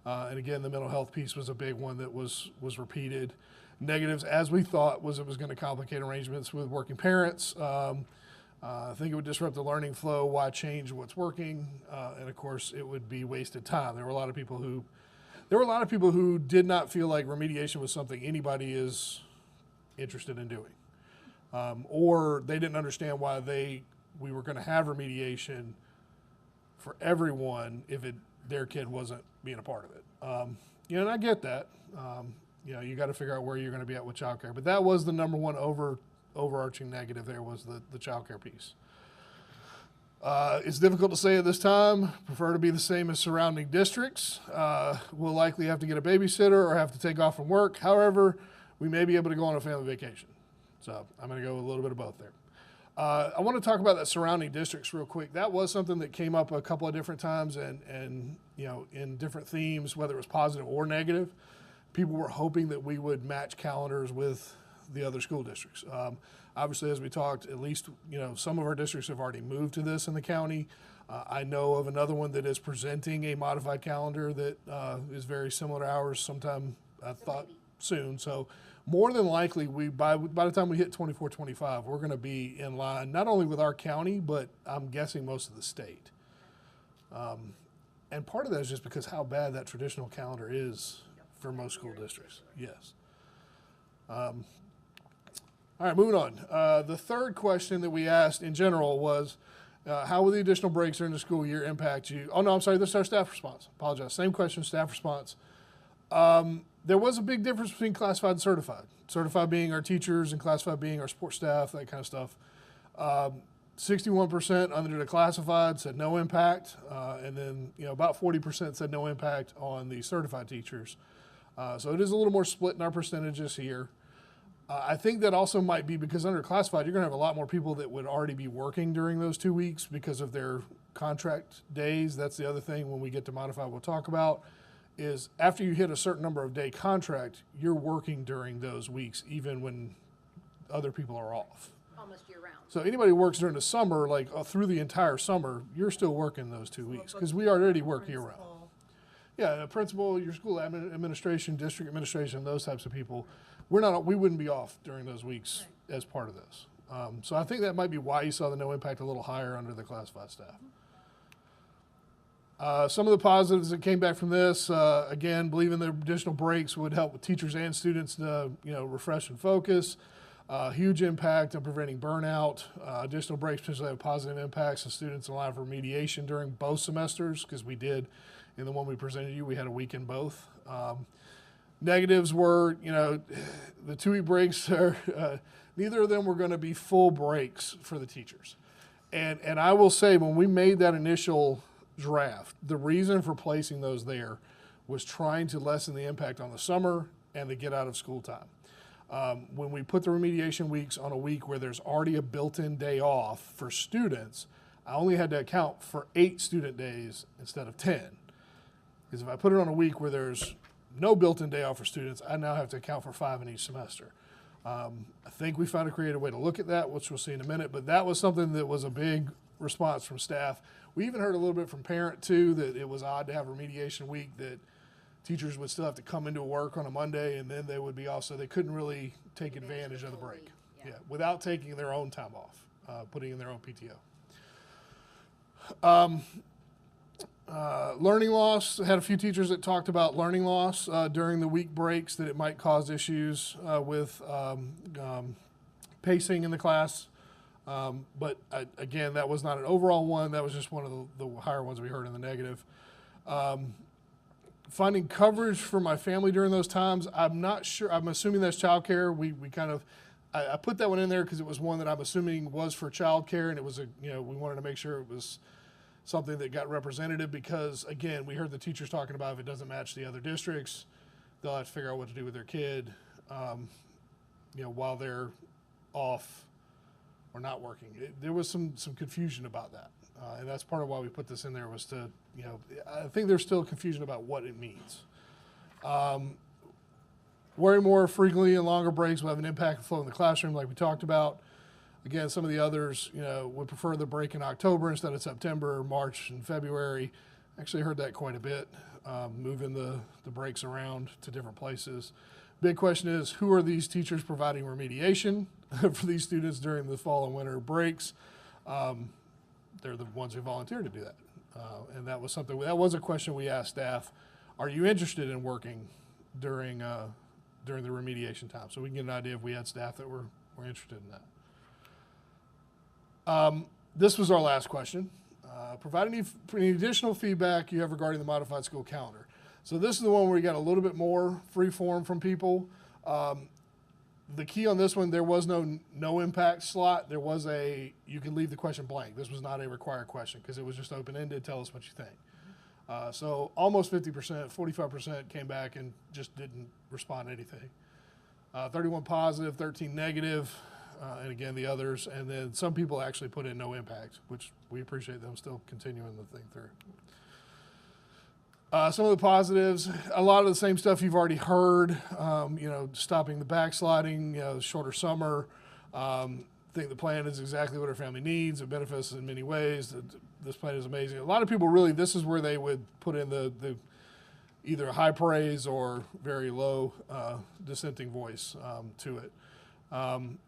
And again, the mental health piece was a big one that was repeated. Negatives, as we thought, was it was going to complicate arrangements with working parents. I think it would disrupt the learning flow. Why change what's working? And of course, it would be wasted time. There were a lot of people who did not feel like remediation was something anybody is interested in doing, or they didn't understand why we were going to have remediation for everyone if their kid wasn't being a part of it. And I get that. You got to figure out where you're going to be at with childcare, but that was the number one overarching negative. There was the childcare piece. It's difficult to say at this time. Prefer to be the same as surrounding districts. We'll likely have to get a babysitter or have to take off from work. However, we may be able to go on a family vacation. So I'm going to go with a little bit of both there. I want to talk about that surrounding districts real quick. That was something that came up a couple of different times and in different themes, whether it was positive or negative. people were hoping that we would match calendars with the other school districts. Obviously, as we talked, at least, some of our districts have already moved to this in the county. I know of another one that is presenting a modified calendar that is very similar to ours sometime, I thought, soon. So more than likely, by the time we hit 24-25, we're going to be in line, not only with our county, but I'm guessing most of the state. And part of that is just because how bad that traditional calendar is for most school districts. Yes. All right, moving on. The third question that we asked in general was, how will the additional breaks during the school year impact you? Oh, no, I'm sorry, this is our staff response. Apologize. Same question, staff response. There was a big difference between classified and certified. Certified being our teachers and classified being our support staff, that kind of stuff. 61% under the classified said no impact, and then about 40% said no impact on the certified teachers. So it is a little more split in our percentages here. I think that also might be because under classified, you're going to have a lot more people that would already be working during those 2 weeks because of their contract days. That's the other thing when we get to modified we'll talk about, is after you hit a certain number of day contract, you're working during those weeks, even when other people are off. Almost year round. So anybody who works during the summer, like through the entire summer, you're still working those 2 weeks because we already work year round. Yeah, a principal, your school administration, district administration, those types of people, we wouldn't be off during those weeks as part of this. So I think that might be why you saw the no impact a little higher under the classified staff. Some of the positives that came back from this, again, believing the additional breaks would help with teachers and students to, refresh and focus. Huge impact on preventing burnout. Additional breaks potentially have positive impacts on students and alive for remediation during both semesters, because we did, in the one we presented you, we had a week in both. Negatives were, the 2 week breaks are, neither of them were going to be full breaks for the teachers. And I will say, when we made that initial draft, the reason for placing those there was trying to lessen the impact on the summer and the get out of school time. When we put the remediation weeks on a week where there's already a built-in day off for students, I only had to account for 8 student days instead of 10. Because if I put it on a week where there's no built-in day off for students, I now have to account for 5 in each semester. I think we found a creative way to look at that, which we'll see in a minute, but that was something that was a big response from staff. We even heard a little bit from parent too, that it was odd to have a remediation week, that teachers would still have to come into work on a Monday and then they would be off, so they couldn't really take advantage of the break. Yeah, without taking their own time off, putting in their own PTO. Learning loss, had a few teachers that talked about learning loss during the week breaks, that it might cause issues with pacing in the class. But again, that was not an overall one. That was just one of the higher ones we heard in the negative. Finding coverage for my family during those times, I'm not sure. I'm assuming that's childcare. We kind of, I put that one in there because it was one that I'm assuming was for childcare, and it was we wanted to make sure it was something that got representative, because again, we heard the teachers talking about if it doesn't match the other districts, they'll have to figure out what to do with their kid, while they're off or not working. There was some confusion about that, and that's part of why we put this in there, was to, I think there's still confusion about what it means. Worry more frequently and longer breaks will have an impact on flow in the classroom, like we talked about. Again, some of the others, would prefer the break in October instead of September, March, and February. Actually heard that quite a bit, moving the breaks around to different places. Big question is, who are these teachers providing remediation for these students during the fall and winter breaks? They're the ones who volunteered to do that. And that was a question we asked staff. Are you interested in working during the remediation time? So we can get an idea if we had staff that were interested in that. This was our last question. Provide any additional feedback you have regarding the modified school calendar. So this is the one where you got a little bit more free form from people. The key on this one, there was no impact slot. There was you can leave the question blank. This was not a required question because it was just open-ended. Tell us what you think. So almost 50%, 45% came back and just didn't respond to anything. 31 positive, 13 negative. And again, the others, and then some people actually put in no impact, which we appreciate them still continuing the thing through. Some of the positives, a lot of the same stuff you've already heard, stopping the backsliding, shorter summer. I think the plan is exactly what our family needs. It benefits us in many ways. This plan is amazing. A lot of people really, this is where they would put in the either high praise or very low dissenting voice to it.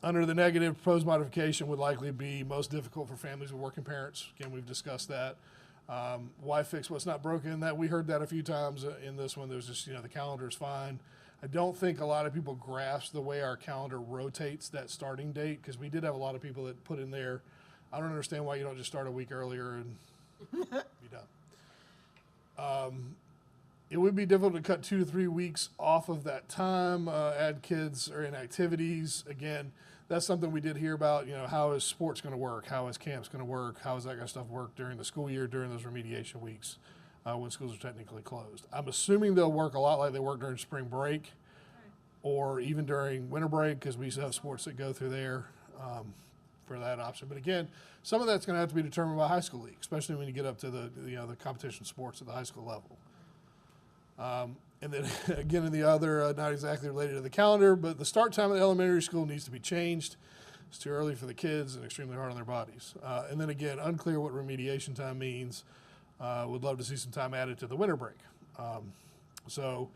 Under the negative, proposed modification would likely be most difficult for families with working parents. Again, we've discussed that. Why fix what's not broken? That we heard that a few times in this one. There's just, the calendar is fine. I don't think a lot of people grasp the way our calendar rotates that starting date, because we did have a lot of people that put in there, I don't understand why you don't just start a week earlier and be done. It would be difficult to cut 2 to 3 weeks off of that time, add kids or in activities. Again, that's something we did hear about, how is sports going to work? How is camps going to work? How is that kind of stuff work during the school year, during those remediation weeks when schools are technically closed? I'm assuming they'll work a lot like they work during spring break or even during winter break, because we still have sports that go through there for that option. But again, some of that's going to have to be determined by high school league, especially when you get up to the competition sports at the high school level. And then again, in the other, not exactly related to the calendar, but the start time of the elementary school needs to be changed. It's too early for the kids and extremely hard on their bodies. And then again, unclear what remediation time means. Would love to see some time added to the winter break. So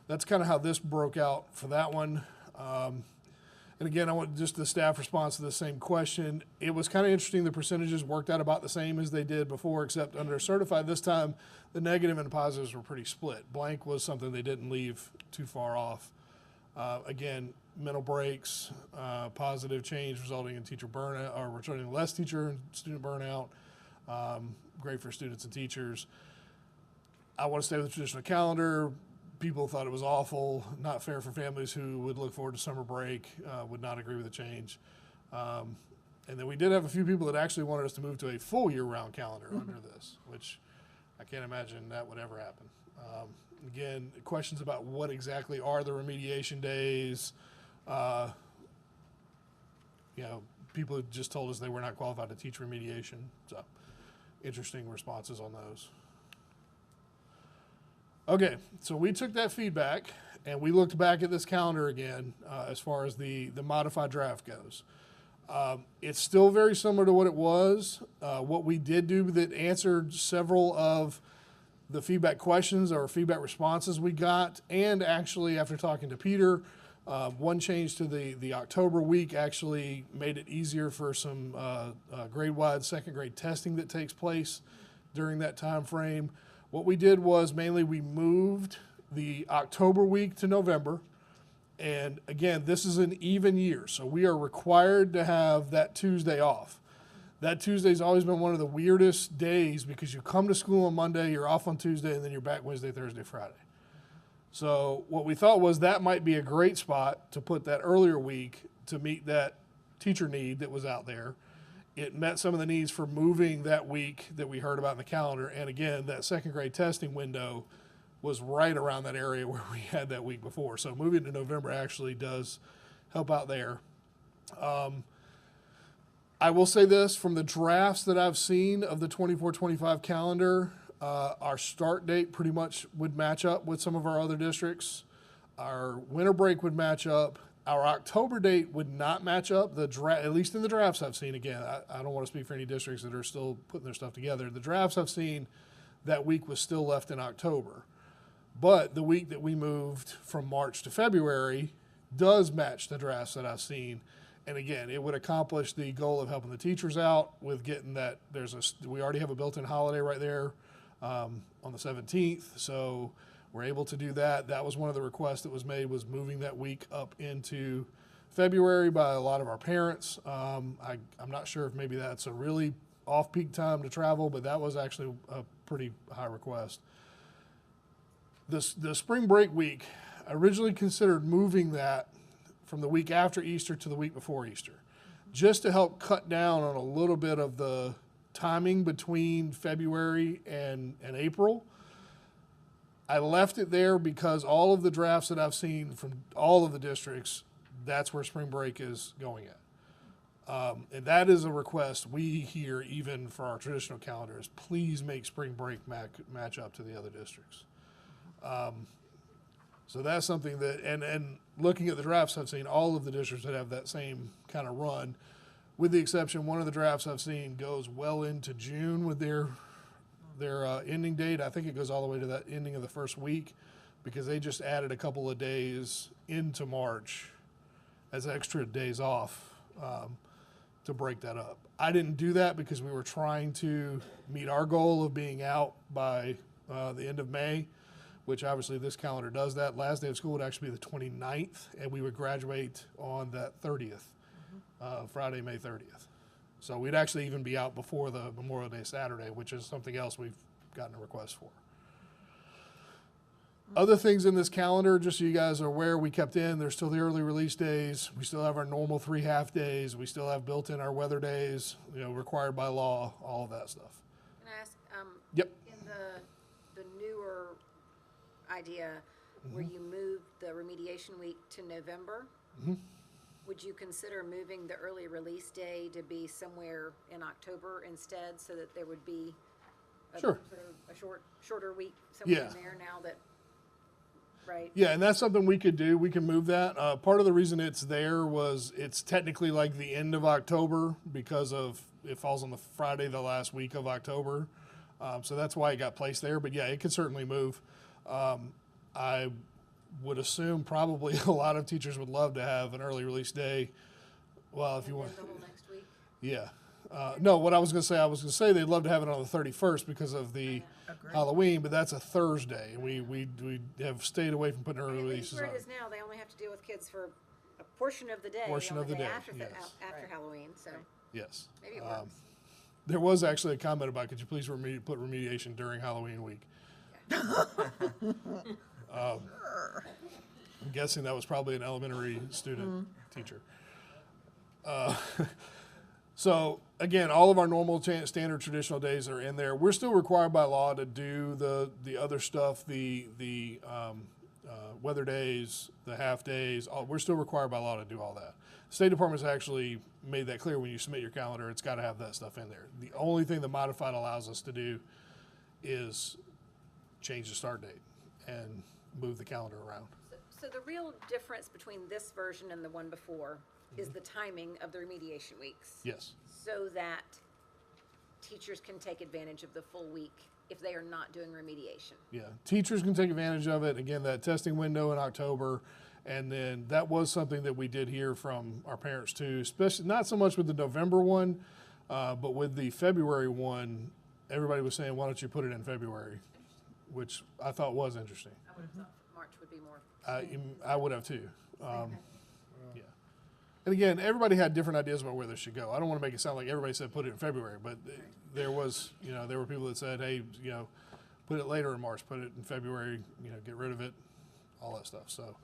that's kind of how this broke out for that one. And again, I want just the staff response to the same question. It was kind of interesting. The percentages worked out about the same as they did before, except under certified this time, the negative and positives were pretty split. Blank was something they didn't leave too far off. Again, mental breaks, positive change resulting in teacher burnout, or returning less teacher and student burnout. Great for students and teachers. I want to stay with the traditional calendar. People thought it was awful, not fair for families who would look forward to summer break, would not agree with the change. And then we did have a few people that actually wanted us to move to a full year-round calendar under this, which I can't imagine that would ever happen. Again, questions about what exactly are the remediation days. People just told us they were not qualified to teach remediation. So interesting responses on those. Okay, so we took that feedback and we looked back at this calendar again as far as the modified draft goes. It's still very similar to what it was. What we did do that answered several of the feedback questions or feedback responses we got, and actually after talking to Peter, one change to the October week actually made it easier for some grade-wide second grade testing that takes place during that time frame. What we did was mainly we moved the October week to November. And again, this is an even year, so we are required to have that Tuesday off. That Tuesday's always been one of the weirdest days because you come to school on Monday, you're off on Tuesday, and then you're back Wednesday, Thursday, Friday. So what we thought was that might be a great spot to put that earlier week to meet that teacher need that was out there. It met some of the needs for moving that week that we heard about in the calendar. And again, that second grade testing window was right around that area where we had that week before. So moving to November actually does help out there. I will say this, from the drafts that I've seen of the 24-25 calendar, our start date pretty much would match up with some of our other districts. Our winter break would match up. Our October date would not match up, at least in the drafts I've seen. Again, I don't want to speak for any districts that are still putting their stuff together. The drafts I've seen, that week was still left in October. But the week that we moved from March to February does match the drafts that I've seen. And again, it would accomplish the goal of helping the teachers out with getting that. We already have a built-in holiday right there on the 17th. So we're able to do that. That was one of the requests that was made, was moving that week up into February by a lot of our parents. I'm not sure if maybe that's a really off-peak time to travel, but that was actually a pretty high request. The spring break week, I originally considered moving that from the week after Easter to the week before Easter, just to help cut down on a little bit of the timing between February and April. I left it there because all of the drafts that I've seen from all of the districts, that's where spring break is going at. And that is a request we hear even for our traditional calendars. Please make spring break match up to the other districts. So that's something that, and looking at the drafts I've seen, all of the districts that have that same kind of run, with the exception, one of the drafts I've seen goes well into June with their ending date. I think it goes all the way to that ending of the first week because they just added a couple of days into March as extra days off to break that up. I didn't do that because we were trying to meet our goal of being out by the end of May, which obviously this calendar does that. Last day of school would actually be the 29th, and we would graduate on that 30th, Friday, May 30th. So we'd actually even be out before the Memorial Day Saturday, which is something else we've gotten a request for. Other things in this calendar, just so you guys are aware, we kept in, there's still the early release days. We still have our normal 3 half days. We still have built in our weather days, required by law, all of that stuff. Can I ask, Yep. in the newer idea where you moved the remediation week to November, would you consider moving the early release day to be somewhere in October instead so that there would be Sure. sort of a shorter week somewhere Yeah. in there now that, right? Yeah, and that's something we could do. We can move that. Part of the reason it's there was it's technically like the end of October because of it falls on the Friday, the last week of October. So that's why it got placed there. But yeah, it could certainly move. I would assume probably a lot of teachers would love to have an early release day. Well, if you want. The whole next week? Yeah. No, what I was going to say they'd love to have it on the 31st because of the Halloween, but that's a Thursday. We have stayed away from putting early At least releases where on. it is now, they only have to deal with kids for a portion of the day. Portion on of the day, after, yes. after Halloween, so Yes. maybe it works. There was actually a comment about, could you please put remediation during Halloween week? I'm guessing that was probably an elementary student teacher. So again, all of our normal standard traditional days are in there. We're still required by law to do the other stuff, the weather days, the half days. We're still required by law to do all that. The State Department's actually made that clear when you submit your calendar. It's got to have that stuff in there. The only thing the modified allows us to do is change the start date and move the calendar around. So the real difference between this version and the one before is the timing of the remediation weeks. Yes. So that teachers can take advantage of the full week if they are not doing remediation. Yeah, teachers can take advantage of it. Again, that testing window in October, and then that was something that we did hear from our parents too, especially not so much with the November one, but with the February one, everybody was saying, why don't you put it in February, which I thought was interesting. I would have thought March would be more. I would have too. Yeah. And again, everybody had different ideas about where this should go. I don't want to make it sound like everybody said put it in February, but there was, there were people that said, hey, put it later in March, put it in February, get rid of it, all that stuff. So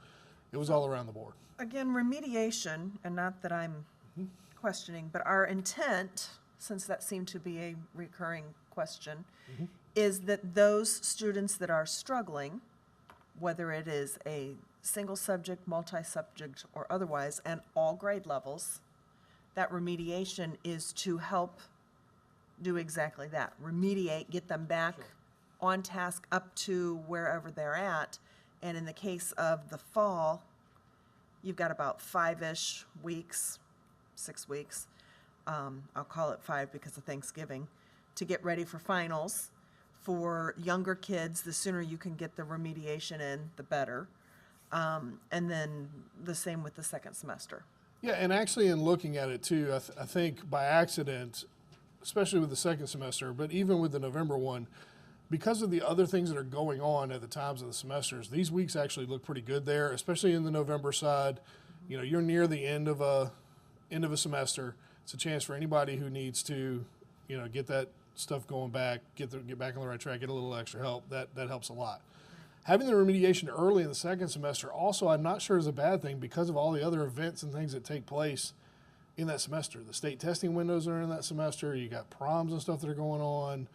it was all around the board. Again, remediation, and not that I'm questioning, but our intent, since that seemed to be a recurring question, is that those students that are struggling, whether it is a single subject, multi-subject, or otherwise, and all grade levels, that remediation is to help do exactly that. Remediate, get them back on task up to wherever they're at. And in the case of the fall, you've got about 5-ish weeks, 6 weeks, I'll call it 5 because of Thanksgiving, to get ready for finals. For younger kids, the sooner you can get the remediation in, the better. And then the same with the second semester. Yeah, and actually in looking at it too, I think by accident, especially with the second semester, but even with the November one, because of the other things that are going on at the times of the semesters, these weeks actually look pretty good there, especially in the November side. You're near the end of a semester. It's a chance for anybody who needs to, get that stuff going back, get back on the right track, get a little extra help. That helps a lot. Having the remediation early in the second semester also, I'm not sure is a bad thing because of all the other events and things that take place in that semester. The state testing windows are in that semester. You got proms and stuff that are going on.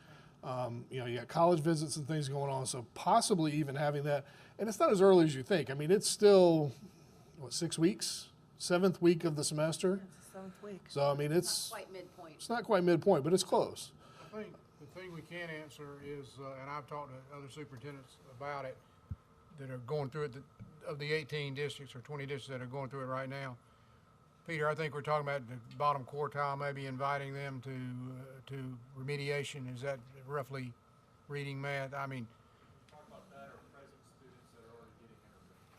You got college visits and things going on. So possibly even having that, and it's not as early as you think. I mean, it's still, 6 weeks? 7th week of the semester? 7th week. So, I mean, it's Quite midpoint. it's not quite midpoint, but it's close. I think the thing we can answer is, and I've talked to other superintendents about it that are going through it, of the 18 districts or 20 districts that are going through it right now. Peter, I think we're talking about the bottom quartile, maybe inviting them to remediation. Is that roughly reading math? I mean,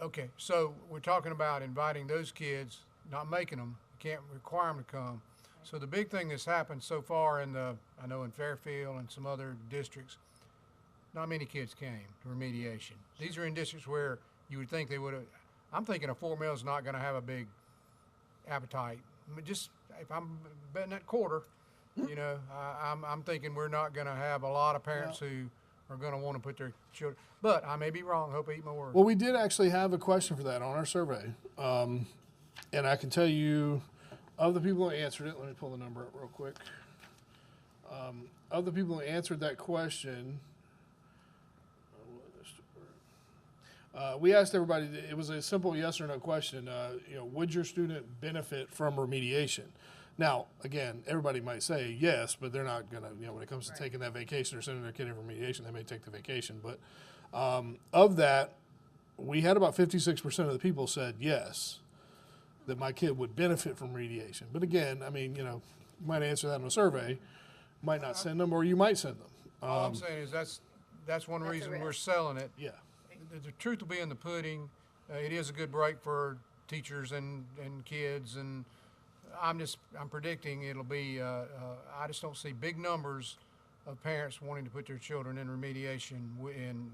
okay, so we're talking about inviting those kids, not making them. You can't require them to come. So the big thing that's happened so far I know in Fairfield and some other districts, not many kids came to remediation. These are in districts where you would think they would have. I'm thinking a Fort Mill's not going to have a big appetite. I mean, just if I'm betting that quarter, you know, I'm thinking we're not going to have a lot of parents who are going to want to put their children. But I may be wrong. Hope I eat my words. Well, we did actually have a question for that on our survey, and I can tell you, of the people who answered it, let me pull the number up real quick. Of the people who answered that question, we asked everybody, it was a simple yes or no question, you know, would your student benefit from remediation? Now, again, everybody might say yes, but they're not going to, you know, when it comes to taking that vacation or sending their kid in remediation, they may take the vacation. But of that, we had about 56% of the people said yes, that my kid would benefit from remediation. But again, I mean, you know, you might answer that in a survey, might not send them, or you might send them. All I'm saying is that's one reason we're selling it. Yeah. The truth will be in the pudding. It is a good break for teachers and kids, and I'm predicting it'll be. I just don't see big numbers of parents wanting to put their children in remediation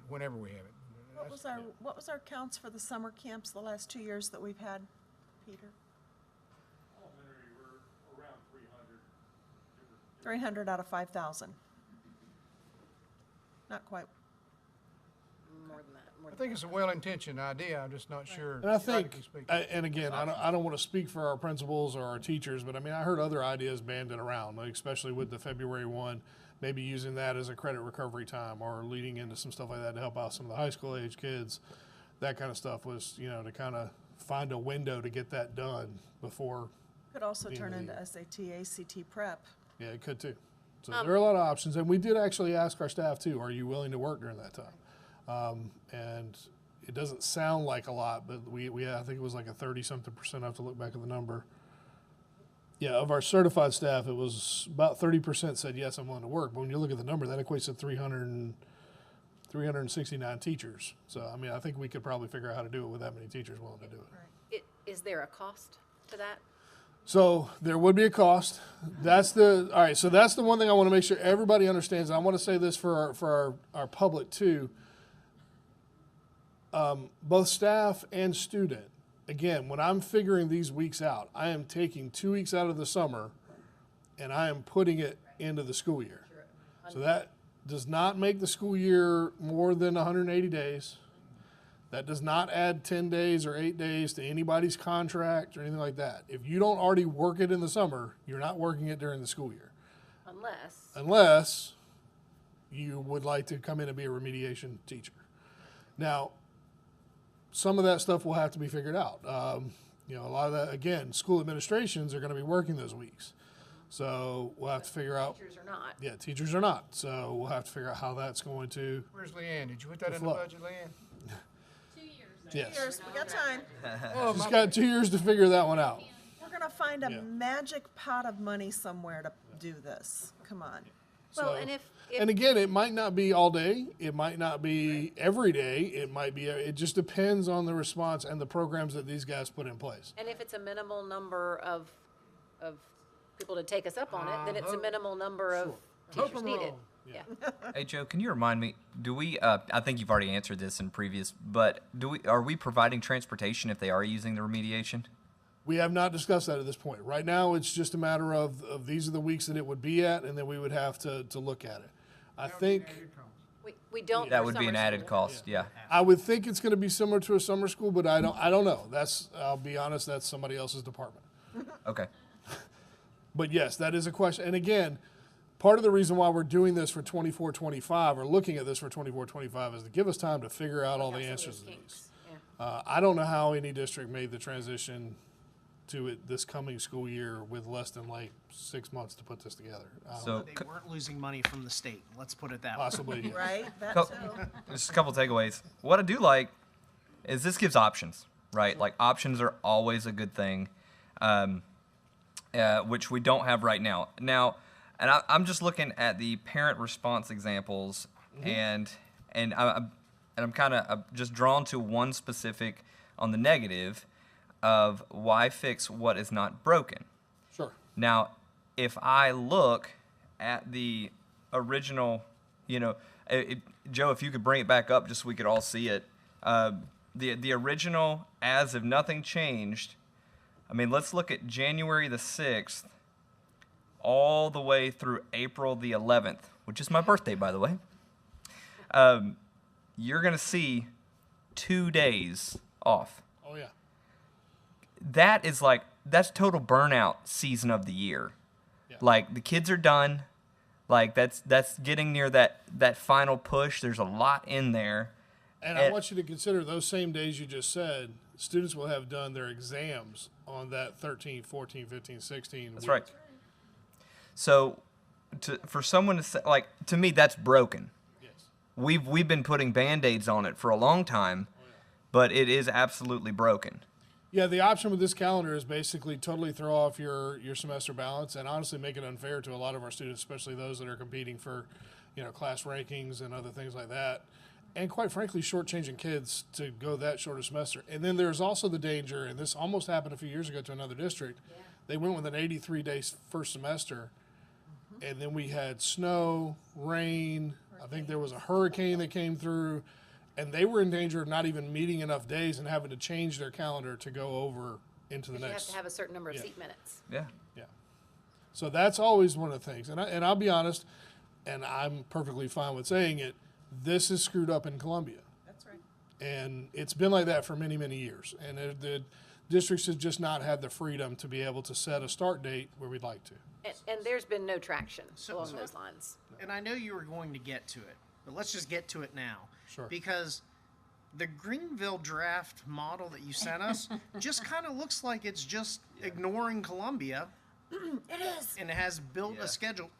whenever we have it. What was our counts for the summer camps the last 2 years that we've had, Peter? Elementary, we're around 300. 300 out of 5,000. Not quite. More than that. I think it's a well-intentioned idea. I'm just not sure. And I think, practically speaking. and again, I don't want to speak for our principals or our teachers, but I mean, I heard other ideas banded around, like especially with the February one, maybe using that as a credit recovery time or leading into some stuff like that to help out some of the high school age kids. That kind of stuff was, you know, to kind of find a window to get that done before. Could also the end turn of the into year. SAT, ACT prep. Yeah, it could too. So there are a lot of options, and we did actually ask our staff too, are you willing to work during that time? And it doesn't sound like a lot, but I think it was like a 30-something%. I have to look back at the number. Yeah, of our certified staff, it was about 30% said, yes, I'm willing to work. But when you look at the number, that equates to 369 teachers. So, I mean, I think we could probably figure out how to do it with that many teachers willing to do it. Is there a cost to that? So there would be a cost. All right, so that's the one thing I want to make sure everybody understands. And I want to say this for our public too. Both staff and student, again, when I'm figuring these weeks out, I am taking 2 weeks out of the summer and I am putting it into the school year. So that does not make the school year more than 180 days. That does not add 10 days or 8 days to anybody's contract or anything like that. If you don't already work it in the summer, you're not working it during the school year. Unless you would like to come in and be a remediation teacher. Now, some of that stuff will have to be figured out. You know, a lot of that, again, school administrations are going to be working those weeks. So we'll have to figure out. Teachers are not. Yeah, teachers are not. So we'll have to figure out how that's going to. Where's Leanne? Did you put that in the flow. budget, Leanne? 2 Yes. years, we got time. She's got 2 years to figure that one out. We're gonna find a Yeah. magic pot of money somewhere to do this. Come on. Well, So- and if And again, it might not be all day. It might not be every day. It might be. It just depends on the response and the programs that these guys put in place. And if it's a minimal number of people to take us up on it, then it's a minimal number of teachers needed. Yeah. Hey Joe, can you remind me? Do we? I think you've already answered this in previous, but are we providing transportation if they are using the remediation? We have not discussed that at this point. Right now, it's just a matter of these are the weeks that it would be at, and then we would have to look at it. I think We don't. That for would be summer an added school. cost. Yeah. I would think it's going to be similar to a summer school, but I don't know. I'll be honest, that's somebody else's department. Okay. But yes, that is a question. And again, part of the reason why we're doing this for 24-25 or looking at this for 24-25 is to give us time to figure out all the answers to these. I don't know how any district made the transition to it this coming school year with less than like 6 months to put this together. So They weren't losing money from the state. Let's put it that Possibly, way. yes. Right? That Co- too. just a couple takeaways. What I do like is this gives options, right? Like options are always a good thing, which we don't have right now. Now, and I'm just looking at the parent response examples, and I'm kind of just drawn to one specific on the negative of why fix what is not broken. Sure. Now, if I look at the original, Joe, if you could bring it back up just so we could all see it. The original, as if nothing changed, I mean, let's look at January the 6th all the way through April the 11th, which is my birthday, by the way. You're going to see 2 days off. Oh, yeah. That is like, that's total burnout season of the year. Yeah. Like, the kids are done. Like, that's getting near that final push. There's a lot in there. And I want you to consider those same days you just said, students will have done their exams on that 13, 14, 15, 16 That's week. right. So, for someone to say, like, to me, that's broken. Yes. We've been putting Band-Aids on it for a long time, but it is absolutely broken. Yeah, the option with this calendar is basically totally throw off your semester balance and honestly make it unfair to a lot of our students, especially those that are competing for, class rankings and other things like that. And quite frankly, shortchanging kids to go that short a semester. And then there's also the danger, and this almost happened a few years ago to another district. Yeah. They went with an 83-day first semester, and then we had snow, rain. I think there was a hurricane that came through, and they were in danger of not even meeting enough days and having to change their calendar to go over into the next. You have to have a certain number of Yeah. seat minutes. Yeah. Yeah. So that's always one of the things. And I'll be honest, and I'm perfectly fine with saying it, this is screwed up in Columbia. That's right. And it's been like that for many, many years. And the districts have just not had the freedom to be able to set a start date where we'd like to. And there's been no traction along So those lines. And I know you were going to get to it, but let's just get to it now. Sure. Because the Greenville draft model that you sent us just kind of looks like it's just ignoring Columbia. It is. And it has built a schedule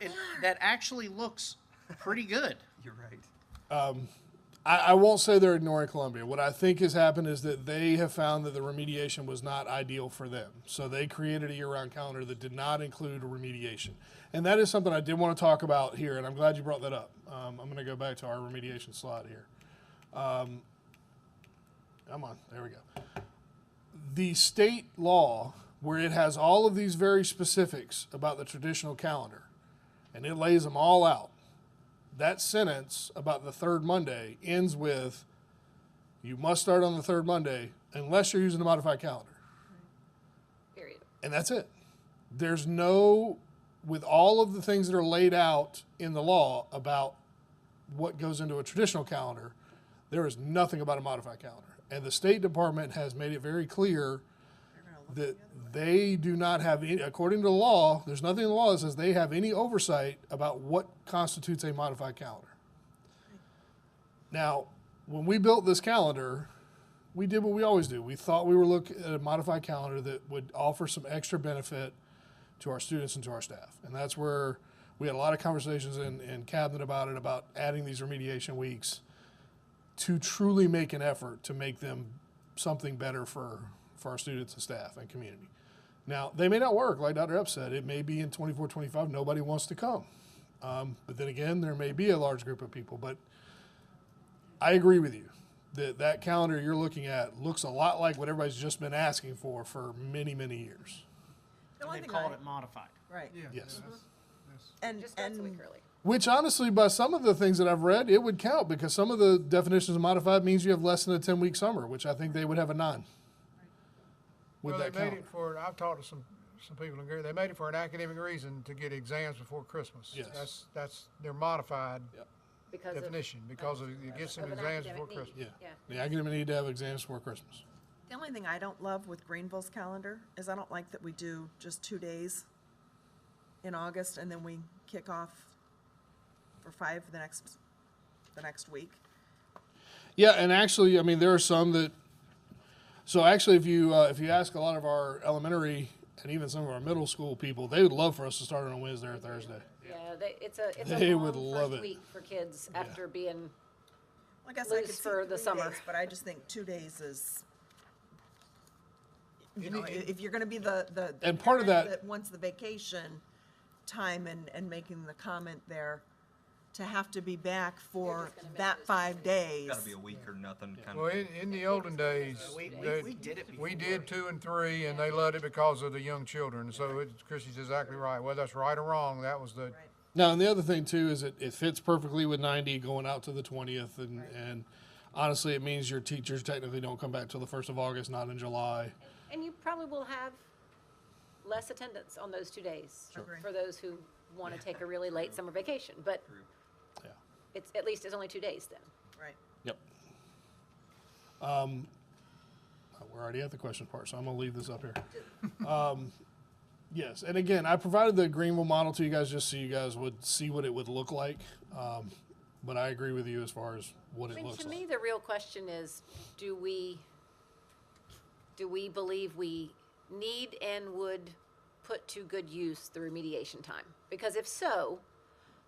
that actually looks pretty good. You're right. I won't say they're ignoring Columbia. What I think has happened is that they have found that the remediation was not ideal for them. So they created a year-round calendar that did not include a remediation. And that is something I did want to talk about here, and I'm glad you brought that up. I'm going to go back to our remediation slide here. Come on, there we go. The state law, where it has all of these very specifics about the traditional calendar, and it lays them all out. That sentence about the third Monday ends with, you must start on the third Monday unless you're using a modified calendar. Period. And that's it. There's no, with all of the things that are laid out in the law about what goes into a traditional calendar, there is nothing about a modified calendar. And the State Department has made it very clear that they do not have any, according to the law, there's nothing in the law that says they have any oversight about what constitutes a modified calendar. Now, when we built this calendar, we did what we always do. We thought we were looking at a modified calendar that would offer some extra benefit to our students and to our staff. And that's where we had a lot of conversations in cabinet about it, about adding these remediation weeks to truly make an effort to make them something better for our students and staff and community. Now, they may not work, like Dr. Epps said. It may be in 24, 25, nobody wants to come. But then again, there may be a large group of people. But I agree with you that calendar you're looking at looks a lot like what everybody's just been asking for many, many years. And they called it modified. Right. Yes. And Just starts a week early. Which honestly, by some of the things that I've read, it would count because some of the definitions of modified means you have less than a 10-week summer, which I think they would have a 9. With Well, that they made calendar. it for, I've talked to some people in Gary, they made it for an academic reason to get exams before Christmas. Yes. That's their modified Because definition, because of, you get some of an exams academic before need. Christmas. Yeah. The academic need to have exams before Christmas. The only thing I don't love with Greenville's calendar is I don't like that we do just 2 days in August and then we kick off for 5 the next week. Yeah, and actually, I mean, there are some So actually, if you ask a lot of our elementary and even some of our middle school people, they would love for us to start on a Wednesday or Thursday. Yeah, it's They a would long love first it. week for kids after being I guess I could loose see for the 3 summer. days, but I just think 2 days is, you know, if you're gonna be the And part of parent that- wants the vacation time and making the comment there, to have to be back for that 5 days. Got to be a week or nothing. Kind Well, of. in the olden days, We did it we before. did 2 and 3, and they loved it because of the young children. So Chrissy's exactly right. Whether that's right or wrong, that was the. Now, and the other thing too is it fits perfectly with 90 going out to the 20th, and honestly, it means your teachers technically don't come back till the 1st of August, not in July. And you probably will have less attendance on those 2 days for those who want to take a really late summer vacation. But Yeah. it's at least it's only 2 days then. Right. Yep. We're already at the question part, so I'm gonna leave this up here. Yes, and again, I provided the Greenville model to you guys just so you guys would see what it would look like. But I agree with you as far as what I it mean, looks to like. me, the real question is, do we believe we need and would put to good use the remediation time? Because if so,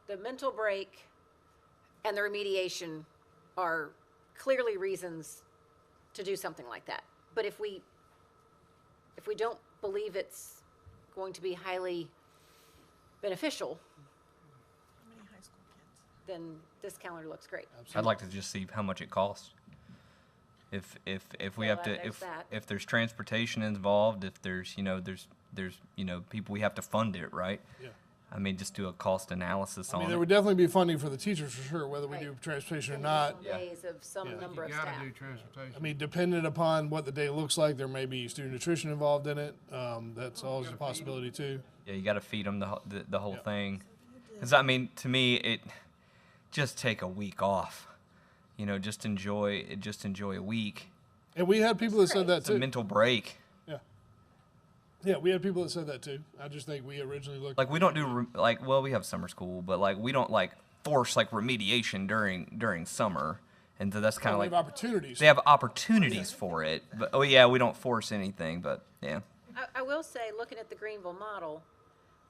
the mental break and the remediation are clearly reasons to do something like that. But if we don't believe it's going to be highly beneficial, How many high school kids? then this calendar looks great. I'd like to just see how much it costs. If we Well, have to there's that. if there's transportation involved, if there's people, we have to fund it, right? Yeah. I mean, just do a cost analysis I on mean, it. there would definitely be funding for the teachers for sure, whether we do transportation or not. Days of some number of You staff. gotta do transportation. I mean, dependent upon what the day looks like, there may be student nutrition involved in it. That's always a possibility too. Yeah, you got to feed them the whole Yeah. thing. 'Cause I mean, to me, it just take a week off. You know, just enjoy a week. And we had people that said that It's a too. mental break. Yeah, we had people that said that too. I just think we originally looked. Like we don't do well, we have summer school, but like we don't like force like remediation during summer, and so that's kind of we like have opportunities. They have opportunities for it, but we don't force anything, but yeah. I will say, looking at the Greenville model,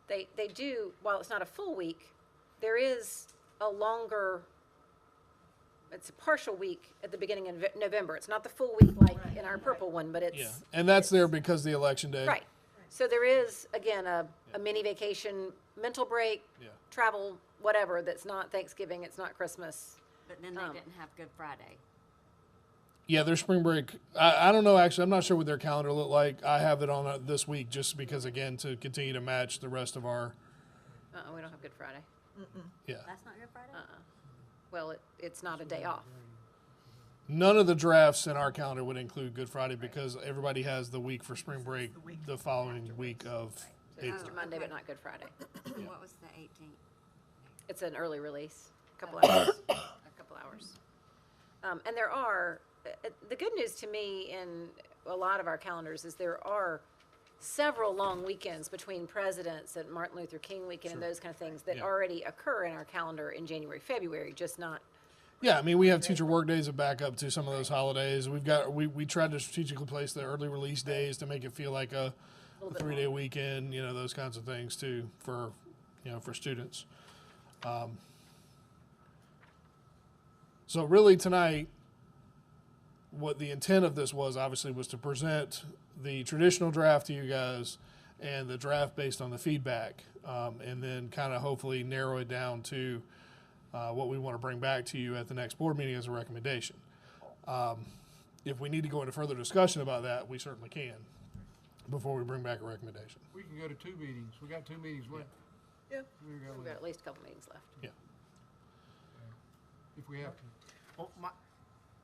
they do, while it's not a full week, there is a longer, it's a partial week at the beginning of November. It's not the full week like in our purple one, but it's. Yeah, and that's there because the election day. Right. So there is, again, a mini vacation, mental break, travel, whatever, that's not Thanksgiving, it's not Christmas. But then they didn't have Good Friday. Yeah, their spring break. I don't know, actually. I'm not sure what their calendar looked like. I have it on this week just because, again, to continue to match the rest of our. We don't have Good Friday. Yeah. That's not Good Friday? Well, it's not a day off. None of the drafts in our calendar would include Good Friday because everybody has the week for spring break the following week of So it's April. Monday, but not Good Friday. What was the 18th? It's an early release, a couple hours. And there are, the good news to me in a lot of our calendars is there are several long weekends between Presidents and Martin Luther King weekend and those kind of things that already occur in our calendar in January, February, just not. Yeah, I mean, we have teacher work days that back up to some of those holidays. We tried to strategically place the early release days to make it feel like a 3-day weekend, those kinds of things too for students. So really tonight, what the intent of this was obviously was to present the traditional draft to you guys and the draft based on the feedback, and then kind of hopefully narrow it down to what we want to bring back to you at the next board meeting as a recommendation. If we need to go into further discussion about that, we certainly can before we bring back a recommendation. We can go to 2 meetings. We got 2 meetings left. Yeah. We've got at least a couple meetings left. Yeah. If we have to. Well,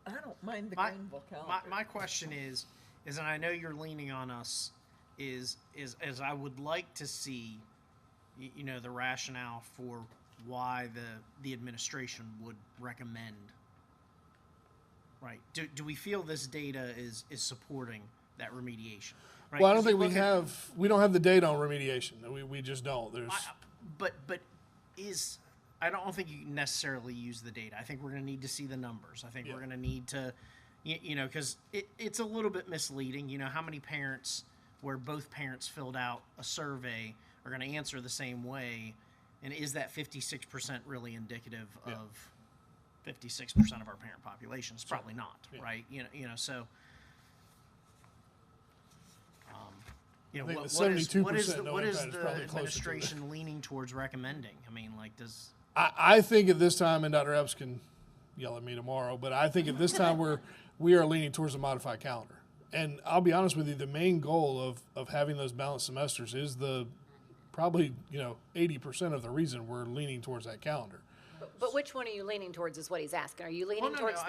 I don't mind the Greenville calendar. my question is, and I know you're leaning on us, is I would like to see, the rationale for why the administration would recommend. Right? Do we feel this data is supporting that remediation? Right? Well, I don't 'Cause you think look we don't have the data on remediation. We just don't. There's. But I don't think you necessarily use the data. I think we're going to need to see the numbers. I think we're going to need to, You know, because it's a little bit misleading. You know, how many parents where both parents filled out a survey are going to answer the same way, and is that 56% really indicative of 56% of our parent population? It's probably not, right? You know, so. You know, I think what the 72% is no what is impact is the probably closer to administration leaning towards recommending? I mean, like, does I think at this time, and Dr. Epps can yell at me tomorrow, but I think at this time we are leaning towards a modified calendar. And I'll be honest with you, the main goal of having those balanced semesters is probably 80% of the reason we're leaning towards that calendar. But which one are you leaning towards is what he's asking. Are you leaning towards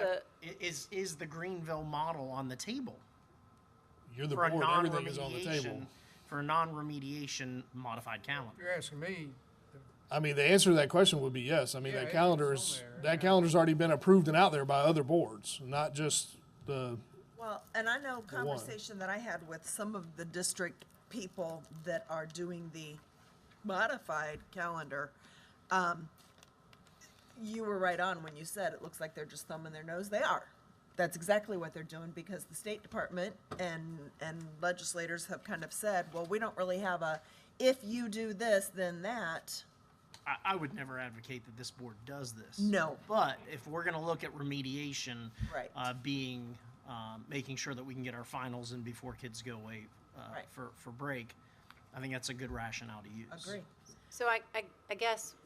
is the Greenville model on the table? You're the for board, everything is on the table. For a non-remediation modified calendar. You're asking me. I mean, the answer to that question would be yes. I mean, that calendar's already been approved and out there by other boards, not just the. Well, and I know conversation that I had with some of the district people that are doing the modified calendar. You were right on when you said it looks like they're just thumbing their nose. They are. That's exactly what they're doing, because the State Department and legislators have kind of said, well, we don't really have a, if you do this, then that. I would never advocate that this board does this. No. But if we're going to look at remediation, right. Making sure that we can get our finals in before kids go away for break, I think that's a good rationale to use. Agree. So I guess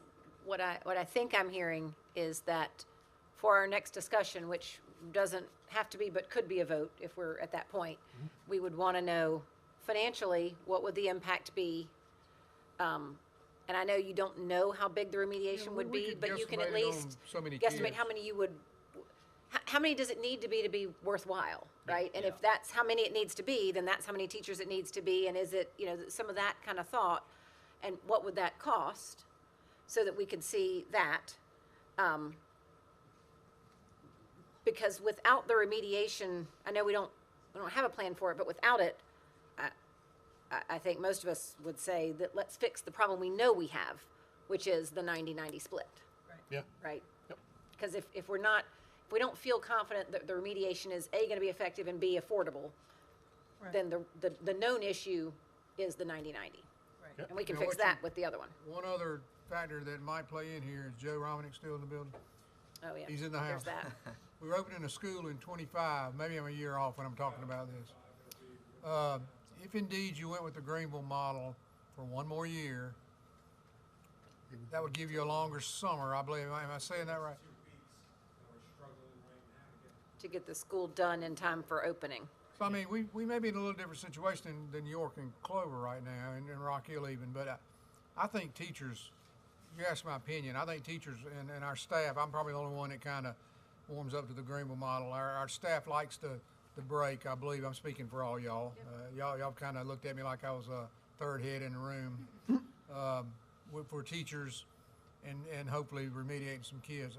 what I think I'm hearing is that for our next discussion, which doesn't have to be but could be a vote if we're at that point, we would want to know financially what would the impact be. And I know you don't know how big the remediation would be, but you can at least guesstimate how many you would. How many does it need to be worthwhile, right? And if that's how many it needs to be, then that's how many teachers it needs to be, and is it, some of that kind of thought, and what would that cost, so that we can see that. Because without the remediation, I know we don't have a plan for it, but without it, I think most of us would say that let's fix the problem we know we have, which is the 90-90 split. Right. Yeah. Right? Because if we don't feel confident that the remediation is A, going to be effective, and B, affordable, then the known issue is the 90-90. Right. Yep. And we can fix that with the other one. One other factor that might play in here is Joe Romanek still in the building. Oh, yeah. He's in the house. There's that. We're opening a school in 25. Maybe I'm a year off when I'm talking about this. If indeed you went with the Greenville model for one more year, that would give you a longer summer, I believe. Am I saying that right? To get the school done in time for opening. So, I mean, we may be in a little different situation than York and Clover right now, and Rock Hill even, but I think teachers, you ask my opinion, I think teachers and our staff, I'm probably the only one that kind of warms up to the Greenville model. Our staff likes the break. I believe I'm speaking for all y'all. Y'all kind of looked at me like I was a third head in the room. For teachers and hopefully remediating some kids.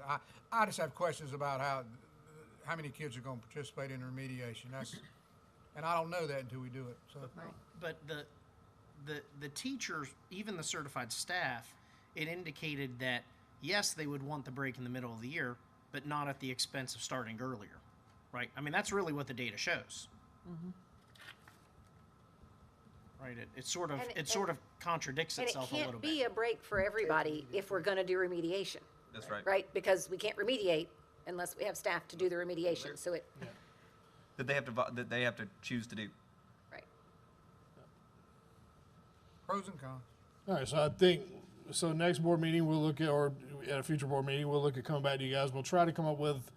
I just have questions about how many kids are going to participate in remediation. And I don't know that until we do it. So. But the teachers, even the certified staff, it indicated that yes, they would want the break in the middle of the year, but not at the expense of starting earlier. Right? I mean, that's really what the data shows. Mm-hmm. Right? It sort of contradicts itself a little bit. And it can't be a break for everybody if we're going to do remediation. That's right. Right? Because we can't remediate unless we have staff to do the remediation. So that they have to choose to do. Right. Pros and cons. All right, so I think next board meeting we'll look at, or at a future board meeting we'll look at coming back to you guys. We'll try to come up with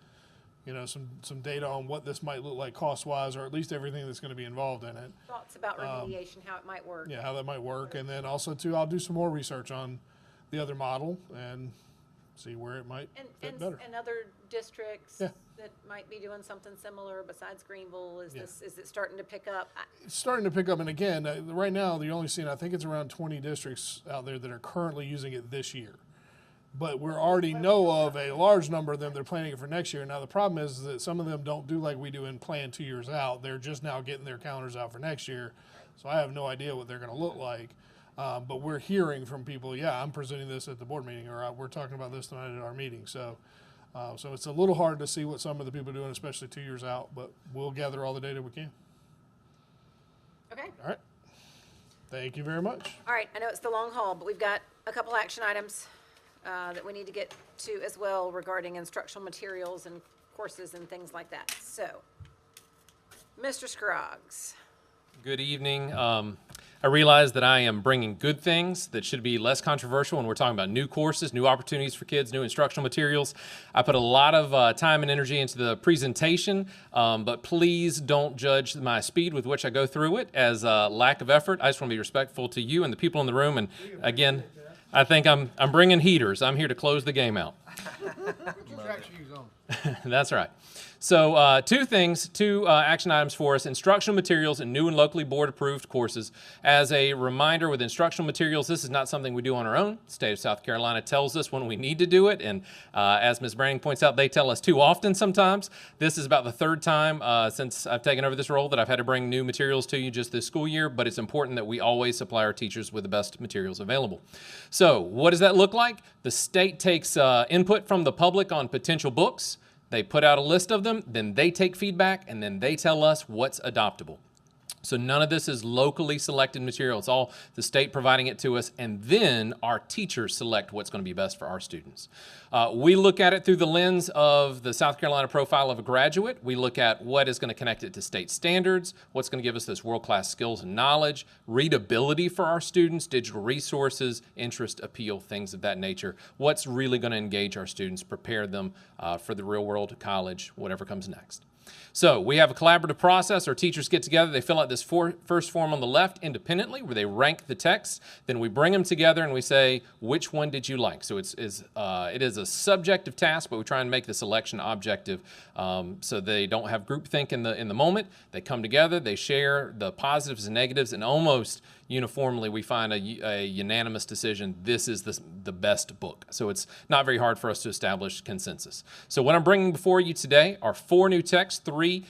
some data on what this might look like cost-wise, or at least everything that's going to be involved in it. Thoughts about remediation, how it might work. Yeah, how that might work. And then also, too, I'll do some more research on the other model and see where it might fit better. And other districts that might be doing something similar besides Greenville, is it starting to pick up? It's starting to pick up. And again, right now, you're only seeing, I think it's around 20 districts out there that are currently using it this year. But we already know of a large number of them that are planning it for next year. Now, the problem is that some of them don't do like we do and plan 2 years out. They're just now getting their calendars out for next year. So I have no idea what they're going to look like. But we're hearing from people, I'm presenting this at the board meeting, or we're talking about this tonight at our meeting. So So it's a little hard to see what some of the people are doing, especially 2 years out, but we'll gather all the data we can. Okay. All right. Thank you very much. All right, I know it's the long haul, but we've got a couple action items that we need to get to as well regarding instructional materials and courses and things like that. So, Mr. Scruggs. Good evening. I realize that I am bringing good things that should be less controversial when we're talking about new courses, new opportunities for kids, new instructional materials. I put a lot of time and energy into the presentation, but please don't judge my speed with which I go through it as a lack of effort. I just want to be respectful to you and the people in the room. And again, I think I'm bringing heaters. I'm here to close the game out. That's right. So two action items for us: instructional materials and new and locally board approved courses. As a reminder, with instructional materials, this is not something we do on our own. The state of South Carolina tells us when we need to do it, and as Ms. Branning points out, they tell us too often sometimes. This is about the third time since I've taken over this role that I've had to bring new materials to you just this school year, but it's important that we always supply our teachers with the best materials available. So what does that look like? The state takes input from the public on potential books. They put out a list of them, then they take feedback, and then they tell us what's adoptable. So none of this is locally selected material. It's all the state providing it to us, and then our teachers select what's going to be best for our students. We look at it through the lens of the South Carolina profile of a graduate. We look at what is going to connect it to state standards, what's going to give us those world-class skills and knowledge, readability for our students, digital resources, interest, appeal, things of that nature. What's really going to engage our students, prepare them for the real world, college, whatever comes next. So we have a collaborative process. Our teachers get together. They fill out this first form on the left independently where they rank the texts. Then we bring them together and we say, which one did you like? So it is a subjective task, but we try and make the selection objective so they don't have groupthink in the moment. They come together. They share the positives and negatives, and almost uniformly we find a unanimous decision. This is the best book. So it's not very hard for us to establish consensus. So what I'm bringing before you today are 4 new texts, 3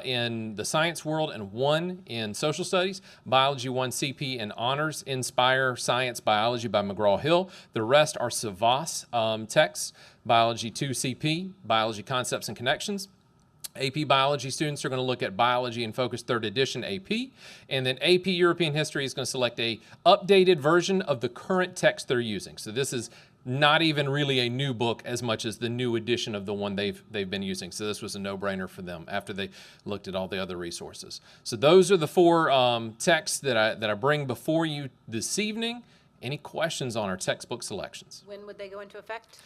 in the science world and 1 in social studies. Biology 1 CP and Honors, Inspire Science Biology by McGraw-Hill. The rest are Savas texts. Biology 2 CP, Biology Concepts and Connections. AP Biology students are going to look at Biology in Focus 3rd edition AP, and then AP European History is going to select a updated version of the current text they're using. So this is not even really a new book as much as the new edition of the one they've been using. So this was a no-brainer for them after they looked at all the other resources. So those are the 4 texts that I bring before you this evening. Any questions on our textbook selections? When would they go into effect?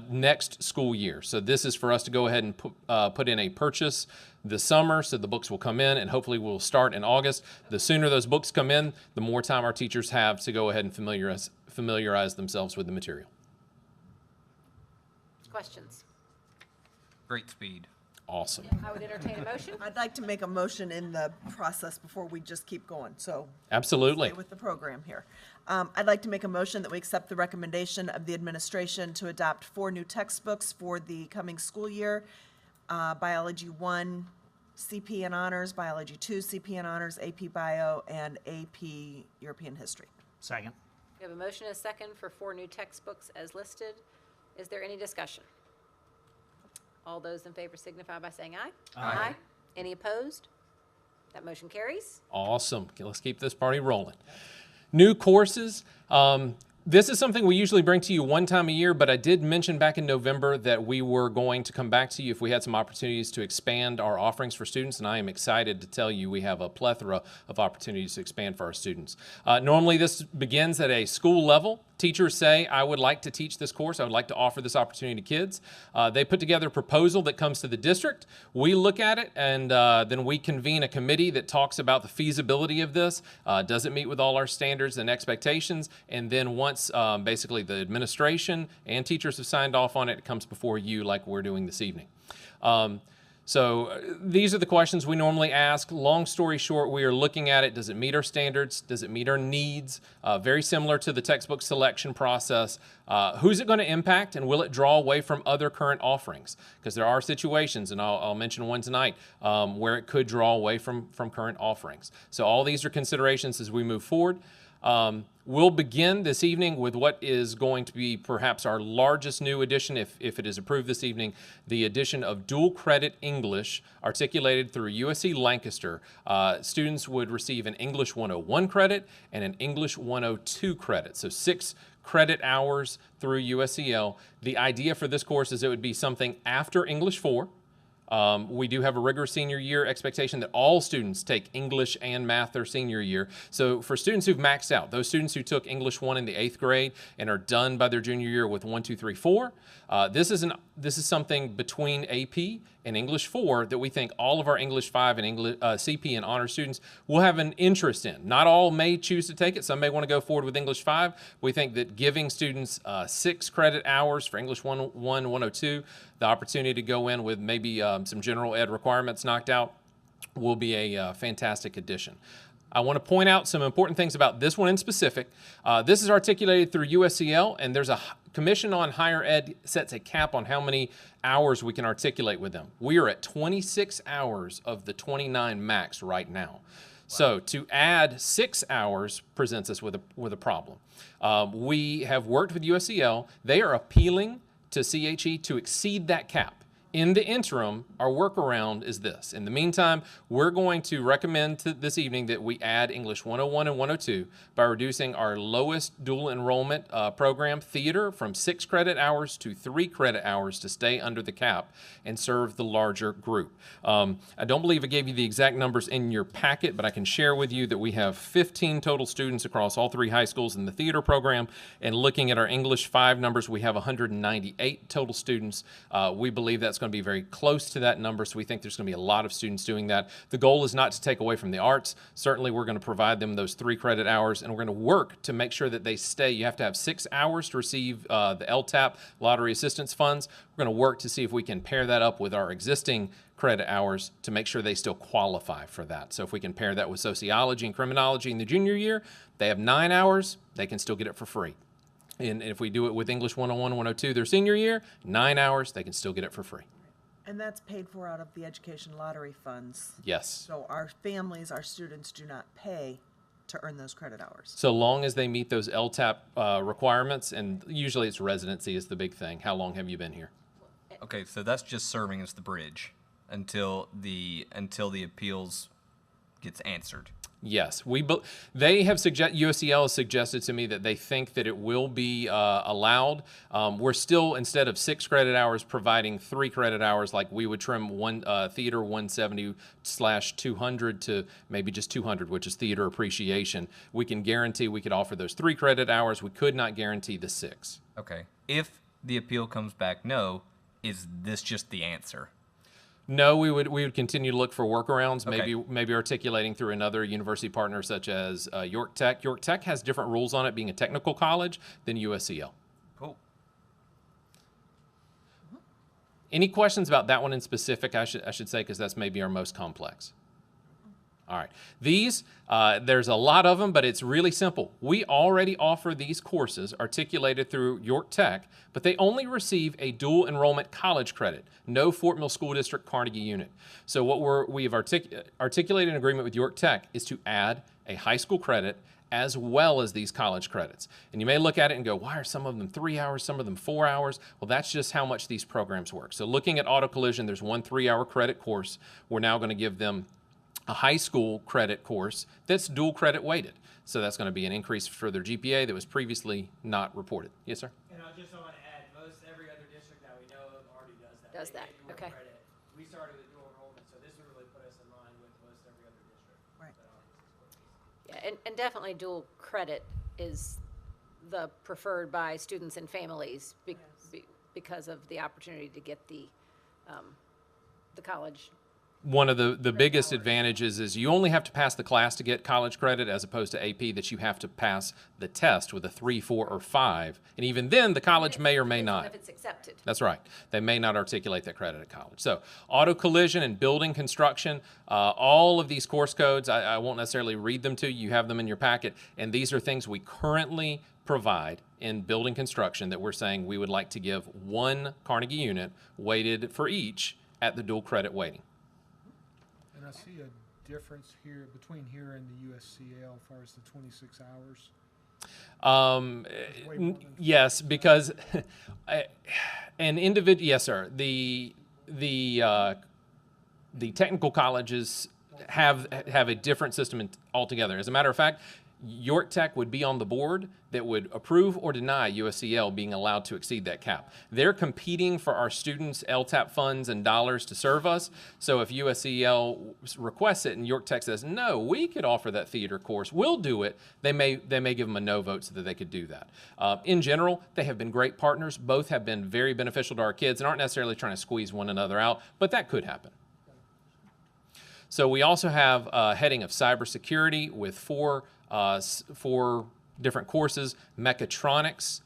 Next school year. So this is for us to go ahead and put in a purchase this summer, so the books will come in, and hopefully we'll start in August. The sooner those books come in, the more time our teachers have to go ahead and familiarize themselves with the material. Questions? Great speed. Awesome. I would entertain a motion. I'd like to make a motion in the process before we just keep going, so. Absolutely. Stay with the program here. I'd like to make a motion that we accept the recommendation of the administration to adopt 4 new textbooks for the coming school year. Biology 1 CP and Honors, Biology 2 CP and Honors, AP Bio, and AP European History. Second. We have a motion and a second for 4 new textbooks as listed. Is there any discussion? All those in favor signify by saying aye. Aye. Any opposed? That motion carries. Awesome. Okay, let's keep this party rolling. New courses. This is something we usually bring to you one time a year, but I did mention back in November that we were going to come back to you if we had some opportunities to expand our offerings for students, and I am excited to tell you we have a plethora of opportunities to expand for our students. Normally this begins at a school level. Teachers say, I would like to teach this course. I would like to offer this opportunity to kids. They put together a proposal that comes to the district. We look at it, and then we convene a committee that talks about the feasibility of this. Does it meet with all our standards and expectations? And then once basically the administration and teachers have signed off on it, it comes before you like we're doing this evening. So these are the questions we normally ask. Long story short, we are looking at it. Does it meet our standards? Does it meet our needs? Very similar to the textbook selection process. Who's it going to impact, and will it draw away from other current offerings? Because there are situations, and I'll mention one tonight, where it could draw away from current offerings. So all these are considerations as we move forward. We'll begin this evening with what is going to be perhaps our largest new addition, if it is approved this evening, the addition of dual credit English articulated through USC Lancaster. Students would receive an English 101 credit and an English 102 credit, so 6 credit hours through USCL. The idea for this course is it would be something after English 4. We do have a rigorous senior year expectation that all students take English and math their senior year. So for students who've maxed out, those students who took English 1 in the 8th grade and are done by their junior year with 1, 2, 3, 4, this is something between AP and English 4 that we think all of our English 5 and English, CP and honor students will have an interest in. Not all may choose to take it. Some may want to go forward with English 5. We think that giving students 6 credit hours for English 101, 102, the opportunity to go in with maybe some general ed requirements knocked out will be a fantastic addition. I want to point out some important things about this one in specific. This is articulated through USCL, and there's a Commission on Higher Ed sets a cap on how many hours we can articulate with them. We are at 26 hours of the 29 max right now. So to add 6 hours presents us with a problem. We have worked with USCL. They are appealing to CHE to exceed that cap. In the interim, our workaround is this. In the meantime, we're going to recommend this evening that we add English 101 and 102 by reducing our lowest dual enrollment program, theater, from 6 credit hours to 3 credit hours to stay under the cap and serve the larger group. I don't believe I gave you the exact numbers in your packet, but I can share with you that we have 15 total students across all 3 high schools in the theater program. And looking at our English 5 numbers, we have 198 total students. We believe that's going to be very close to that number, so we think there's going to be a lot of students doing that. The goal is not to take away from the arts. Certainly, we're going to provide them those 3 credit hours, and we're going to work to make sure that they stay. You have to have 6 hours to receive the LTAP, Lottery Assistance Funds. We're going to work to see if we can pair that up with our existing credit hours to make sure they still qualify for that. So if we can pair that with sociology and criminology in the junior year, they have 9 hours, they can still get it for free. And if we do it with English 101, 102 their senior year, 9 hours, they can still get it for free. And that's paid for out of the education lottery funds. Yes. So our families, our students do not pay to earn those credit hours. So long as they meet those LTAP requirements, and usually it's residency is the big thing. How long have you been here? Okay, so that's just serving as the bridge until the appeals gets answered. Yes, they have USCL has suggested to me that they think that it will be allowed. We're still, instead of 6 credit hours, providing 3 credit hours, like we would trim one theater 170/200 to maybe just 200, which is theater appreciation. We can guarantee we could offer those 3 credit hours. We could not guarantee the 6. Okay. If the appeal comes back no, is this just the answer? No, we would continue to look for workarounds, Okay. maybe articulating through another university partner such as York Tech. York Tech has different rules on it being a technical college than USCL. Cool. Any questions about that one in specific, I should say, because that's maybe our most complex. All right. These, there's a lot of them, but it's really simple. We already offer these courses articulated through York Tech, but they only receive a dual enrollment college credit, no Fort Mill School District Carnegie unit. So what we have articulated in agreement with York Tech is to add a high school credit as well as these college credits. And you may look at it and go, why are some of them 3 hours, some of them 4 hours? Well, that's just how much these programs work. So looking at auto collision, there's one 3-hour credit course. We're now going to give them a high school credit course that's dual credit weighted. So that's going to be an increase for their GPA that was previously not reported. Yes, sir? And I just want to add, most every other district that we know of already does that. Does They that, get dual okay. credit. We started with dual enrollment, so this would really put us in line with most every other district. Right. Yeah, and definitely dual credit is the preferred by students and families because of the opportunity to get the college. One of the biggest advantages is you only have to pass the class to get college credit as opposed to AP that you have to pass the test with a 3, 4, or 5. And even then, the college may or may not. If it's accepted. That's right. They may not articulate that credit at college. So auto collision and building construction, all of these course codes, I won't necessarily read them to you. You have them in your packet. And these are things we currently provide in building construction that we're saying we would like to give one Carnegie unit weighted for each at the dual credit weighting. And I see a difference here between here and the USCL as far as the 26 hours? Yes, because an individual. Yes, sir. The technical colleges have a different system altogether. As a matter of fact, York Tech would be on the board that would approve or deny USCL being allowed to exceed that cap. They're competing for our students' LTAP funds and dollars to serve us. So if USCL requests it and York Tech says, no, we could offer that theater course, we'll do it, they may give them a no vote so that they could do that. In general, they have been great partners. Both have been very beneficial to our kids and aren't necessarily trying to squeeze one another out, but that could happen. So we also have a heading of cybersecurity with four different courses: mechatronics,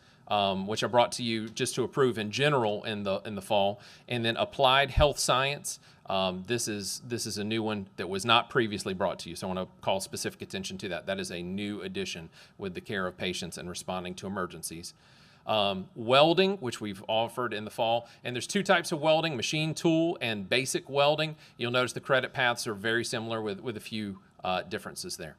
which I brought to you just to approve in general in the fall, and then applied health science. This is a new one that was not previously brought to you, so I want to call specific attention to that. That is a new addition with the care of patients and responding to emergencies. Welding, which we've offered in the fall, and there's two types of welding: machine tool and basic welding. You'll notice the credit paths are very similar with a few differences there.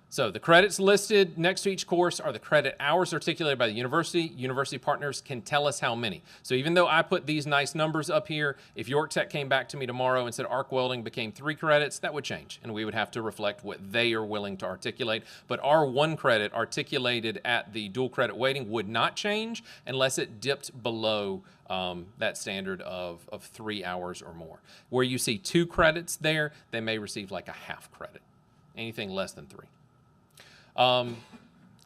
So the credits listed next to each course are the credit hours articulated by the university. University partners can tell us how many. So even though I put these nice numbers up here, if York Tech came back to me tomorrow and said arc welding became 3 credits, that would change, and we would have to reflect what they are willing to articulate. But our 1 credit articulated at the dual credit weighting would not change unless it dipped below that standard of 3 hours or more. Where you see 2 credits there, they may receive like a half credit, anything less than 3.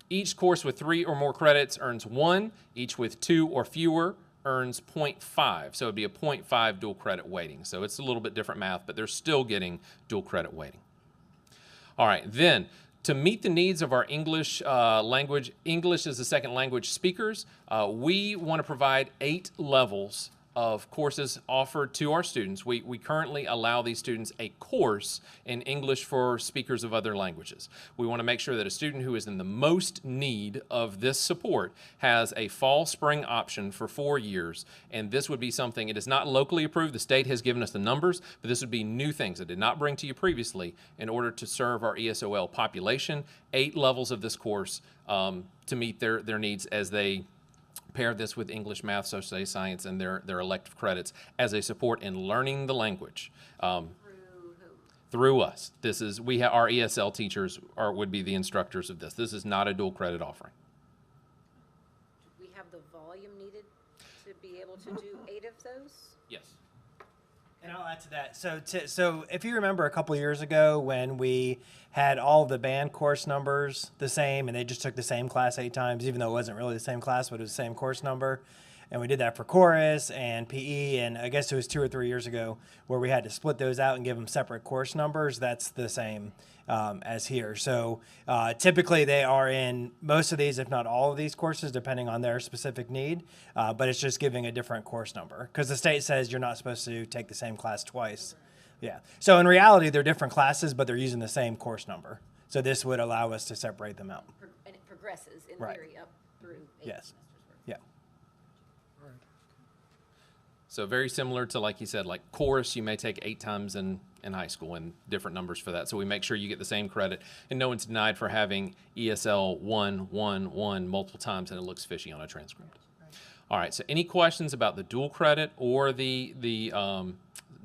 Each course with 3 or more credits earns 1. Each with 2 or fewer earns 0.5. So it'd be a 0.5 dual credit weighting. So it's a little bit different math, but they're still getting dual credit weighting. All right, then to meet the needs of our English English as a second language speakers, we want to provide 8 levels of courses offered to our students. We currently allow these students a course in English for speakers of other languages. We want to make sure that a student who is in the most need of this support has a fall-spring option for 4 years, and this would be something, it is not locally approved, the state has given us the numbers, but this would be new things I did not bring to you previously in order to serve our ESOL population. 8 levels of this course to meet their needs as they pair this with English, math, social studies, science, and their elective credits as a support in learning the language. Through us. This is our ESL teachers would be the instructors of this. This is not a dual credit offering. Do we have the volume needed to be able to do 8 of those? Yes. And I'll add to that. So if you remember a couple years ago when we had all of the band course numbers the same and they just took the same class 8 times, even though it wasn't really the same class, but it was the same course number. And we did that for chorus and PE, and I guess it was 2 or 3 years ago where we had to split those out and give them separate course numbers. That's the same as here. So typically they are in most of these, if not all of these courses, depending on their specific need, but it's just giving a different course number because the state says you're not supposed to take the same class twice. Yeah. So in reality, they're different classes, but they're using the same course number. So this would allow us to separate them out. And it progresses, in Right. theory, up through 8 Yes. semesters worth. Yeah. So very similar to, like you said, like chorus, you may take 8 times in high school and different numbers for that. So we make sure you get the same credit, and no one's denied for having ESL 1 multiple times and it looks fishy on a transcript. All right, so any questions about the dual credit or the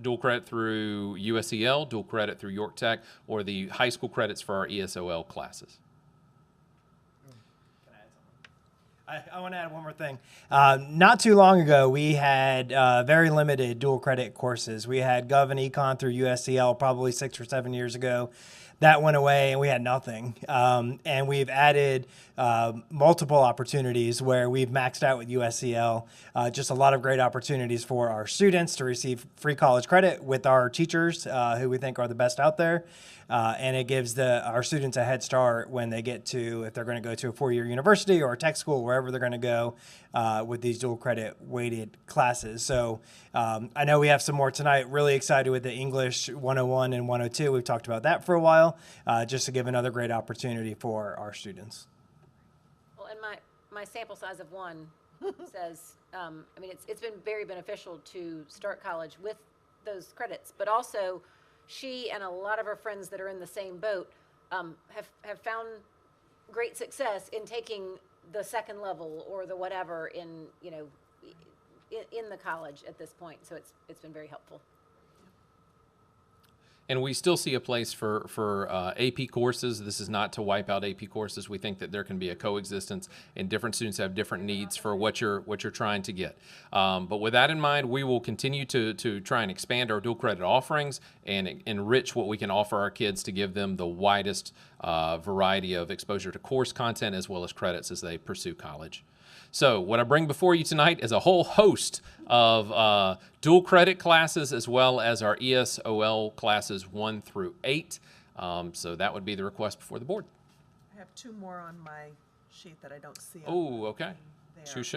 dual credit through USCL, dual credit through York Tech, or the high school credits for our ESOL classes? I want to add one more thing. Not too long ago, we had very limited dual credit courses. We had Gov and Econ through USCL probably 6 or 7 years ago. That went away and we had nothing. And we've added multiple opportunities where we've maxed out with USCL. Just a lot of great opportunities for our students to receive free college credit with our teachers who we think are the best out there. And it gives our students a head start when they get to, if they're going to go to a 4-year university or a tech school, wherever they're going to go with these dual credit weighted classes. So I know we have some more tonight. Really excited with the English 101 and 102. We've talked about that for a while, just to give another great opportunity for our students. Well, and my sample size of 1 says, I mean, it's been very beneficial to start college with those credits, but also she and a lot of her friends that are in the same boat have found great success in taking the second level or the whatever in, you know, in the college at this point. So it's been very helpful. And we still see a place for AP courses. This is not to wipe out AP courses. We think that there can be a coexistence, and different students have different needs for what you're trying to get. But with that in mind, we will continue to try and expand our dual credit offerings and enrich what we can offer our kids to give them the widest variety of exposure to course content as well as credits as they pursue college. So what I bring before you tonight is a whole host of dual credit classes as well as our ESOL classes 1 through 8. So that would be the request before the board. I have two more on my sheet that I don't see. Oh, okay. There. Touche.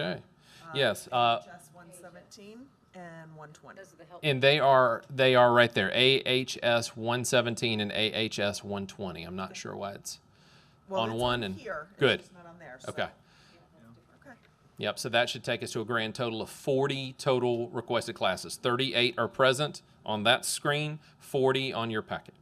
Yes. AHS 117 and 120. Those are the help. And they are right there. AHS 117 and AHS 120. I'm not sure why it's on it's one on and here. good. It's not on there. Okay. Okay. Yep, so that should take us to a grand total of 40 total requested classes. 38 are present on that screen, 40 on your packet.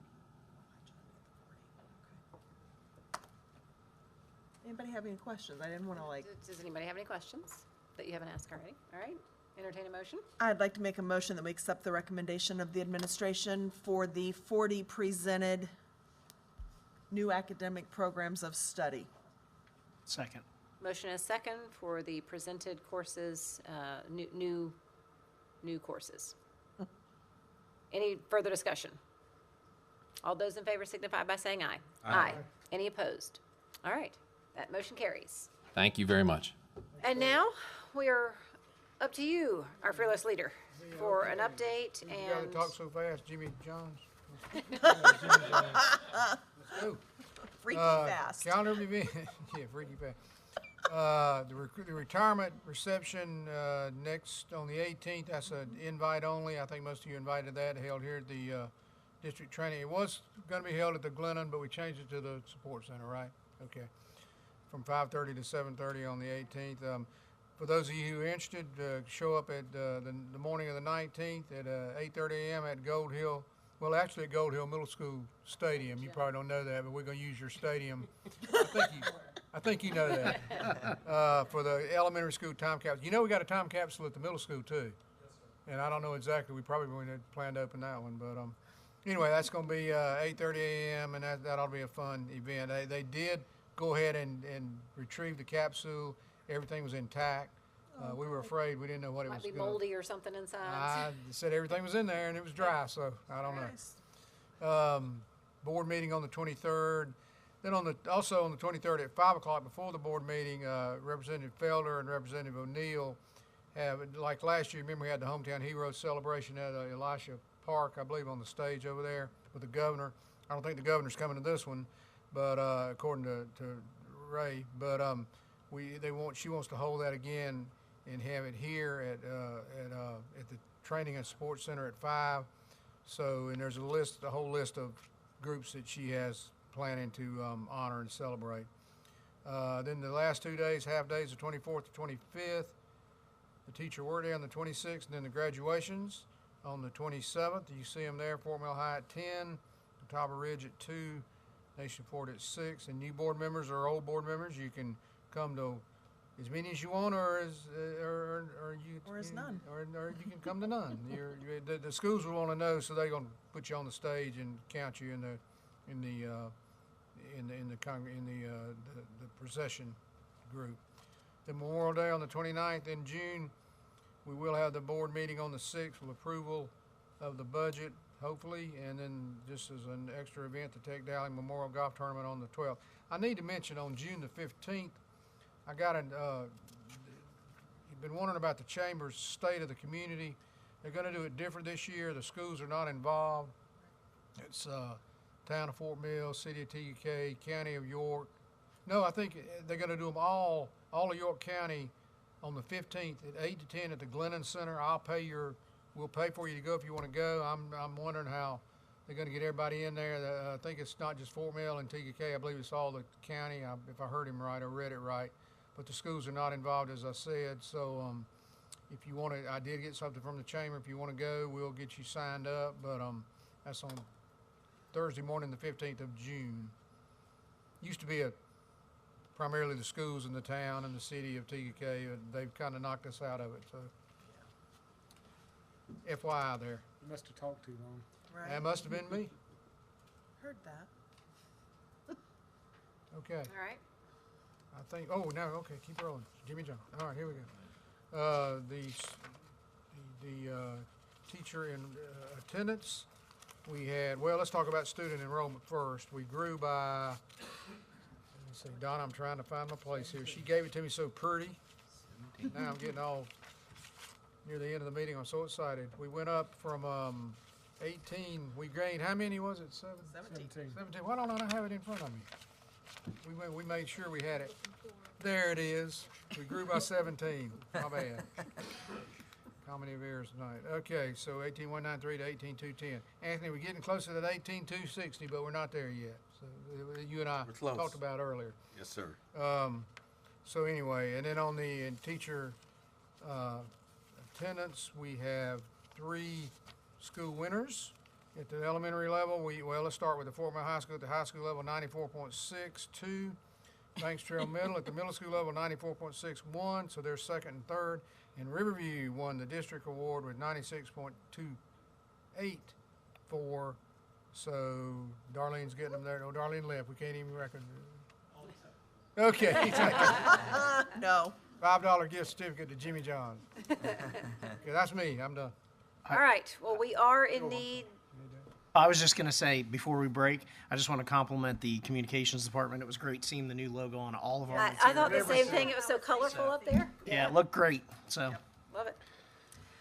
Anybody have any questions? I didn't want to Does anybody have any questions that you haven't asked already? All right, entertain a motion. I'd like to make a motion that we accept the recommendation of the administration for the 40 presented new academic programs of study. Second. Motion is second for the presented courses, new courses. Any further discussion? All those in favor signify by saying aye. Aye. Any opposed? All right, that motion carries. Thank you very much. And now we are up to you, our fearless leader, for an update You gotta and. talk so fast, Jimmy Jones. Let's go. Freaky fast. Calendar event, yeah, freaky fast. The retirement reception next on the 18th. That's an invite only. I think most of you invited that. Held here at the district training. It was going to be held at the Glennon, but we changed it to the support center. Right? Okay. From 5:30 to 7:30 on the 18th. For those of you who are interested, show up at the morning of the 19th at 8:30 a.m. at Gold Hill. Well, actually at Gold Hill Middle School Stadium. You probably don't know that, but we're going to use your stadium. I think you know that. For the elementary school time capsule. You know we got a time capsule at the middle school too. And I don't know exactly. We probably wouldn't have planned to open that one. But anyway, that's going to be 8:30 a.m. and that ought to be a fun event. They did go ahead and retrieve the capsule. Everything was intact. We were afraid. We didn't know what it was Might be gonna. moldy or something inside. I said everything was in there and it was dry, so I don't know. Board meeting on the 23rd. Then also on the 23rd at 5 o'clock before the board meeting, Representative Felder and Representative O'Neill have, like last year, remember we had the Hometown Heroes celebration at Elisha Park, I believe, on the stage over there with the governor. I don't think the governor's coming to this one, but according to Ray, but she wants to hold that again and have it here at the Training and Sports Center at 5. So, and there's a whole list of groups that she has planning to honor and celebrate. Then the last 2 days, half days, the 24th to 25th, the teacher work day on the 26th, and then the graduations on the 27th. You see them there, Fort Mill High at 10, Catawba Ridge at 2, Nation Fort at 6, and new board members or old board members, you can come to as many as you want, or none, or you can come to none. The schools will want to know, so they're going to put you on the stage and count you in the procession group. The Memorial Day on the 29th in June. We will have the board meeting on the 6th with approval of the budget, hopefully, and then just as an extra event, the Tech Dowling Memorial Golf Tournament on the 12th. I need to mention on June the 15th, I got you've been wondering about the Chamber's State of the Community. They're going to do it different this year. The schools are not involved. It's Town of Fort Mill, City of TUK, County of York. No, I think they're going to do them all of York County on the 15th at 8 to 10 at the Glennon Center. We'll pay for you to go if you want to go. I'm wondering how they're going to get everybody in there. I think it's not just Fort Mill and TUK. I believe it's all the county, if I heard him right or read it right. But the schools are not involved, as I said. So if you want to, I did get something from the Chamber. If you want to go, we'll get you signed up. But That's on Thursday morning, the 15th of June. Used to be primarily the schools in the town and the city of TK, and they've kind of knocked us out of it, so. FYI there. You must have talked too long. Right. That must have been me. Heard that. Okay. All right. I think, oh, no, okay, keep rolling. Jimmy John. All right, here we go. The teacher in attendance, we had, well, let's talk about student enrollment first. We grew by, let me see, Donna, I'm trying to find my place here. She gave it to me so pretty. Now I'm getting all near the end of the meeting. I'm so excited. We went up from 18, we gained, how many was it? 17. 17. Why don't I have it in front of me? We made sure we had it. There it is. We grew by 17. My bad. Comedy of errors tonight. Okay, so 18,193 to 18,210. Anthony, we're getting closer to that 18,260, but we're not there yet. So you and I talked about earlier. Yes, sir. So anyway, and then on the teacher attendance, we have 3 school winners. At the elementary level, let's start with the Fort Mill High School. At the high school level, 94.62. Banks Trail Middle at the middle school level, 94.61. So they're second and third. And Riverview won the district award with 96.284. So Darlene's getting them there. No, Darlene left. We can't even record. Okay. No. $5 gift certificate to Jimmy John. Okay, that's me. I'm done. All right. Well, we are in need. I was just going to say, before we break, I just want to compliment the communications department. It was great seeing the new logo on all of our I materials. thought the same thing. It was so colorful up there. Yeah, it looked great. So, Love it.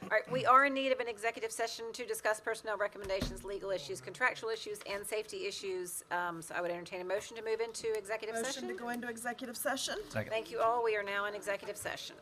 All right, we are in need of an executive session to discuss personnel recommendations, legal issues, contractual issues, and safety issues. So I would entertain a motion to move into executive Motion session. to go into executive session? Second. Thank you all. We are now in executive session.